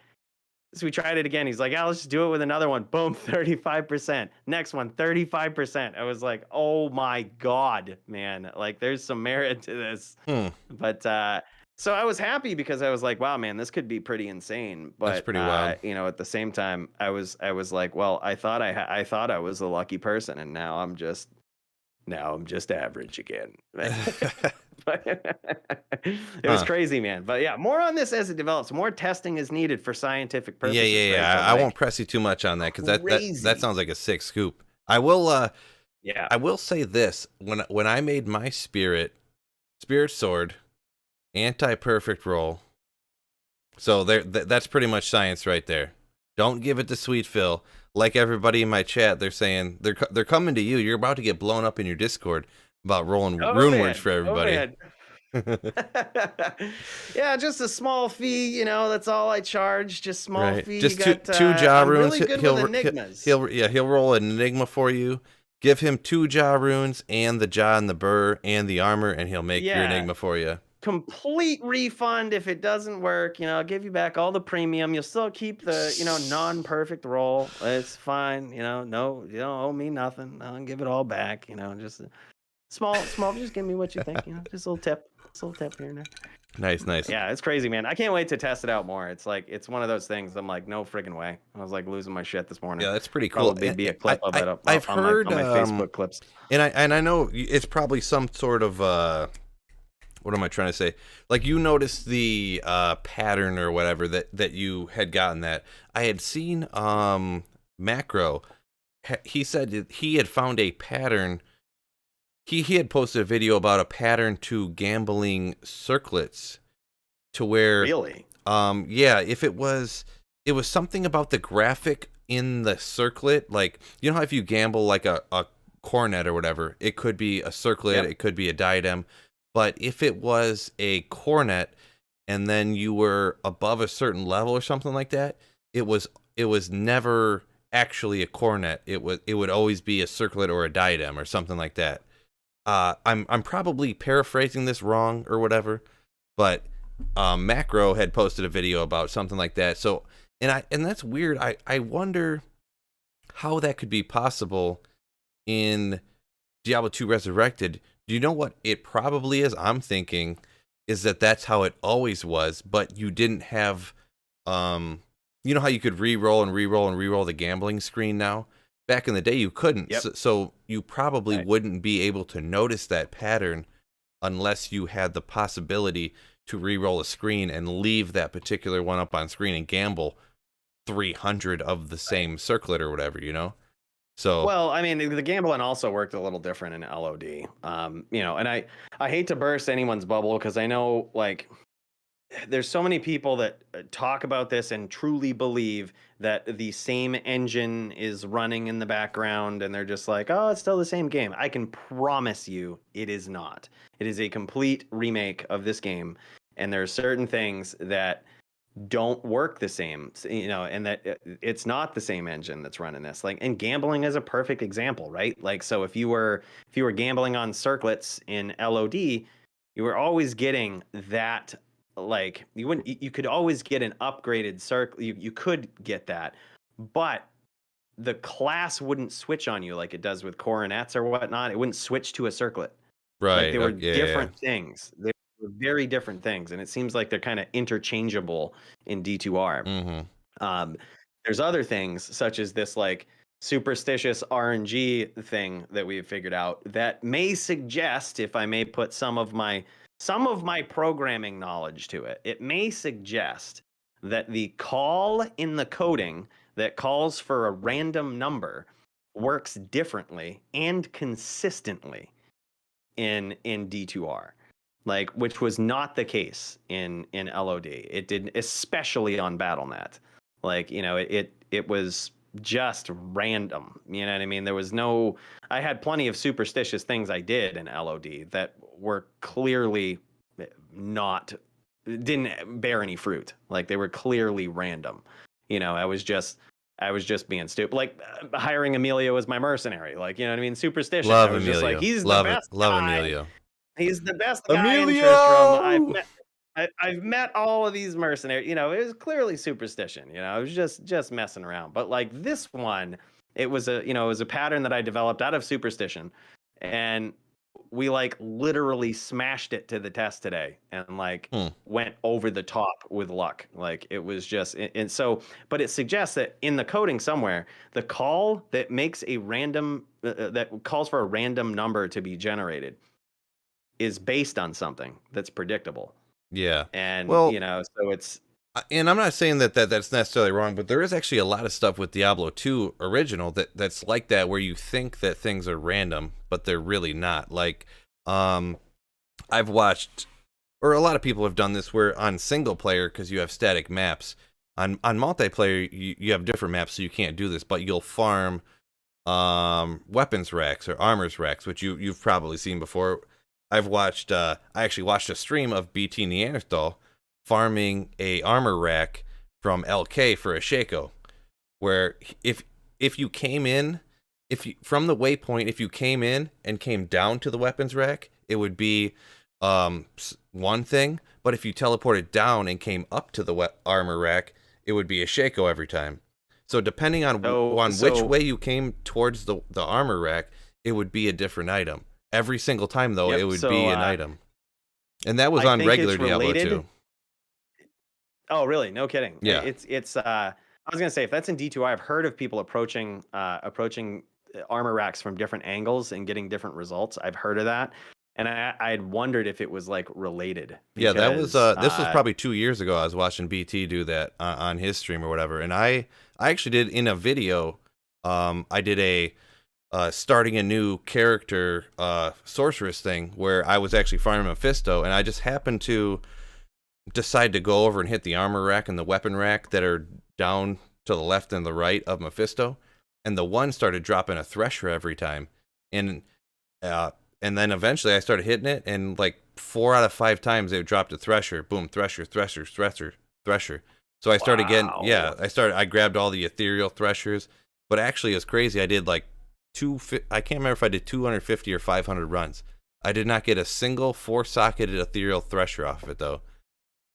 so we tried it again. He's like, yeah, let's just do it with another one. Boom, 35%. Next one, 35%. I was like, oh my God, man. Like, there's some merit to this. But so I was happy because I was like, wow, man, this could be pretty insane. But That's pretty wild. at the same time, I was like, well, I thought I was a lucky person, and now I'm just average again. It was crazy, man. But yeah, more on this as it develops. More testing is needed for scientific purposes. Yeah. Right? I won't press you too much on that because that sounds like a sick scoop. I will. I will say this: when I made my spirit sword, anti-perfect roll. So that's pretty much science right there. Don't give it to Sweet Phil. Like everybody in my chat, they're saying they're coming to you. You're about to get blown up in your Discord about rolling rune words for everybody. Yeah, just a small fee. That's all I charge. Just small fee. Just two jaw runes. Really good with enigmas. He'll roll an enigma for you. Give him 2 jaw runes and the jaw and the burr and the armor, and he'll make your enigma for you. Complete refund if it doesn't work. I'll give you back all the premium. You'll still keep the non-perfect roll. It's fine. No, you don't owe me nothing. I'll give it all back. Just small. Just give me what you think. Just a little tip. Here and there. Nice. Yeah, it's crazy, man. I can't wait to test it out more. It's like, it's one of those things. I'm like, no friggin' way. I was like losing my shit this morning. Yeah, that's pretty cool. Probably be a clip of it I've heard on my Facebook clips. And I know it's probably some sort of what am I trying to say? Like, you noticed the pattern or whatever that you had gotten that. I had seen Macro. He said he had found a pattern. He had posted a video about a pattern to gambling circlets, to where really, if it was something about the graphic in the circlet, like, you know how if you gamble like a cornet or whatever, it could be a circlet, it could be a diadem, but if it was a cornet and then you were above a certain level or something like that, it was never actually a cornet. It would always be a circlet or a diadem or something like that. I'm probably paraphrasing this wrong or whatever, but Macro had posted a video about something like that. So And that's weird. I wonder how that could be possible in Diablo 2 Resurrected. Do you know what it probably is? I'm thinking is that that's how it always was, but you didn't have, you know how you could re-roll and re-roll and re-roll the gambling screen now? Back in the day, you couldn't. Yep. So you probably Right. wouldn't be able to notice that pattern unless you had the possibility to re-roll a screen and leave that particular one up on screen and gamble 300 of the same circlet or whatever, you know? So, Well, I mean, the gambling also worked a little different in LOD. You know, and I hate to burst anyone's bubble because I know like there's so many people that talk about this and truly believe that the same engine is running in the background and they're just like, oh, it's still the same game. I can promise you it is not. It is a complete remake of this game. And there are certain things that don't work the same, you know, and that it's not the same engine that's running this. Like, and gambling is a perfect example, right? Like, so if you were gambling on circlets in LOD, you were always getting that, like you could always get an upgraded circle. You could get that, but the class wouldn't switch on you like it does with coronets or whatnot. It wouldn't switch to a circlet. Like right. they were Yeah, yeah. different things. They were very different things, and it seems like they're kind of interchangeable in D2R. Mm-hmm. Um, there's other things such as this like superstitious RNG thing that we've figured out that may suggest, if I may put some of my programming knowledge to it, it may suggest that the call in the coding that calls for a random number works differently and consistently in D2R, like which was not the case in LOD. It didn't, especially on BattleNet. Like, you know, it was just random. You know what I mean? There was no. I had plenty of superstitious things I did in LOD that were clearly not didn't bear any fruit. Like they were clearly random. You know, I was just being stupid. Like hiring Emilio as my mercenary. Like, you know what I mean? Superstition. I Love was just like, Emilio. he's the Love it. best Love guy. Emilio. He's the best guy in Tristram. Emilio! I've met all of these mercenaries. You know, it was clearly superstition. You know, I was just messing around. But like this one, it was a pattern that I developed out of superstition, and we like literally smashed it to the test today, and like Hmm. went over the top with luck. Like it was just, and so, but it suggests that in the coding somewhere, the call that makes a random that calls for a random number to be generated is based on something that's predictable. Yeah. And, Well, so it's and I'm not saying that's necessarily wrong, but there is actually a lot of stuff with Diablo 2 original that's like that, where you think that things are random, but they're really not. Like, I've watched, or a lot of people have done this, where on single player, because you have static maps, on multiplayer you have different maps, so you can't do this, but you'll farm weapons racks or armors racks, which you've probably seen before. I actually watched a stream of BT Neanderthal farming a armor rack from LK for a Shaco, where if you came in, if you from the waypoint, if you came in and came down to the weapons rack, it would be one thing, but if you teleported down and came up to the armor rack, it would be a Shaco every time. So depending on which way you came towards the armor rack, it would be a different item. Every single time, though, yep. it would So be an item. And that was I on think regular it's Diablo related. too. Oh, really? No kidding. Yeah. It's I was gonna say if that's in D2, I've heard of people approaching armor racks from different angles and getting different results. I've heard of that, and I'd wondered if it was like related. Yeah, that was Because, this was probably 2 years ago. I was watching BT do that on his stream or whatever, and I actually did in a video. I did a starting a new character sorceress thing where I was actually farming Mephisto, and I just happened to decide to go over and hit the armor rack and the weapon rack that are down to the left and the right of Mephisto, and the one started dropping a Thresher every time, and then eventually I started hitting it, and like 4 out of 5 times they dropped a Thresher. Boom, Thresher, Thresher, Thresher, Thresher. So I started getting, I grabbed all the ethereal Threshers, but actually it was crazy. I did like I can't remember if I did 250 or 500 runs. I did not get a single 4-socketed ethereal Thresher off of it though.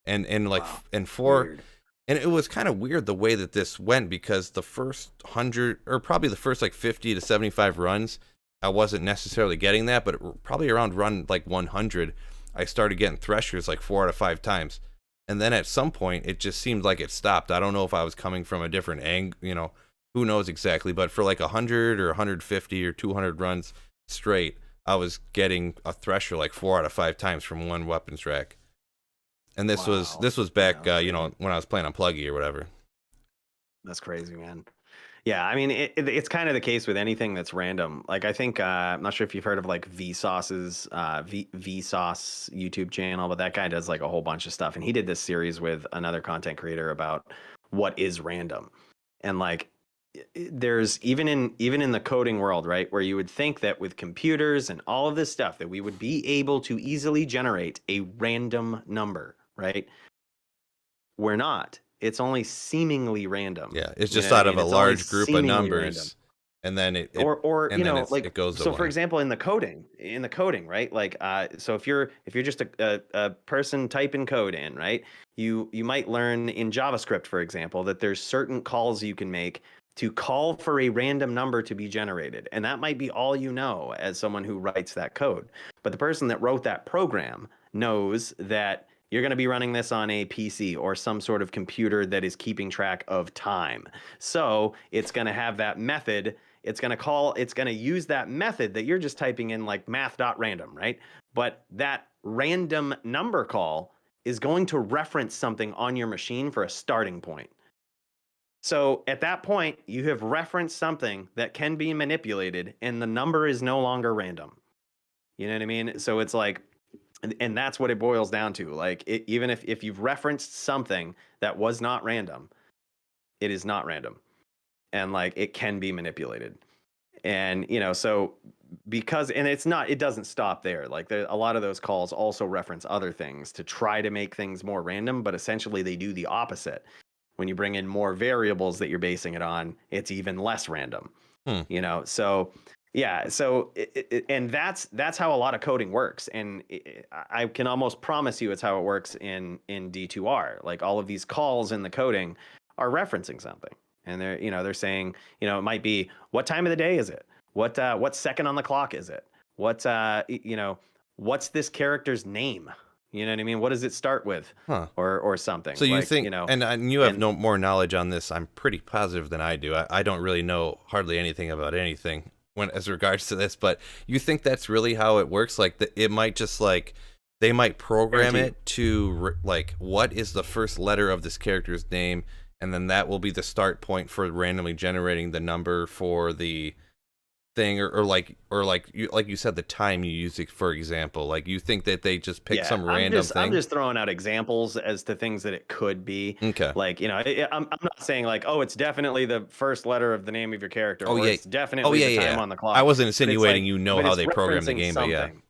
And like, wow, and four, weird. And it was kind of weird the way that this went, because the first 100, or probably the first like 50 to 75 runs, I wasn't necessarily getting that, but probably around run like 100, I started getting threshers like 4 out of 5 times. And then at some point, it just seemed like it stopped. I don't know if I was coming from a different angle, who knows exactly, but for like 100 or 150 or 200 runs straight, I was getting a thresher like 4 out of 5 times from one weapons rack. And this was Wow. back, Yeah, when I was playing on Pluggy or whatever. that's crazy, man. Yeah, I mean, it's kind of the case with anything that's random. Like, I think I'm not sure if you've heard of like Vsauce's Vsauce YouTube channel, but that guy does like a whole bunch of stuff, and he did this series with another content creator about what is random, and like there's even in the coding world, right, where you would think that with computers and all of this stuff that we would be able to easily generate a random number, right? We're not. It's only seemingly random. Yeah, it's You just know what I out of mean? a It's only large group of seemingly random. numbers, and then Or like, it goes to so for one. example, in the coding, right? Like, so if you're just a person typing code in, right? You might learn in JavaScript, for example, that there's certain calls you can make to call for a random number to be generated, and that might be all you know as someone who writes that code. But the person that wrote that program knows that you're going to be running this on a PC or some sort of computer that is keeping track of time. So it's going to have that method. It's going to use that method that you're just typing in, like math.random, right? But that random number call is going to reference something on your machine for a starting point. So at that point, you have referenced something that can be manipulated, and the number is no longer random. You know what I mean? So it's like, and that's what it boils down to. Like, even if you've referenced something that was not random, it is not random, and like it can be manipulated. And so it doesn't stop there. Like, a lot of those calls also reference other things to try to make things more random, but essentially they do the opposite. When you bring in more variables that you're basing it on, it's even less random. Hmm. So yeah, and that's how a lot of coding works, and I can almost promise you it's how it works in D2R. Like, all of these calls in the coding are referencing something, and they're saying, it might be, what time of the day is it, what second on the clock is it, what's this character's name, you know what I mean, what does it start with, Huh. or something. So you like, think, and you have no more knowledge on this, I'm pretty positive, than I do. I don't really know hardly anything about anything as regards to this, but you think that's really how it works? Like, it might just, like, they might program it to like, what is the first letter of this character's name, and then that will be the start point for randomly generating the number for the thing, or like you said, the time you use it, for example. Like, you think that they just pick some random thing? I'm just throwing out examples as to things that it could be. Okay. Like, I'm not saying like, oh, it's definitely the first letter of the name of your character, Oh, or yeah. it's definitely the time on the clock. I wasn't But it's insinuating but how it's they program the referencing game, but yeah. something.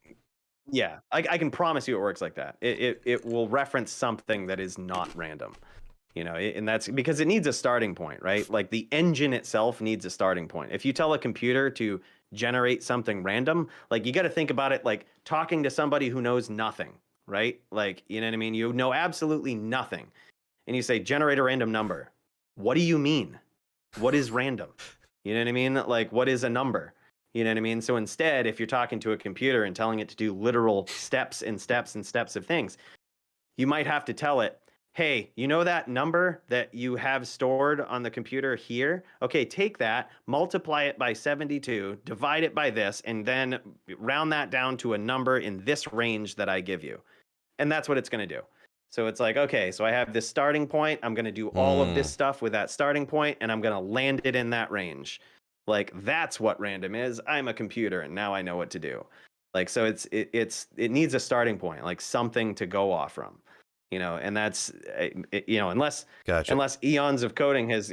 Yeah, I can promise you it works like that. It will reference something that is not random. And that's because it needs a starting point, right? Like, the engine itself needs a starting point. If you tell a computer to generate something random, like, you got to think about it like talking to somebody who knows nothing, right? Like, you know what I mean? You know absolutely nothing. And you say, generate a random number. What do you mean? What is random? You know what I mean? Like, what is a number? You know what I mean? So instead, if you're talking to a computer and telling it to do literal steps and steps and steps of things, you might have to tell it, hey, you know that number that you have stored on the computer here? Okay, take that, multiply it by 72, divide it by this, and then round that down to a number in this range that I give you. And that's what it's going to do. So it's like, okay, so I have this starting point. I'm going to do all of this stuff with that starting point, and I'm going to land it in that range. Like, that's what random is. I'm a computer, and now I know what to do. Like, so it needs a starting point, like something to go off from. And that's, unless Gotcha. unless eons of coding has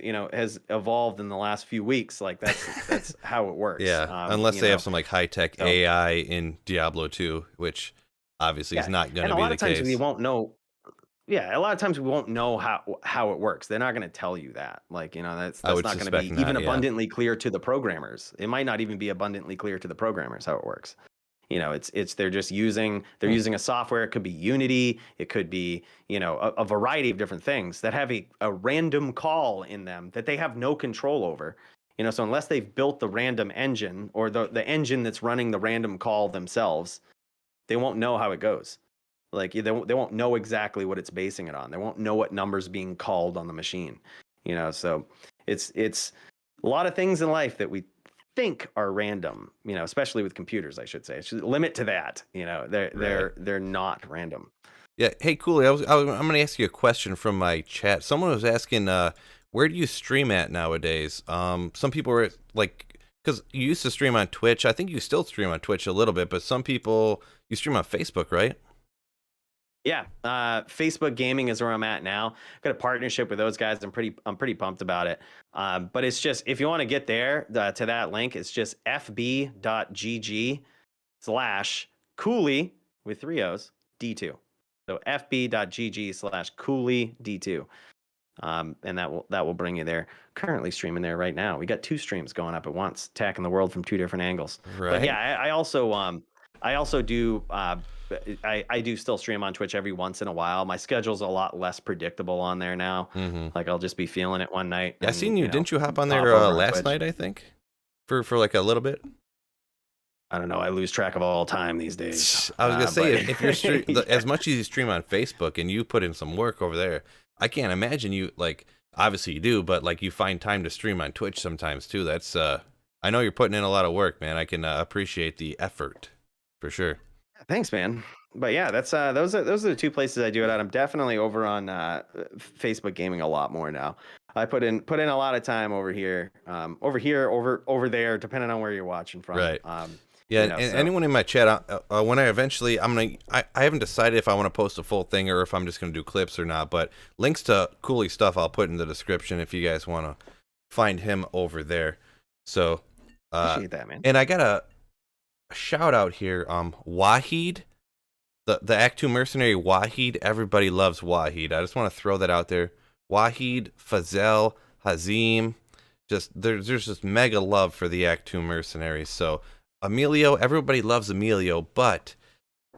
evolved in the last few weeks, like that's how it works. Yeah, unless they have some like high-tech AI in Diablo 2, which obviously is not going to be the case. And a lot of times we won't know. Yeah, a lot of times we won't know how it works. They're not going to tell you that. Like, that's not going to be even abundantly clear to the programmers. It might not even be abundantly clear to the programmers how it works. It's they're just using a software. It could be Unity, it could be, a variety of different things that have a random call in them that they have no control over. So unless they've built the random engine or the engine that's running the random call themselves, they won't know how it goes. Like they won't know exactly what it's basing it on. They won't know what numbers being called on the machine. So it's a lot of things in life that we think are random, especially with computers, I should say. Limit to that. They're not random. Yeah. Hey, Cooley, I'm going to ask you a question from my chat. Someone was asking, where do you stream at nowadays? Some people were like, because you used to stream on Twitch. I think you still stream on Twitch a little bit, but some people, you stream on Facebook, right? Yeah, Facebook Gaming is where I'm at now. Got a partnership with those guys. I'm pretty pumped about it. But it's just, if you want to get there to that link, it's just fb.gg/Coooley with 3 O's D2. So fb.gg/Coooley D2. And that will bring you there. Currently streaming there right now. We got 2 streams going up at once, attacking the world from 2 different angles. Right. But yeah, I also do. I do still stream on Twitch every once in a while. My schedule's a lot less predictable on there now. Mm-hmm. Like I'll just be feeling it one night. Yeah, I seen you. Didn't you hop on there last night? I think for like a little bit. I don't know. I lose track of all time these days. I was gonna say if you're as much as you stream on Facebook and you put in some work over there, I can't imagine you like. Obviously you do, but like you find time to stream on Twitch sometimes too. That's I know you're putting in a lot of work, man. I can appreciate the effort for sure. Thanks, man. But yeah, that's those are the 2 places I do it at. I'm definitely over on Facebook Gaming a lot more now. I put in a lot of time over here, over there, depending on where you're watching from. Right. Yeah, and anyone in my chat, when I eventually, I haven't decided if I want to post a full thing or if I'm just gonna do clips or not. But links to Coooley stuff I'll put in the description if you guys want to find him over there. So appreciate that, man. And I got a shout out here, Wahid, the Act 2 mercenary Wahid. Everybody loves Wahid. I just want to throw that out there. Wahid, Fazel, Hazim, there's just mega love for the Act 2 mercenaries. So Emilio, everybody loves Emilio, but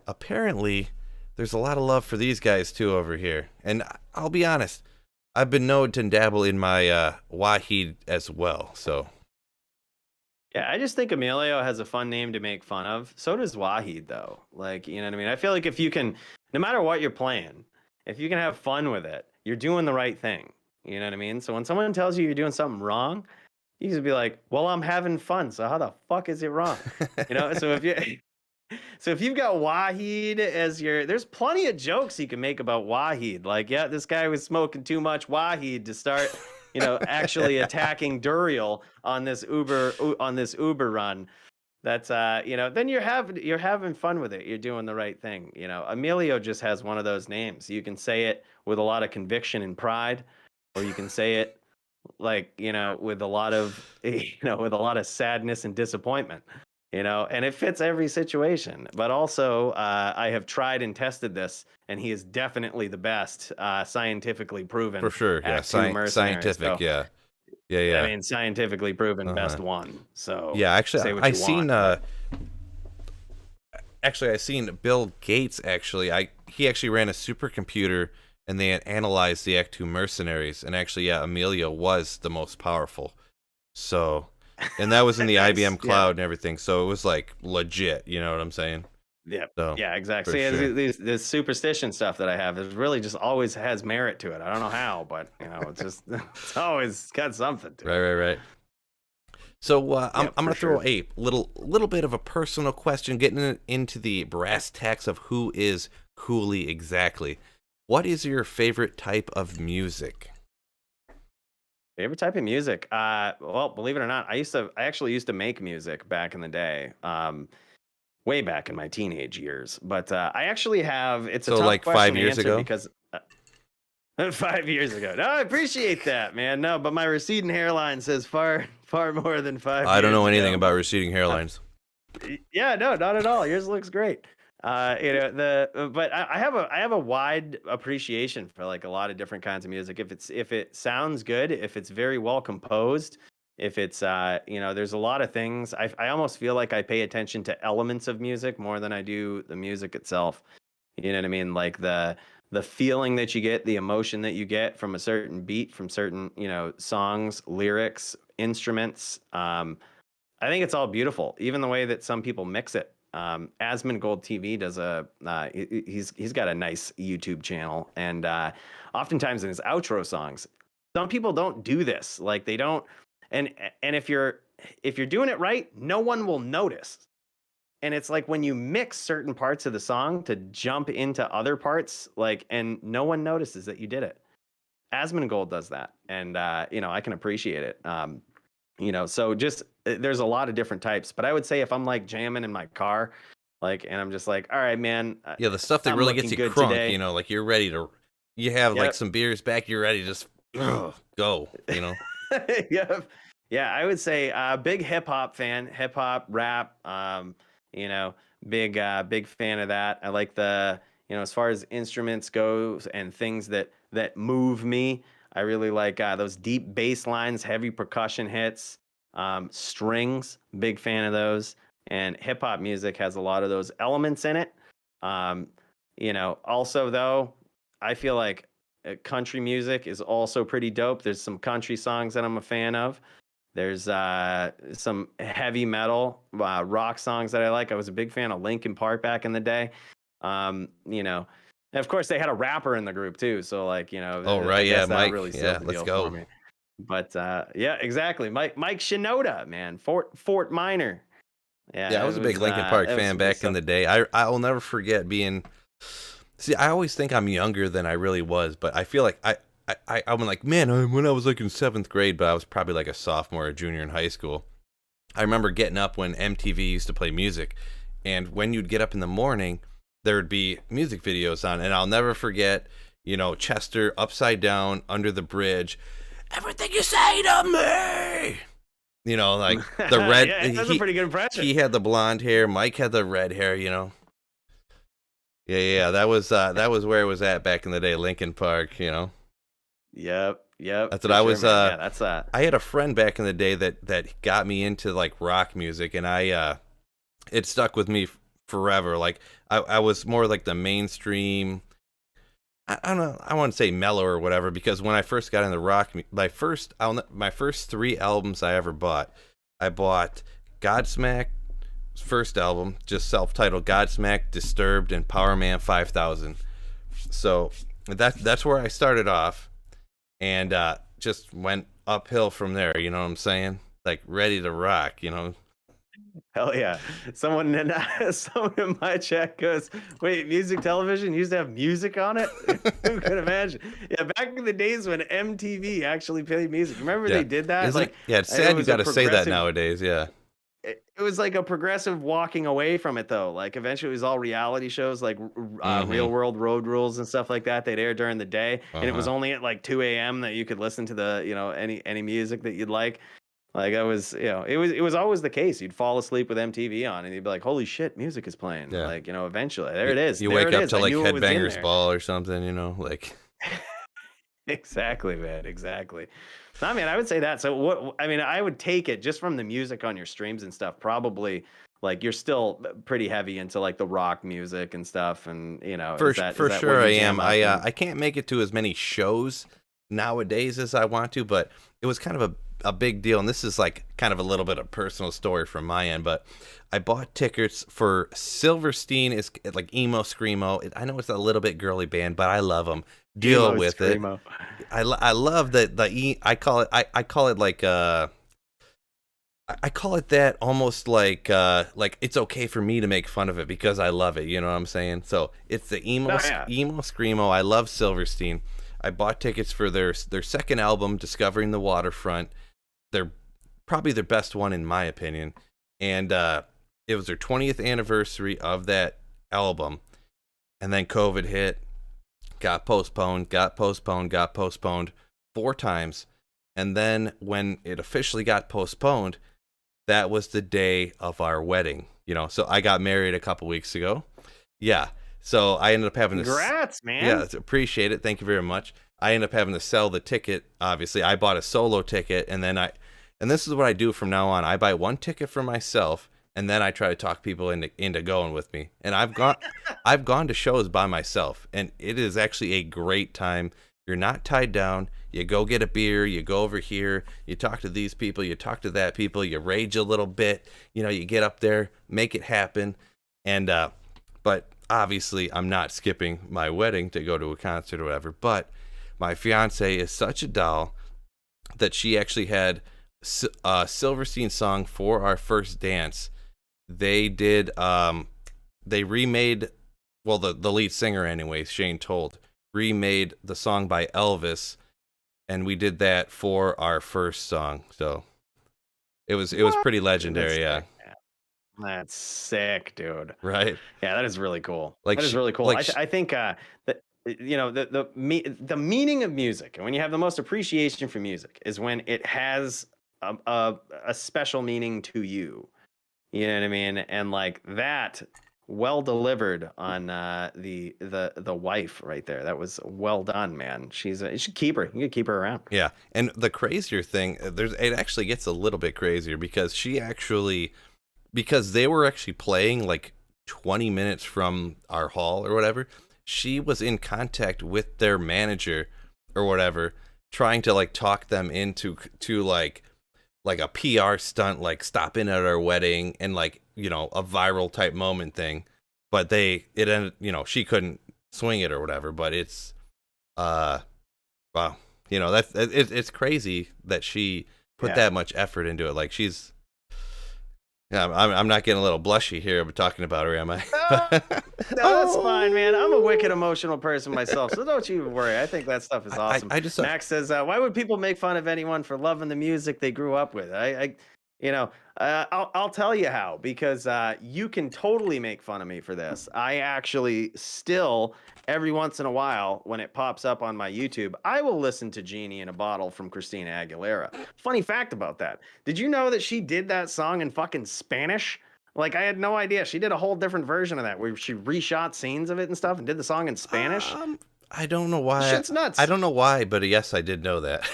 apparently there's a lot of love for these guys too over here. And I'll be honest, I've been known to dabble in my Wahid as well. So yeah, I just think Emilio has a fun name to make fun of. So does Wahid, though. Like, you know what I mean? I feel like if you can, no matter what you're playing, if you can have fun with it, you're doing the right thing. You know what I mean? So when someone tells you you're doing something wrong, you just be like, well, I'm having fun. So how the fuck is it wrong? So if you've got Wahid as there's plenty of jokes you can make about Wahid. Like, yeah, this guy was smoking too much Wahid to start actually attacking Duriel on this Uber run. That's then you're having fun with it. You're doing the right thing. Emilio just has one of those names. You can say it with a lot of conviction and pride, or you can say it like, with a lot of sadness and disappointment. And it fits every situation. But also, I have tried and tested this, and he is definitely the best, scientifically proven. For sure, yeah, scientific, so, yeah. I mean, scientifically proven best one. So yeah, actually, I seen Bill Gates. He actually ran a supercomputer, and they had analyzed the Act 2 mercenaries, and actually, yeah, Emilio was the most powerful. So. And that was in the IBM cloud and everything, so it was like legit. You know what I'm saying? Yeah. So, yeah, exactly. See, this superstition stuff that I have is really just always has merit to it. I don't know how, but it's always got something to it. Right. So I'm gonna throw a little bit of a personal question, getting into the brass tacks of who is Coooley exactly. What is your favorite type of music? Favorite type of music? Well, believe it or not, I actually used to make music back in the day, way back in my teenage years. But I actually have. It's a tough like question 5 to years answer ago. Because 5 years ago. No, I appreciate that, man. No, but my receding hairline says far more than 5. I don't know anything about receding hairlines. Yeah, no, not at all. Yours looks great. But I have a wide appreciation for like a lot of different kinds of music. If it sounds good, if it's very well composed, if it's there's a lot of things. I almost feel like I pay attention to elements of music more than I do the music itself. You know what I mean? Like the feeling that you get, the emotion that you get from a certain beat, from certain, songs, lyrics, instruments. I think it's all beautiful, even the way that some people mix it. Asmongold TV does he's got a nice YouTube channel, and oftentimes in his outro songs, some people don't do this. Like they don't, and if you're doing it right, no one will notice. And it's like when you mix certain parts of the song to jump into other parts, like, and no one notices that you did it. Asmongold does that, and I can appreciate it. So just there's a lot of different types, but I would say if I'm like jamming in my car, like, and I'm just like, all right, man, Yeah, the stuff that I'm really looking gets you good crunk, today. like you're ready to, you have like Yep. some beers back, you're ready to just go, Yeah, yeah. I would say big hip hop fan, hip hop, rap. You know, big fan of that. I like the as far as instruments goes and things that move me. I really like those deep bass lines, heavy percussion hits, strings. Big fan of those. And hip hop music has a lot of those elements in it. Um, also though, I feel like country music is also pretty dope. There's some country songs that I'm a fan of. There's some heavy metal rock songs that I like. I was a big fan of Linkin Park back in the day. And of course they had a rapper in the group too. So like, Oh I right, yeah, guess that Mike. really Yeah, sealed the let's deal for go. me. But yeah, exactly. Mike Shinoda, man, Fort Minor. Yeah, Yeah, I it was a big was Linkin Park it was fan some good back in stuff. the day. I'll never forget being. See, I always think I'm younger than I really was, but I feel like I'm like, man, when I was like in 7th grade, but I was probably like a sophomore or junior in high school. I remember getting up when MTV used to play music, and when you'd get up in the morning, there would be music videos on, and I'll never forget, Chester upside down under the bridge, everything you say to me. Like the red. Yeah, that's a pretty good impression. He had the blonde hair. Mike had the red hair. Yeah. That was where it was at back in the day. Lincoln Park. Yep. That's what For I sure, was. man. Yeah, that's I had a friend back in the day that got me into like rock music, and it stuck with me forever. Like I was more like the mainstream. I don't know. I want to say mellow or whatever, because when I first got into rock, my first 3 albums I ever bought, I bought Godsmack's first album, just self-titled Godsmack, Disturbed, and Power Man 5000. So that's where I started off, and just went uphill from there. You know what I'm saying? Like ready to rock. hell yeah. Someone in my chat goes, "Wait, music television used to have music on it?" Who could imagine? Yeah, back in the days when MTV actually played music. Remember Yeah. they did that? Isn't Like, it? Yeah, it's it sad you was a got to say that progressive. nowadays. Yeah. It was like a progressive walking away from it though. Like eventually it was all reality shows like Mm-hmm. Real World Road Rules and stuff like that. They'd air during the day, and it was Uh-huh. only at like 2 a.m. that you could listen to the any music that you'd like. Like I was, it was always the case. You'd fall asleep with MTV on, and you'd be like, "Holy shit, music is playing!" Yeah. Like eventually, there You, it is. you There wake it up is. to I like knew it was in Headbangers there. Ball or something, like. Exactly, man. Exactly. I mean, I would say that. So what? I mean, I would take it just from the music on your streams and stuff. Probably like you're still pretty heavy into like the rock music and stuff. And For is for that what sure I you am. jam up? And I can't make it to as many shows nowadays as I want to, but it was kind of a big deal, and this is like kind of a little bit of personal story from my end, but I bought tickets for Silverstein. Is like emo screamo. I know it's a little bit girly band, but I love them. Deal emo with it. screamo. I love I call it I call it like I call it that almost like it's okay for me to make fun of it because I love it. You know what I'm saying? So it's the Oh yeah. emo screamo. I love Silverstein. I bought tickets for their second album, Discovering the Waterfront. They're probably their best one in my opinion, and it was their 20th anniversary of that album, and then COVID hit, got postponed, got postponed, got postponed 4 times, and then when it officially got postponed, that was the day of our wedding. So I got married a couple weeks ago. Yeah. So I ended up having to. Congrats, Yeah, man. appreciate it. Thank you very much. I ended up having to sell the ticket. Obviously, I bought a solo ticket, and then And this is what I do from now on. I buy one ticket for myself, and then I try to talk people into going with me. And I've gone to shows by myself, and it is actually a great time. You're not tied down. You go get a beer, you go over here, you talk to these people, you talk to that people, you rage a little bit, you get up there, make it happen. And but obviously I'm not skipping my wedding to go to a concert or whatever. But my fiance is such a doll that she actually had a Silverstein song for our first dance. They did they remade, well, the lead singer anyways, Shane Told, remade the song by Elvis, and we did that for our first song. So it was pretty legendary. Yeah. That's sick, dude. Right. Yeah, that is really cool. Like that is really cool. like I think that the meaning of music, and when you have the most appreciation for music, is when it has a special meaning to you. You know what I mean? And like that, well delivered on the wife right there. That was well done, man. You should keep her. You could keep her around. Yeah, and the crazier thing, it actually gets a little bit crazier because because they were actually playing like 20 minutes from our hall or whatever. She was in contact with their manager or whatever, trying to like talk them into like a PR stunt, like stop in at our wedding and like, a viral type moment thing. But it ended, she couldn't swing it or whatever, but it's, wow. It's crazy that she put that much effort into it. Like yeah, I'm not getting a little blushy here. I'm talking about her, am I? No, that's fine, man. I'm a wicked emotional person myself, so don't you worry. I think that stuff is awesome. Max says, "Why would people make fun of anyone for loving the music they grew up with?" I'll tell you how, because you can totally make fun of me for this. I actually still, every once in a while, when it pops up on my YouTube, I will listen to Genie in a Bottle from Christina Aguilera. Funny fact about that. Did you know that she did that song in fucking Spanish? Like, I had no idea. She did a whole different version of that where she reshot scenes of it and stuff and did the song in Spanish. I don't know why. Shit's nuts. I don't know why, but yes, I did know that.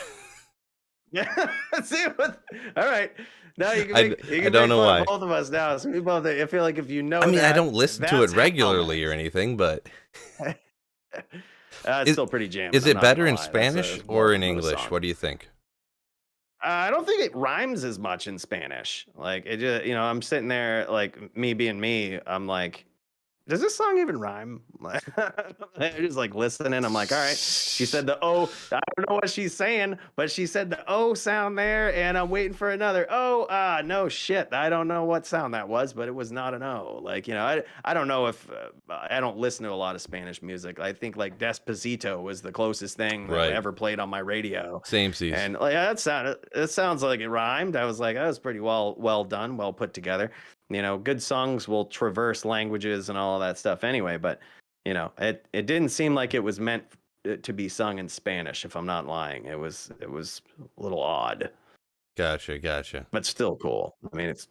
Yeah. All right. Now you can I don't know why. Both of us now. So we both. I feel like if you know. I mean, I don't listen to it regularly or anything, but it's still pretty jammed. Is it better in Spanish or in English? What do you think? I don't think it rhymes as much in Spanish. Like it just, I'm sitting there, like me being me. I'm like, does this song even rhyme? I'm just like listening. I'm like, all right. She said the O. I don't know what she's saying, but she said the O sound there, and I'm waiting for another O. No shit. I don't know what sound that was, but it was not an O. Like, I don't know if I don't listen to a lot of Spanish music. I think like Despacito was the closest thing that I ever played on my radio. Same season. And like it sounds like it rhymed. I was like, that was pretty well done, well put together. Good songs will traverse languages and all of that stuff anyway, but it didn't seem like it was meant to be sung in Spanish, if I'm not lying. It was a little odd. Gotcha. But still cool. I mean, it's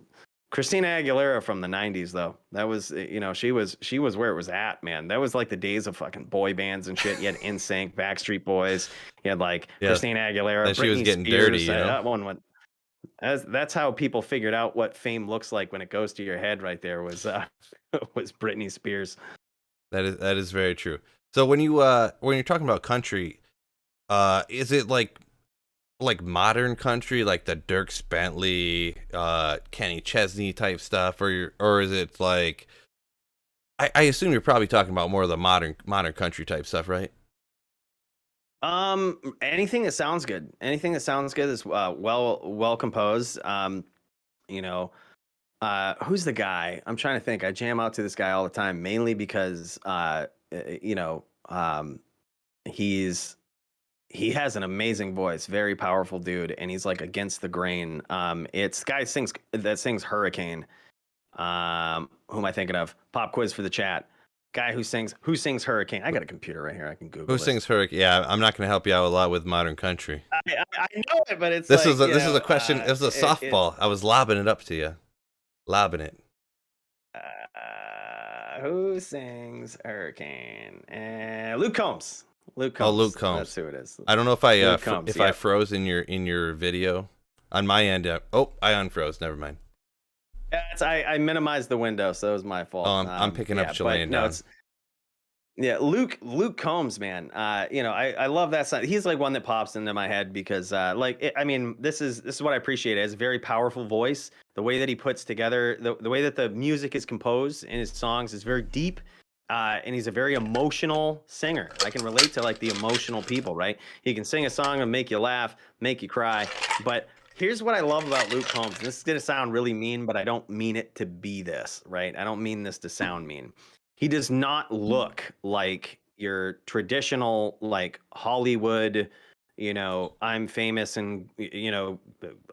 Christina Aguilera from the 90s though. That was, she was where it was at, man. That was like the days of fucking boy bands and shit. You had NSYNC, Backstreet Boys, you had like Christina Aguilera, Britney, she was getting Spears, dirty, that one went. That's how people figured out what fame looks like when it goes to your head. Right there was Britney Spears. That is very true. So when you're talking about country, is it like modern country, like the Dierks Bentley, Kenny Chesney type stuff, or is it like? I assume you're probably talking about more of the modern country type stuff, right? Anything that sounds good. Anything that sounds good is well composed. Who's the guy? I'm trying to think. I jam out to this guy all the time, mainly because he has an amazing voice, very powerful dude, and he's like against the grain. It's guy sings Hurricane. Who am I thinking of? Pop quiz for the chat. Guy who sings Hurricane. I got a computer right here. I can Google. Who sings Hurricane? Yeah, I'm not going to help you out a lot with modern country. I know it, but it's this is a question. It was a softball. I was lobbing it up to you. Lobbing it. Who sings Hurricane? Luke Combs. Oh, Luke Combs. That's who it is. I don't know if I froze in your video. on my end. I unfroze. Never mind. Yeah, I minimized the window, so it was my fault. Oh, I'm picking up Chilean down. Yeah, Luke Combs, man. I love that song. He's like one that pops into my head because, this is what I appreciate. He has a very powerful voice. The way that he puts together the way that the music is composed in his songs is very deep, and he's a very emotional singer. I can relate to like the emotional people, right? He can sing a song and make you laugh, make you cry. But here's what I love about Luke Combs. This is gonna sound really mean, but I don't mean it to be this, right? I don't mean this to sound mean. He does not look like your traditional like Hollywood, I'm famous and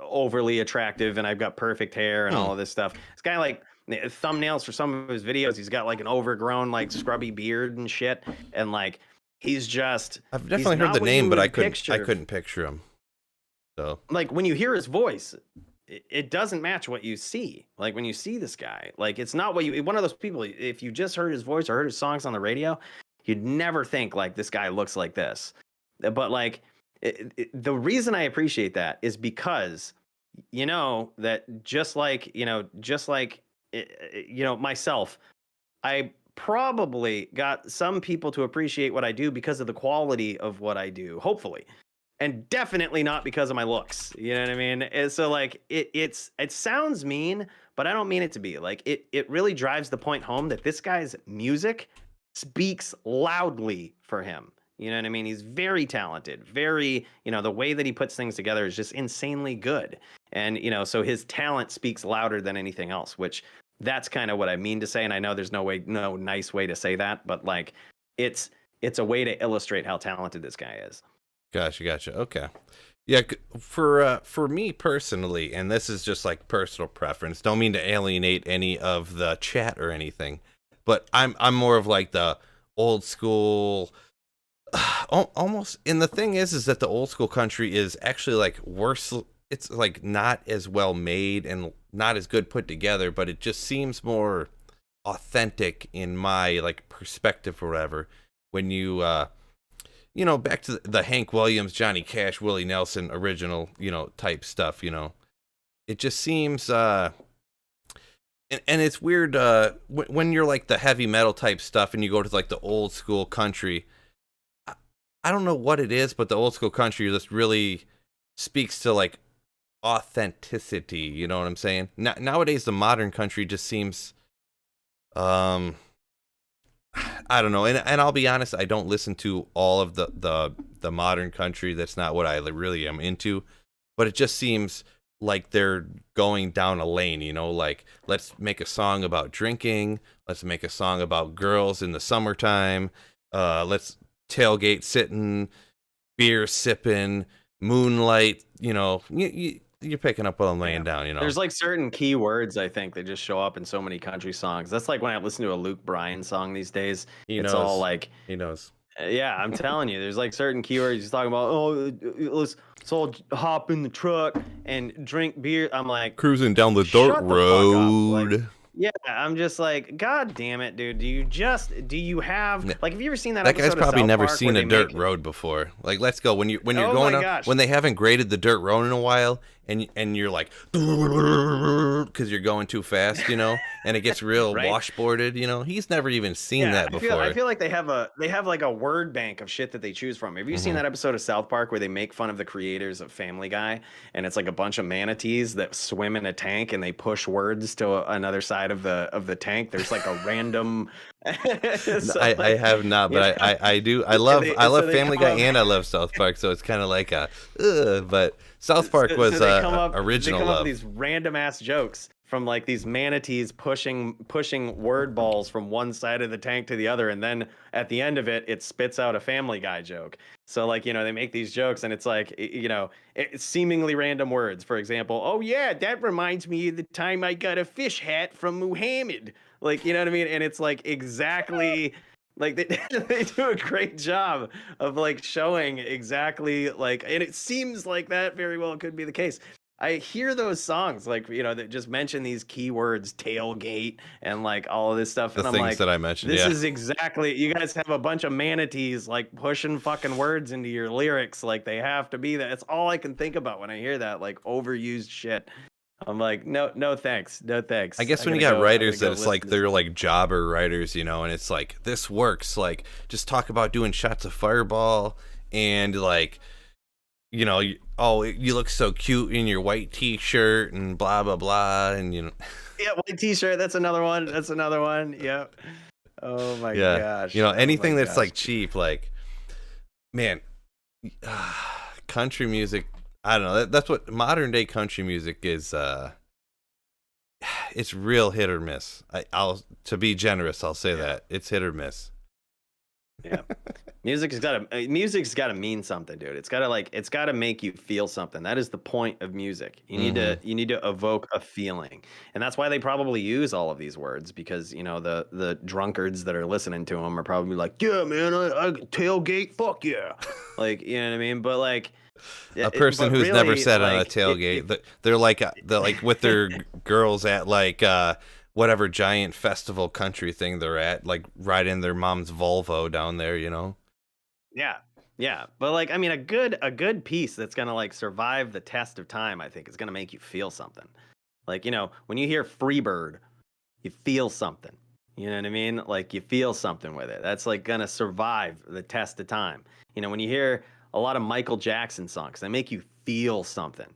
overly attractive and I've got perfect hair and all of this stuff. This guy like thumbnails for some of his videos, he's got like an overgrown like scrubby beard and shit, and like I've definitely heard the name, but I couldn't picture him. So like when you hear his voice, it doesn't match what you see. Like when you see this guy, like it's not what one of those people, if you just heard his voice or heard his songs on the radio, you'd never think like this guy looks like this. But like the reason I appreciate that is because that just like myself, I probably got some people to appreciate what I do because of the quality of what I do, hopefully. And definitely not because of my looks. You know what I mean? And so like it sounds mean, but I don't mean it to be. Like it really drives the point home that this guy's music speaks loudly for him. You know what I mean? He's very talented, very, the way that he puts things together is just insanely good. And, so his talent speaks louder than anything else, which that's kind of what I mean to say. And I know there's no nice way to say that, but like it's a way to illustrate how talented this guy is. Gotcha. Okay. Yeah, for me personally, and this is just like personal preference, don't mean to alienate any of the chat or anything, but I'm more of like the old school almost. And the thing is that the old school country is actually like worse. It's like not as well made and not as good put together, but it just seems more authentic in my like perspective or whatever when you back to the Hank Williams, Johnny Cash, Willie Nelson original, type stuff, it just seems, and it's weird, when you're like the heavy metal type stuff and you go to like the old school country, I don't know what it is, but the old school country just really speaks to like authenticity, you know what I'm saying? Nowadays, the modern country just seems, I don't know, and I'll be honest, I don't listen to all of the modern country. That's not what I really am into, but it just seems like they're going down a lane, like let's make a song about drinking, let's make a song about girls in the summertime, let's tailgate sitting, beer sipping, moonlight, you're picking up what I'm laying down, There's like certain key words I think that just show up in so many country songs. That's like when I listen to a Luke Bryan song these days. He knows. Yeah, I'm telling you, there's like certain keywords he's talking about. Oh, let's all hop in the truck and drink beer. I'm like cruising down the dirt road. Yeah, I'm just like, God damn it, dude. Do you have like, have you ever seen that? That guy's probably never seen a dirt road before. Like, let's go when you're going up, when they haven't graded the dirt road in a while, and you're like, because you're going too fast, and it gets real right? washboarded. He's never even seen that before. I feel like they have like a word bank of shit that they choose from. Have you seen that episode of South Park where they make fun of the creators of Family Guy, and it's like a bunch of manatees that swim in a tank and they push words to another side of the tank? There's like a random. I have not, but I do. I love Family Guy and I love South Park, so it's kind of like but South Park was original. They come love. up with these random ass jokes from like these manatees pushing word balls from one side of the tank to the other, and then at the end of it spits out a Family Guy joke. So like, they make these jokes and it's like, it's seemingly random words. For example, oh yeah, that reminds me of the time I got a fish hat from Muhammad. Like, you know what I mean? And it's like exactly like they do a great job of like showing exactly like, and it seems like that very well could be the case. I hear those songs like, that just mention these keywords, tailgate, and like all of this stuff, The and I'm things like, that I mentioned, this yeah. is exactly, you guys have a bunch of manatees like pushing fucking words into your lyrics, like they have to be that. That's all I can think about when I hear that like overused shit. I'm like, no thanks, no I thanks. guess I when you gotta got go. I gotta writers that go it's listen like to they're some. like jobber writers, and it's like this works. Like just talk about doing shots of Fireball and like you look so cute in your white T-shirt and blah blah blah, and Yeah, white T-shirt. That's another one. That's another one. Yep. Oh my yeah, gosh. Oh my anything that's gosh. like cheap, like man, country music. I don't know. That's what modern day country music is. It's real hit or miss. I'll to be generous, I'll say Yeah. that it's hit or miss. Yeah. Music's got to mean something, dude. It's got to make you feel something. That is the point of music. You need to evoke a feeling. And that's why they probably use all of these words, because, the drunkards that are listening to them are probably like, "Yeah, man, I tailgate, fuck yeah." Like, you know what I mean? But like A person but who's never really, sat on a like tailgate, they're like with their girls at like whatever giant festival country thing they're at, like riding their mom's Volvo down there, yeah. Yeah. But like, I mean, a good piece that's gonna like survive the test of time, I think, is gonna make you feel something. Like, when you hear Freebird, you feel something. You know what I mean? Like you feel something with it. That's like gonna survive the test of time. When you hear a lot of Michael Jackson songs, they make you feel something.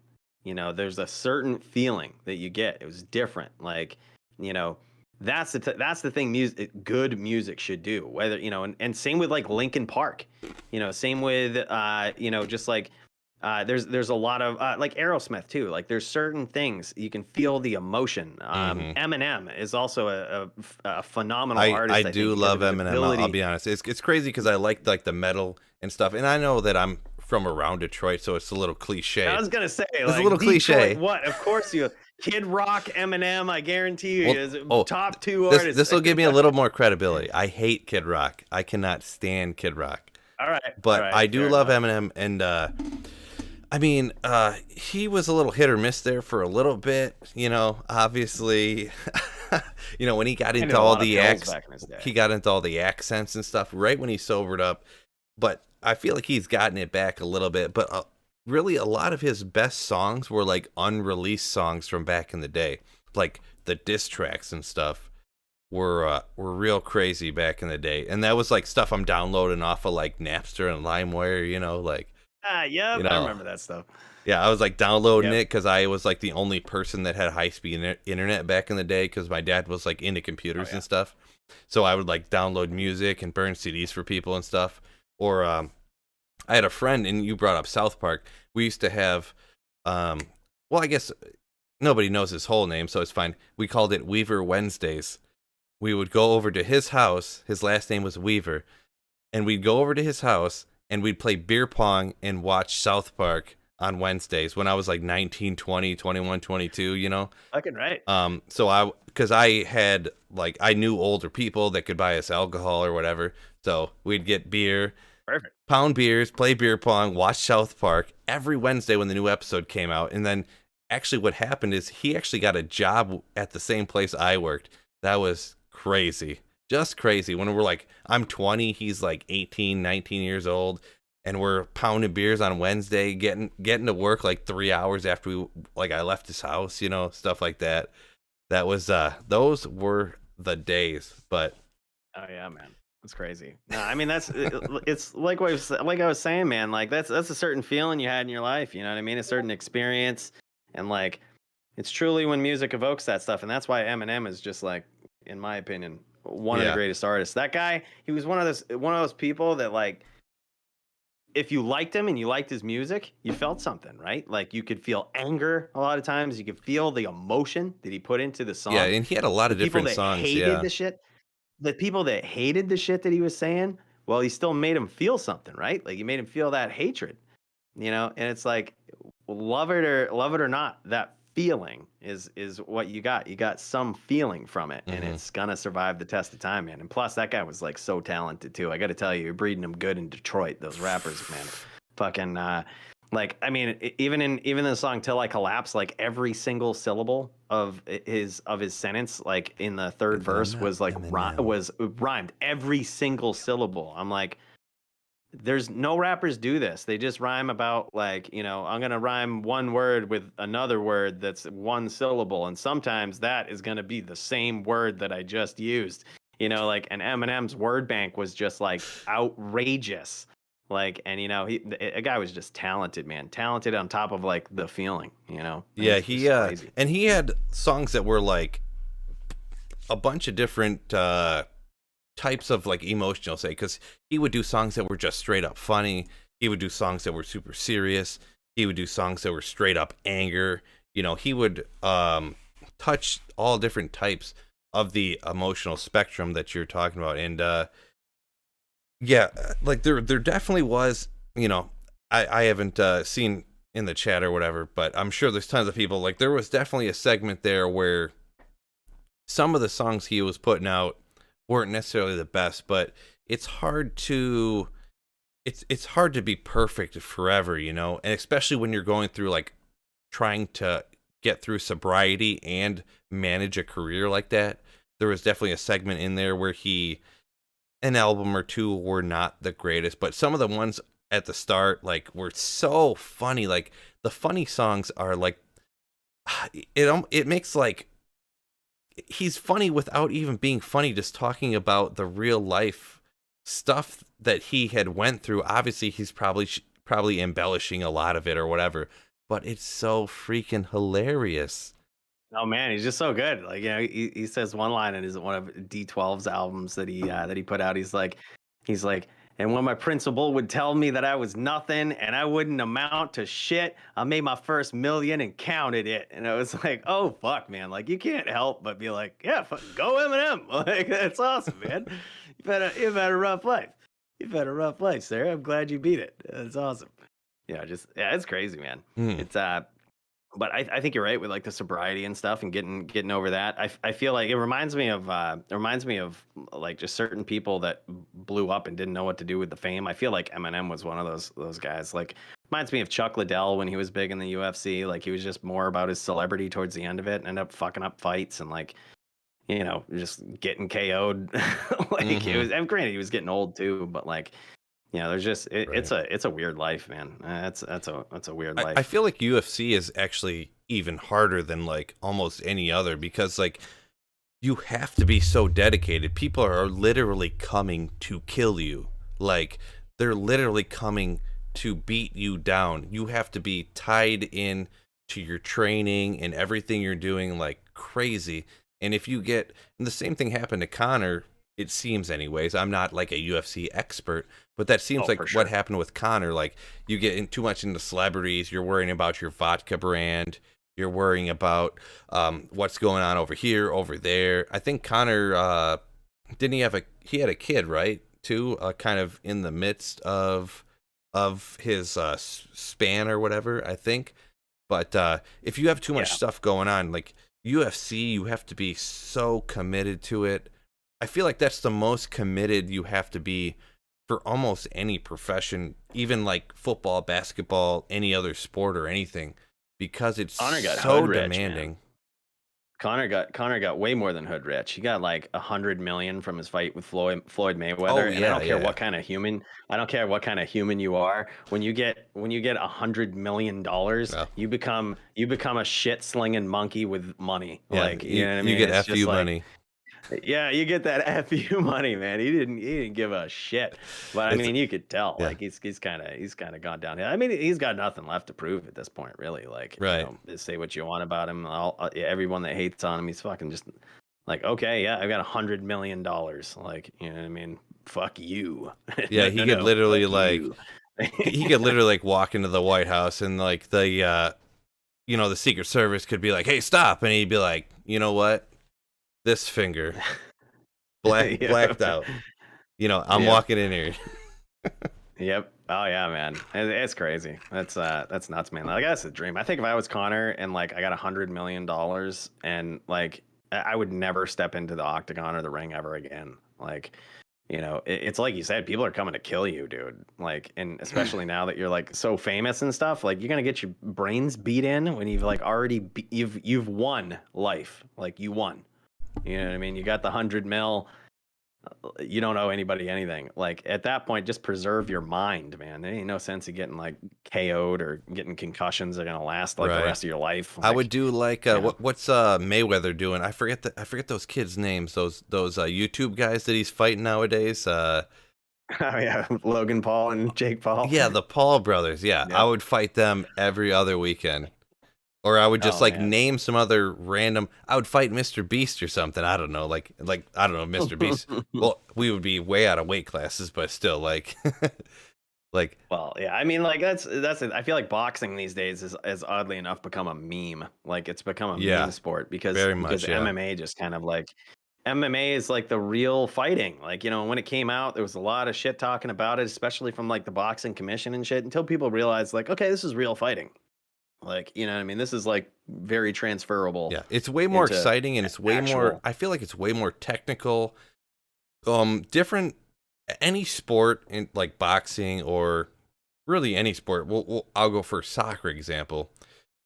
There's a certain feeling that you get. It was different. Like, you know, that's the thing good music should do. Whether, and same with like Linkin Park. Same with just like there's a lot of like Aerosmith too. Like there's certain things you can feel the emotion. Eminem is also a phenomenal I artist, I think, do because love of his Eminem. I'll ability. be honest. It's crazy because I like the metal and stuff, and I know that I'm from around Detroit, so it's a little cliche. I was gonna say, It's a like, little Detroit, cliche. what? Of course you. Kid Rock, Eminem, I guarantee you, Well, is oh, top two this artists. this will give me a little more credibility. I hate Kid Rock. I cannot stand Kid Rock. All right, But all right, I do fair love enough. Eminem, and I mean, he was a little hit or miss there for a little bit. Obviously, when he got I into knew a all lot of the pills back in his day. he got into all the accents and stuff right when he sobered up. But I feel like he's gotten it back a little bit. But really, a lot of his best songs were like unreleased songs from back in the day, like the diss tracks and stuff were real crazy back in the day, and that was like stuff I'm downloading off of like Napster and LimeWire, like Yeah, you I know, remember that stuff. yeah, I was like downloading Yep. it because I was like the only person that had high speed internet back in the day because my dad was like into computers and stuff, so I would like download music and burn CDs for people and stuff. Or I had a friend, and you brought up South Park. We used to have, well, I guess nobody knows his whole name, so it's fine. We called it Weaver Wednesdays. We would go over to his house. His last name was Weaver. And we'd go over to his house and we'd play beer pong and watch South Park on Wednesdays when I was like 19, 20, 21, 22. Fucking right. Because I had, like, I knew older people that could buy us alcohol or whatever. So we'd get beer, Perfect. pound beers, play beer pong, watch South Park every Wednesday when the new episode came out. And then actually what happened is he actually got a job at the same place I worked. That was crazy. Just crazy. When we're like, I'm 20, he's like 18, 19 years old, and we're pounding beers on Wednesday, getting to work like 3 hours after I left his house, stuff like that. That was those were the days. But Oh yeah, man. That's crazy. No, I mean it's like I was saying, man. Like that's a certain feeling you had in your life. You know what I mean? A certain experience, and like it's truly when music evokes that stuff, and that's why Eminem is just like, in my opinion, one of the Yeah. greatest artists. That guy, he was one of those people that like, if you liked him and you liked his music, you felt something, right? Like you could feel anger a lot of times. You could feel the emotion that he put into the song. yeah, and he had a lot of The people different that songs. hated Yeah. the shit, the people that hated the shit that he was saying, well, he still made him feel something, right? Like he made him feel that hatred, and it's like, love it or not, that feeling is what you got. You got some feeling from it, and it's gonna survive the test of time, man. And plus, that guy was like so talented too. I got to tell you, you're breeding them good in Detroit. Those rappers, man, fucking Like, I mean, even in the song "Till I Collapse," like every single syllable of his sentence, like in the third And I'm verse, not was like Eminem. was rhymed. Every single syllable. I'm like, there's no rappers do this. They just rhyme about like, I'm gonna rhyme one word with another word that's one syllable, and sometimes that is gonna be the same word that I just used. Like, and Eminem's word bank was just like outrageous. Like, and a guy was just talented, man. Talented on top of like the feeling, Yeah, it's crazy. and he had songs that were like a bunch of different types of like emotional, say, because he would do songs that were just straight up funny. He would do songs that were super serious. He would do songs that were straight up anger. He would touch all different types of the emotional spectrum that you're talking about. And yeah, like there definitely was, I haven't seen in the chat or whatever, but I'm sure there's tons of people, like there was definitely a segment there where some of the songs he was putting out weren't necessarily the best, but it's hard to it's hard to be perfect forever, and especially when you're going through like trying to get through sobriety and manage a career like that. There was definitely a segment in there where an album or two were not the greatest, but some of the ones at the start like were so funny. Like the funny songs are like it makes like he's funny without even being funny, just talking about the real life stuff that he had went through. Obviously he's probably embellishing a lot of it or whatever, but it's so freaking hilarious. Oh man, he's just so good. Like, he says one line in his one of D12's albums that he put out. He's like, and when my principal would tell me that I was nothing and I wouldn't amount to shit, I made my first million and counted it. And I was like, oh fuck, man. Like, you can't help but be like, yeah, go Eminem. Like, that's awesome, man. You've had a rough life. You've had a rough life, sir. I'm glad you beat it. That's awesome. It's crazy, man. Mm. It's but I think you're right with like the sobriety and stuff and getting over that. I feel like it reminds me of like just certain people that blew up and didn't know what to do with the fame. I feel like Eminem was one of those guys. Like, reminds me of Chuck Liddell when he was big in the UFC. Like, he was just more about his celebrity towards the end of it and ended up fucking up fights and like, just getting KO'd. Like, it was, and granted he was getting old too, but like, there's just Right. it's a weird life, man. That's a weird I life. feel like UFC is actually even harder than like almost any other, because like you have to be so dedicated. People are literally coming to kill you. Like they're literally coming to beat you down. You have to be tied in to your training and everything you're doing like crazy. And if you get, and the same thing happened to Connor, it seems anyways. I'm not like a UFC expert, but that seems Oh, like for what sure. happened with Connor. Like you get too much into celebrities, you're worrying about your vodka brand, you're worrying about what's going on over here, over there. I think Connor didn't he had a kid, right? Too, kind of in the midst of his span or whatever, I think. But if you have too much Yeah. stuff going on, like UFC, you have to be so committed to it. I feel like that's the most committed you have to be for almost any profession, even like football, basketball, any other sport or anything, because it's Connor got so hood rich, man. demanding. Connor got way more than hood rich. He got like 100 million from his fight with Floyd Oh Mayweather. And I yeah, don't care yeah, what kind of human, I don't care what kind of human you are. When you get $100 million, yeah, you become a shit slinging monkey with money. yeah. Like, you You know what I you mean? get It's just FU like, money. yeah, you get that fu money, man. He didn't give a shit. But I It's mean, you could tell yeah, like he's kind of gone downhill. I mean, he's got nothing left to prove at this point, really. Like, right. just say what you want about him. Everyone that hates on him, he's fucking just like, okay, yeah, I've got $100 million. Like, you know what I mean? Fuck you. Yeah, No, he no, could no. Fuck literally like you. he could literally like walk into the White House and like the Secret Service could be like, "Hey, stop," and he'd be like, "You know what? This finger blacked Yep. out. I'm Yep. walking in here." Yep. Oh yeah, man. It's crazy. That's nuts, man. Like, that's a dream. I think if I was Connor and like I got $100 million and like I would never step into the octagon or the ring ever again. Like, it's like you said, people are coming to kill you, dude. Like, and especially now that you're like so famous and stuff, like you're gonna get your brains beat in when you've like already you've won life, like you won. You know what I mean? You got the 100 mil. You don't owe anybody anything. Like at that point, just preserve your mind, man. There ain't no sense of getting like KO'd or getting concussions that are gonna last like the Right. rest of your life. I would Like, do like yeah. what's Mayweather doing? I forget those kids' names. Those YouTube guys that he's fighting nowadays. Oh yeah, Logan Paul and Jake Paul. Yeah, the Paul brothers. Yeah, I Yep. would fight them every other weekend. Or I would just Oh like man. name some other random. I would fight Mr. Beast or something. I don't know. Like I don't know, Mr. Beast. Well, we would be way out of weight classes, but still like like Well, yeah, I mean, like that's it. I feel like boxing these days is oddly enough become a meme. Like it's become a yeah, meme sport because very much, yeah. MMA just kind of like MMA is like the real fighting. Like when it came out, there was a lot of shit talking about it, especially from like the boxing commission and shit. Until people realized, like, okay, this is real fighting. Like what I mean, this is like very transferable Yeah, it's way more into exciting and it's way more actual. I feel like it's way more technical. Different any sport in like boxing or really any sport. I'll go for soccer example.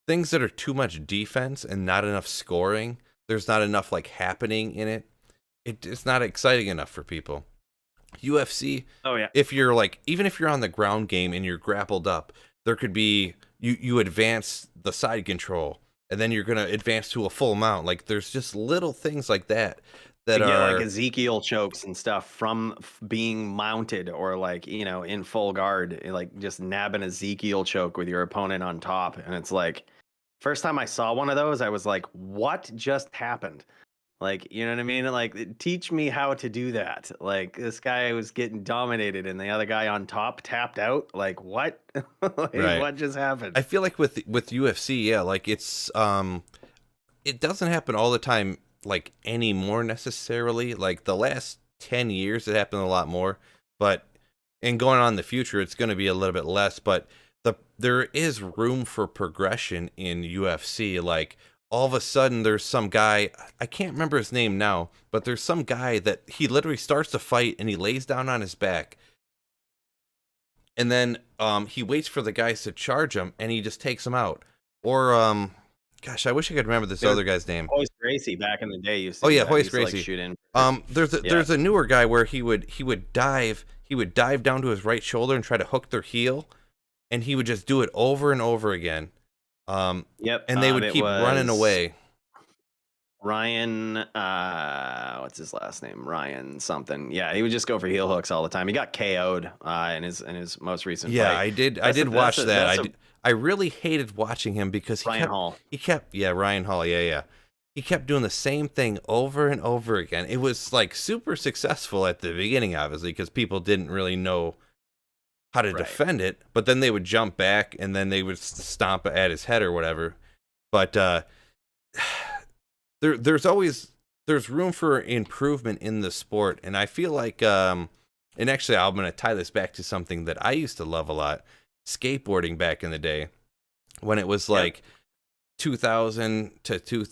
Things that are too much defense and not enough scoring. There's not enough like happening in it. It's not exciting enough for people. UFC, Oh yeah, if you're like even if you're on the ground game and you're grappled up, there could be you advance the side control and then you're gonna advance to a full mount. Like there's just little things like that that to get like are Ezekiel chokes and stuff from being mounted or like in full guard, like just nab an Ezekiel choke with your opponent on top, and it's like first time I saw one of those, I was like, "What just happened?" Like, you know what I mean? Like, teach me how to do that. Like, this guy was getting dominated, and the other guy on top tapped out. Like, what? Like, right. what just happened? I feel like with UFC, yeah, like it doesn't happen all the time like anymore necessarily. Like the last 10 years it happened a lot more, but and going on in the future it's going to be a little bit less, but there is room for progression in UFC. Like all of a sudden there's some guy, I can't remember his name now, but there's some guy that he literally starts to fight and he lays down on his back and then he waits for the guys to charge him and he just takes him out. Or gosh, I wish I could remember this There's other guy's name. Hoist Gracie back in the day used Oh to do yeah, that. He Hoist used to like Gracie. shoot in. Yeah. There's a newer guy where he would dive down to his right shoulder and try to hook their heel, and he would just do it over and over again. Yep. And they would It keep running was away. Ryan, what's his last name? Ryan something. Yeah, he would just go for heel hooks all the time. He got KO'd in his most recent Yeah, fight. I did watch that. That's I really hated watching him because Ryan Hall. yeah, Ryan Hall, yeah. He kept doing the same thing over and over again. It was like super successful at the beginning, obviously, because people didn't really know how to Right. defend it, but then they would jump back and then they would stomp at his head or whatever. But there's room for improvement in the sport, and I feel like and actually I'm going to tie this back to something that I used to love a lot, skateboarding back in the day when it was like 2000 to 2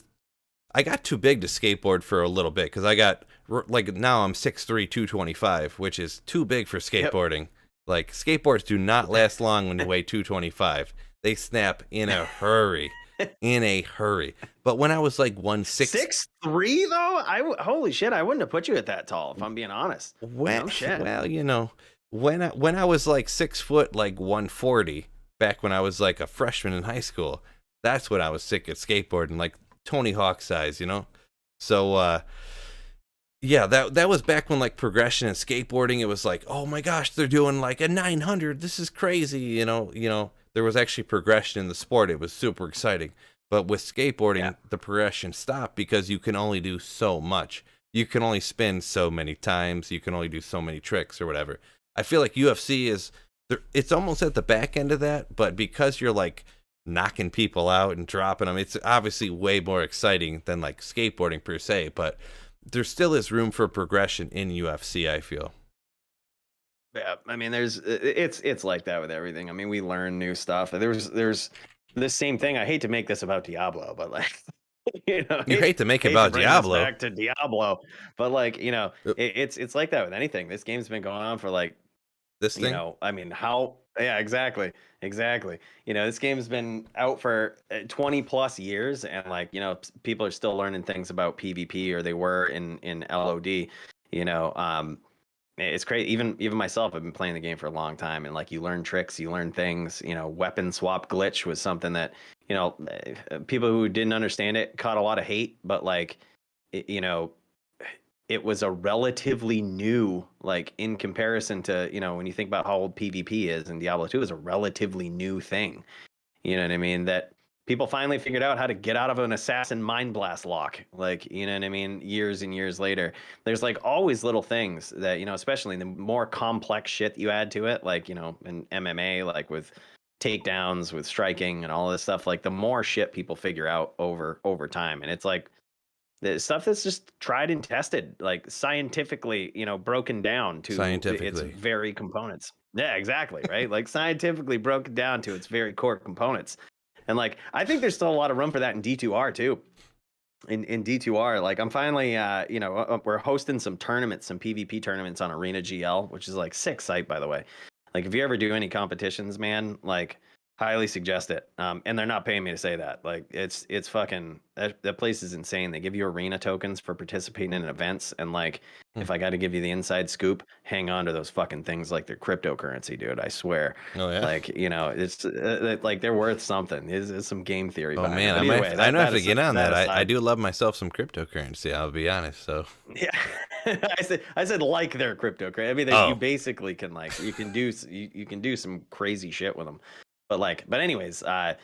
I got too big to skateboard for a little bit because I got like now I'm 6'3", 225, which is too big for skateboarding. Like skateboards do not last long when you weigh 225. They snap in a hurry, in a hurry. But when I was like 160, 6'3" though, holy shit, I wouldn't have put you at that tall if I'm being honest. No shit. well, when I was like 6 foot, like 140, back when I was like a freshman in high school, that's when I was sick at skateboarding, like Tony Hawk size, So yeah, that was back when like progression and skateboarding, it was like, oh my gosh, they're doing like a 900. This is crazy, There was actually progression in the sport. It was super exciting. But with skateboarding, the progression stopped because you can only do so much. You can only spin so many times. You can only do so many tricks or whatever. I feel like UFC it's almost at the back end of that, but because you're like knocking people out and dropping them, it's obviously way more exciting than like skateboarding per se, but there still is room for progression in UFC, I feel. Yeah, I mean, it's like that with everything. I mean, we learn new stuff. There's the same thing. I hate to make this about Diablo, but like You hate to make it hate to about bring this Diablo. back to Diablo, but like, Uh, it's like that with anything. This game's been going on for like, This thing? I mean, how? Yeah, exactly, exactly. This game's been out for 20 plus years, and like, people are still learning things about PvP, or they were in LOD. You know, it's crazy. Even myself, I've been playing the game for a long time, and like, you learn tricks, you learn things. Weapon swap glitch was something that people who didn't understand it caught a lot of hate, but like, it, you know it was a relatively new, like, in comparison to, when you think about how old PvP is, and Diablo 2 is a relatively new thing. You know what I mean? That people finally figured out how to get out of an assassin mind blast lock. Like, you know what I mean? Years and years later. There's like always little things that, especially the more complex shit you add to it, like, in MMA, like with takedowns, with striking and all this stuff, like the more shit people figure out over time. And it's like the stuff that's just tried and tested, like scientifically, broken down to its Scientifically. very components. Yeah, exactly. Right. Like scientifically broken down to its very core components. And like, I think there's still a lot of room for that in D2R too. In D2R, like, I'm finally, we're hosting some tournaments, some PvP tournaments on Arena GL, which is like sick site, by the way. Like, if you ever do any competitions, man, like, highly suggest it. And they're not paying me to say that. Like, it's fucking, that place is insane. They give you arena tokens for participating in events, and like, Hmm. if I got to give you the inside scoop, hang on to those fucking things like they're cryptocurrency, dude. I swear. Oh yeah. Like, it's like they're worth something. Is some game theory Oh behind it. man, But either way, I might have to is get on that that. I aside. do love myself some cryptocurrency. I'll be honest. So. Yeah, I said like they're cryptocurrency. I mean, you Oh. basically can, like, you can do some crazy shit with them. But anyways, I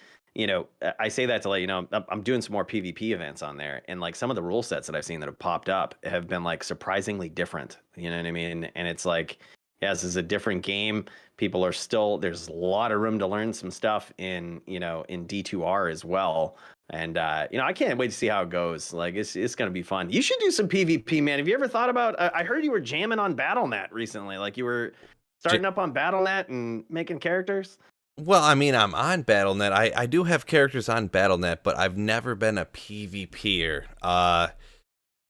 say that to let you know I'm doing some more PvP events on there, and like some of the rule sets that I've seen that have popped up have been like surprisingly different. You know what I mean? And it's like, yeah, this is a different game. People are still, there's a lot of room to learn some stuff in D2R as well. And I can't wait to see how it goes. Like, it's gonna be fun. You should do some PvP, man. Have you ever thought about? I heard you were jamming on BattleNet recently. Like, you were starting up on BattleNet and making characters. Well, I mean, I'm on BattleNet. I do have characters on BattleNet, but I've never been a PvPer.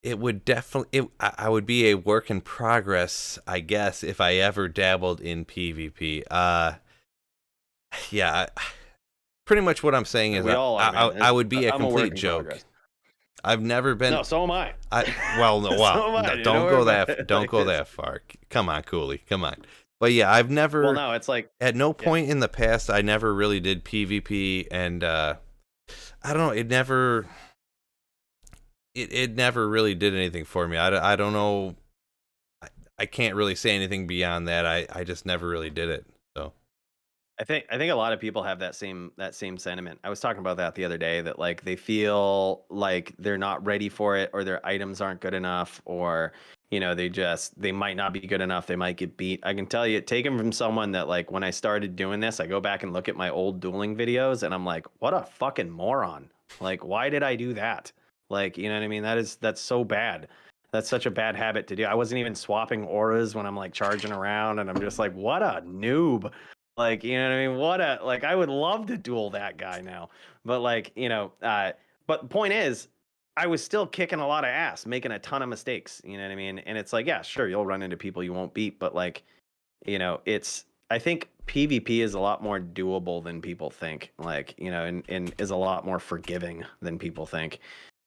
It would definitely, I would be a work in progress, I guess, if I ever dabbled in PvP. Yeah, pretty much what I'm saying is We all are, I man. would be a I'm a work complete in joke. progress. I've never been. No, so am I. Well, no, So wow, am I. no, Dude. don't worry go about that it. don't Like, go that far. Come on, Coooley, come on. But yeah, I've well, never. no, it's like, At no yeah. point in the past, I never really did PvP, and I don't know. It never really did anything for me. I don't know. I can't really say anything beyond that. I just never really did it. So I think a lot of people have that same sentiment. I was talking about that the other day, that like they feel like they're not ready for it, or their items aren't good enough, or they might not be good enough. They might get beat. I can tell you, taken from someone that, like, when I started doing this, I go back and look at my old dueling videos, and I'm like, what a fucking moron. Like, why did I do that? Like, you know what I mean? That's so bad. That's such a bad habit to do. I wasn't even swapping auras when I'm like charging around, and I'm just like, what a noob. Like, you know what I mean? Like, I would love to duel that guy now. But like, but the point is, I was still kicking a lot of ass, making a ton of mistakes. You know what I mean? And it's like, yeah, sure, you'll run into people you won't beat, but like, I think PvP is a lot more doable than people think. Like, and is a lot more forgiving than people think.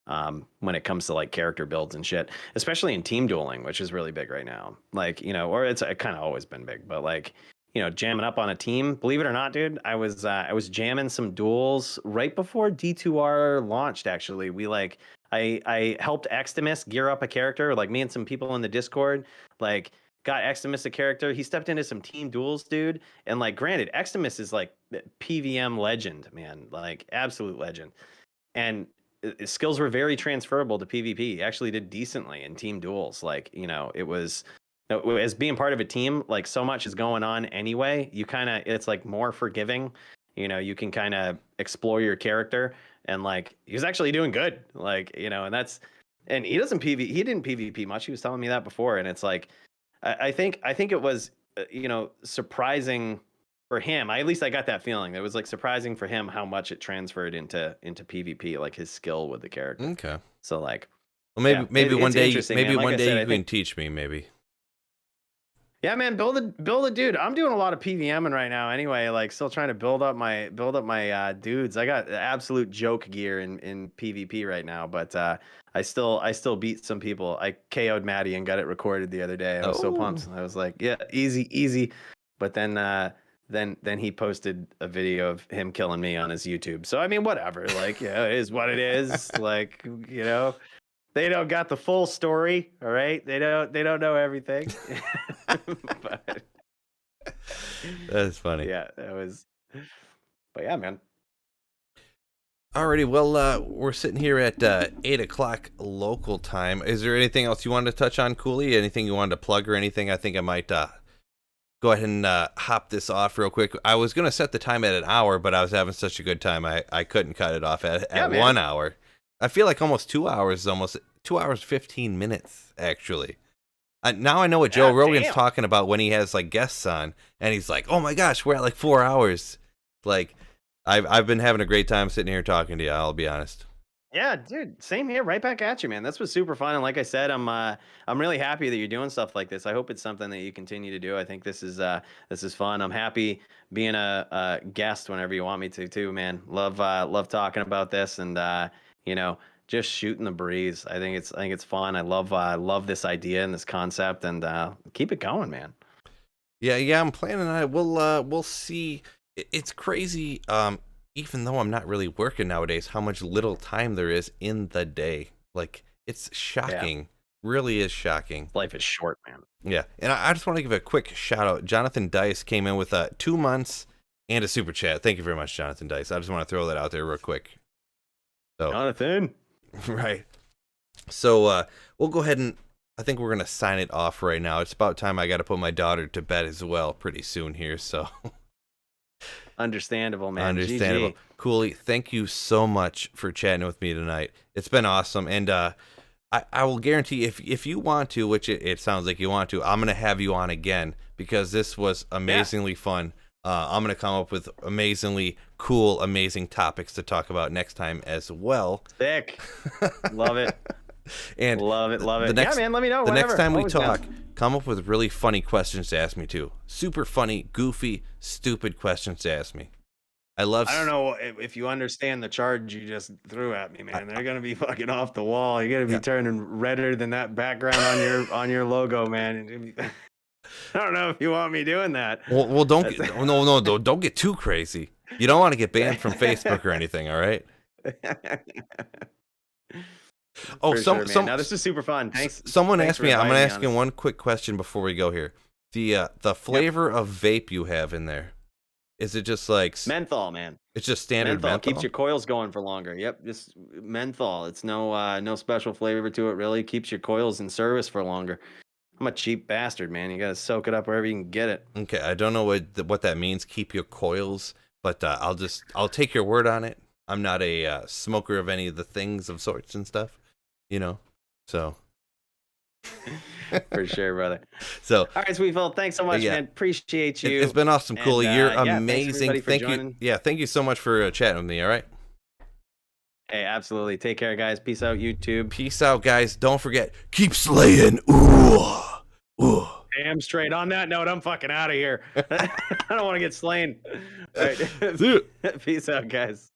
When it comes to like character builds and shit, especially in team dueling, which is really big right now. Like, or it's kind of always been big, but like, jamming up on a team. Believe it or not, dude, I was jamming some duels right before D2R launched. Actually, I helped Extimus gear up a character. Like, me and some people in the Discord, like, got Extimus a character. He stepped into some team duels, dude. And like, granted, Extimus is like PVM legend, man, like absolute legend. And his skills were very transferable to PvP. He actually did decently in team duels. Like, it was, as being part of a team, like, so much is going on anyway. It's like more forgiving. You can kind of explore your character, and like, he was actually doing good. Like, and he didn't PvP much. He was telling me that before. And it's like, I think it was, surprising for him, at least I got that feeling. It was like surprising for him how much it transferred into PvP, like his skill with the character. Okay. So like, Well, maybe one it's day, interesting, man. Like one I day said, you I can think, teach me, maybe. yeah, man, build a dude. I'm doing a lot of PVMing right now anyway, like still trying to build up my dudes. I got absolute joke gear in PvP right now, but I still beat some people. I KO'd Maddie and got it recorded the other day. I was so pumped. Oh. I was like, yeah, easy. But then he posted a video of him killing me on his YouTube. So I mean, whatever. Like, yeah, it is what it is. Like, you know, they don't got the full story. All right, they don't know everything. But That's funny. yeah, that was. But yeah, man. Alrighty, well, we're sitting here at 8 o'clock local time. Is there anything else you wanted to touch on, Coooley? Anything you wanted to plug or anything? I think I might go ahead and hop this off real quick. I was going to set the time at an hour, but I was having such a good time, I couldn't cut it off at 1 hour. I feel like almost 2 hours, almost 2 hours, 15 minutes, actually. Now I know what Joe Rogan's talking about when he has like guests on, and he's like, "Oh my gosh, we're at like 4 hours." Like, I've been having a great time sitting here talking to you. I'll be honest. Yeah, dude, same here. Right back at you, man. This was super fun, and like I said, I'm really happy that you're doing stuff like this. I hope it's something that you continue to do. I think this is fun. I'm happy being a guest whenever you want me to too, man. Love talking about this, and you know, just shooting the breeze. I think it's fun. I love this idea and this concept, and keep it going, man. Yeah, I'm planning on it. We'll see. It's crazy. Even though I'm not really working nowadays, how much little time there is in the day. Like, it's shocking. Yeah. Really is shocking. Life is short, man. Yeah, and I just want to give a quick shout out. Jonathan Dice came in with 2 months and a super chat. Thank you very much, Jonathan Dice. I just want to throw that out there real quick. So, Jonathan. Right. So we'll go ahead and I think we're going to sign it off right now. It's about time I got to put my daughter to bed as well pretty soon here, so... Understandable, man. Understandable. GG. Coooley, thank you so much for chatting with me tonight. It's been awesome, and I will guarantee if you want to, which it sounds like you want to, I'm going to have you on again because this was amazingly fun. I'm going to come up with amazingly cool, amazing topics to talk about next time as well. Sick. Love it. And love it. Yeah, man, let me know. The next time we talk, come up with really funny questions to ask me too. Super funny, goofy, stupid questions to ask me. I don't know if you understand the charge you just threw at me, man. They're gonna be fucking off the wall. You're gonna be turning redder than that background on your logo, man. I don't know if you want me doing that. Well, don't get too crazy. You don't want to get banned from Facebook or anything. All right. Oh, now this is super fun. Thanks. Someone asked me. I'm gonna ask you one quick question before we go here. The flavor of vape you have in there, is it just like menthol, man? It's just standard menthol. Keeps your coils going for longer. Yep, just menthol. It's no special flavor to it really. Keeps your coils in service for longer. I'm a cheap bastard, man. You gotta soak it up wherever you can get it. Okay, I don't know what that means. Keep your coils, but I'll take your word on it. I'm not a smoker of any of the things of sorts and stuff. You know, so for sure, brother. So, all right, sweet Phil, thanks so much, man. Appreciate you. It's been awesome, Coooley. You're amazing. Thank you. Yeah, thank you so much for chatting with me. All right. Hey, absolutely. Take care, guys. Peace out, YouTube. Peace out, guys. Don't forget, keep slaying. Ooh. Damn straight. On that note, I'm fucking out of here. I don't want to get slain. All right. See ya. Peace out, guys.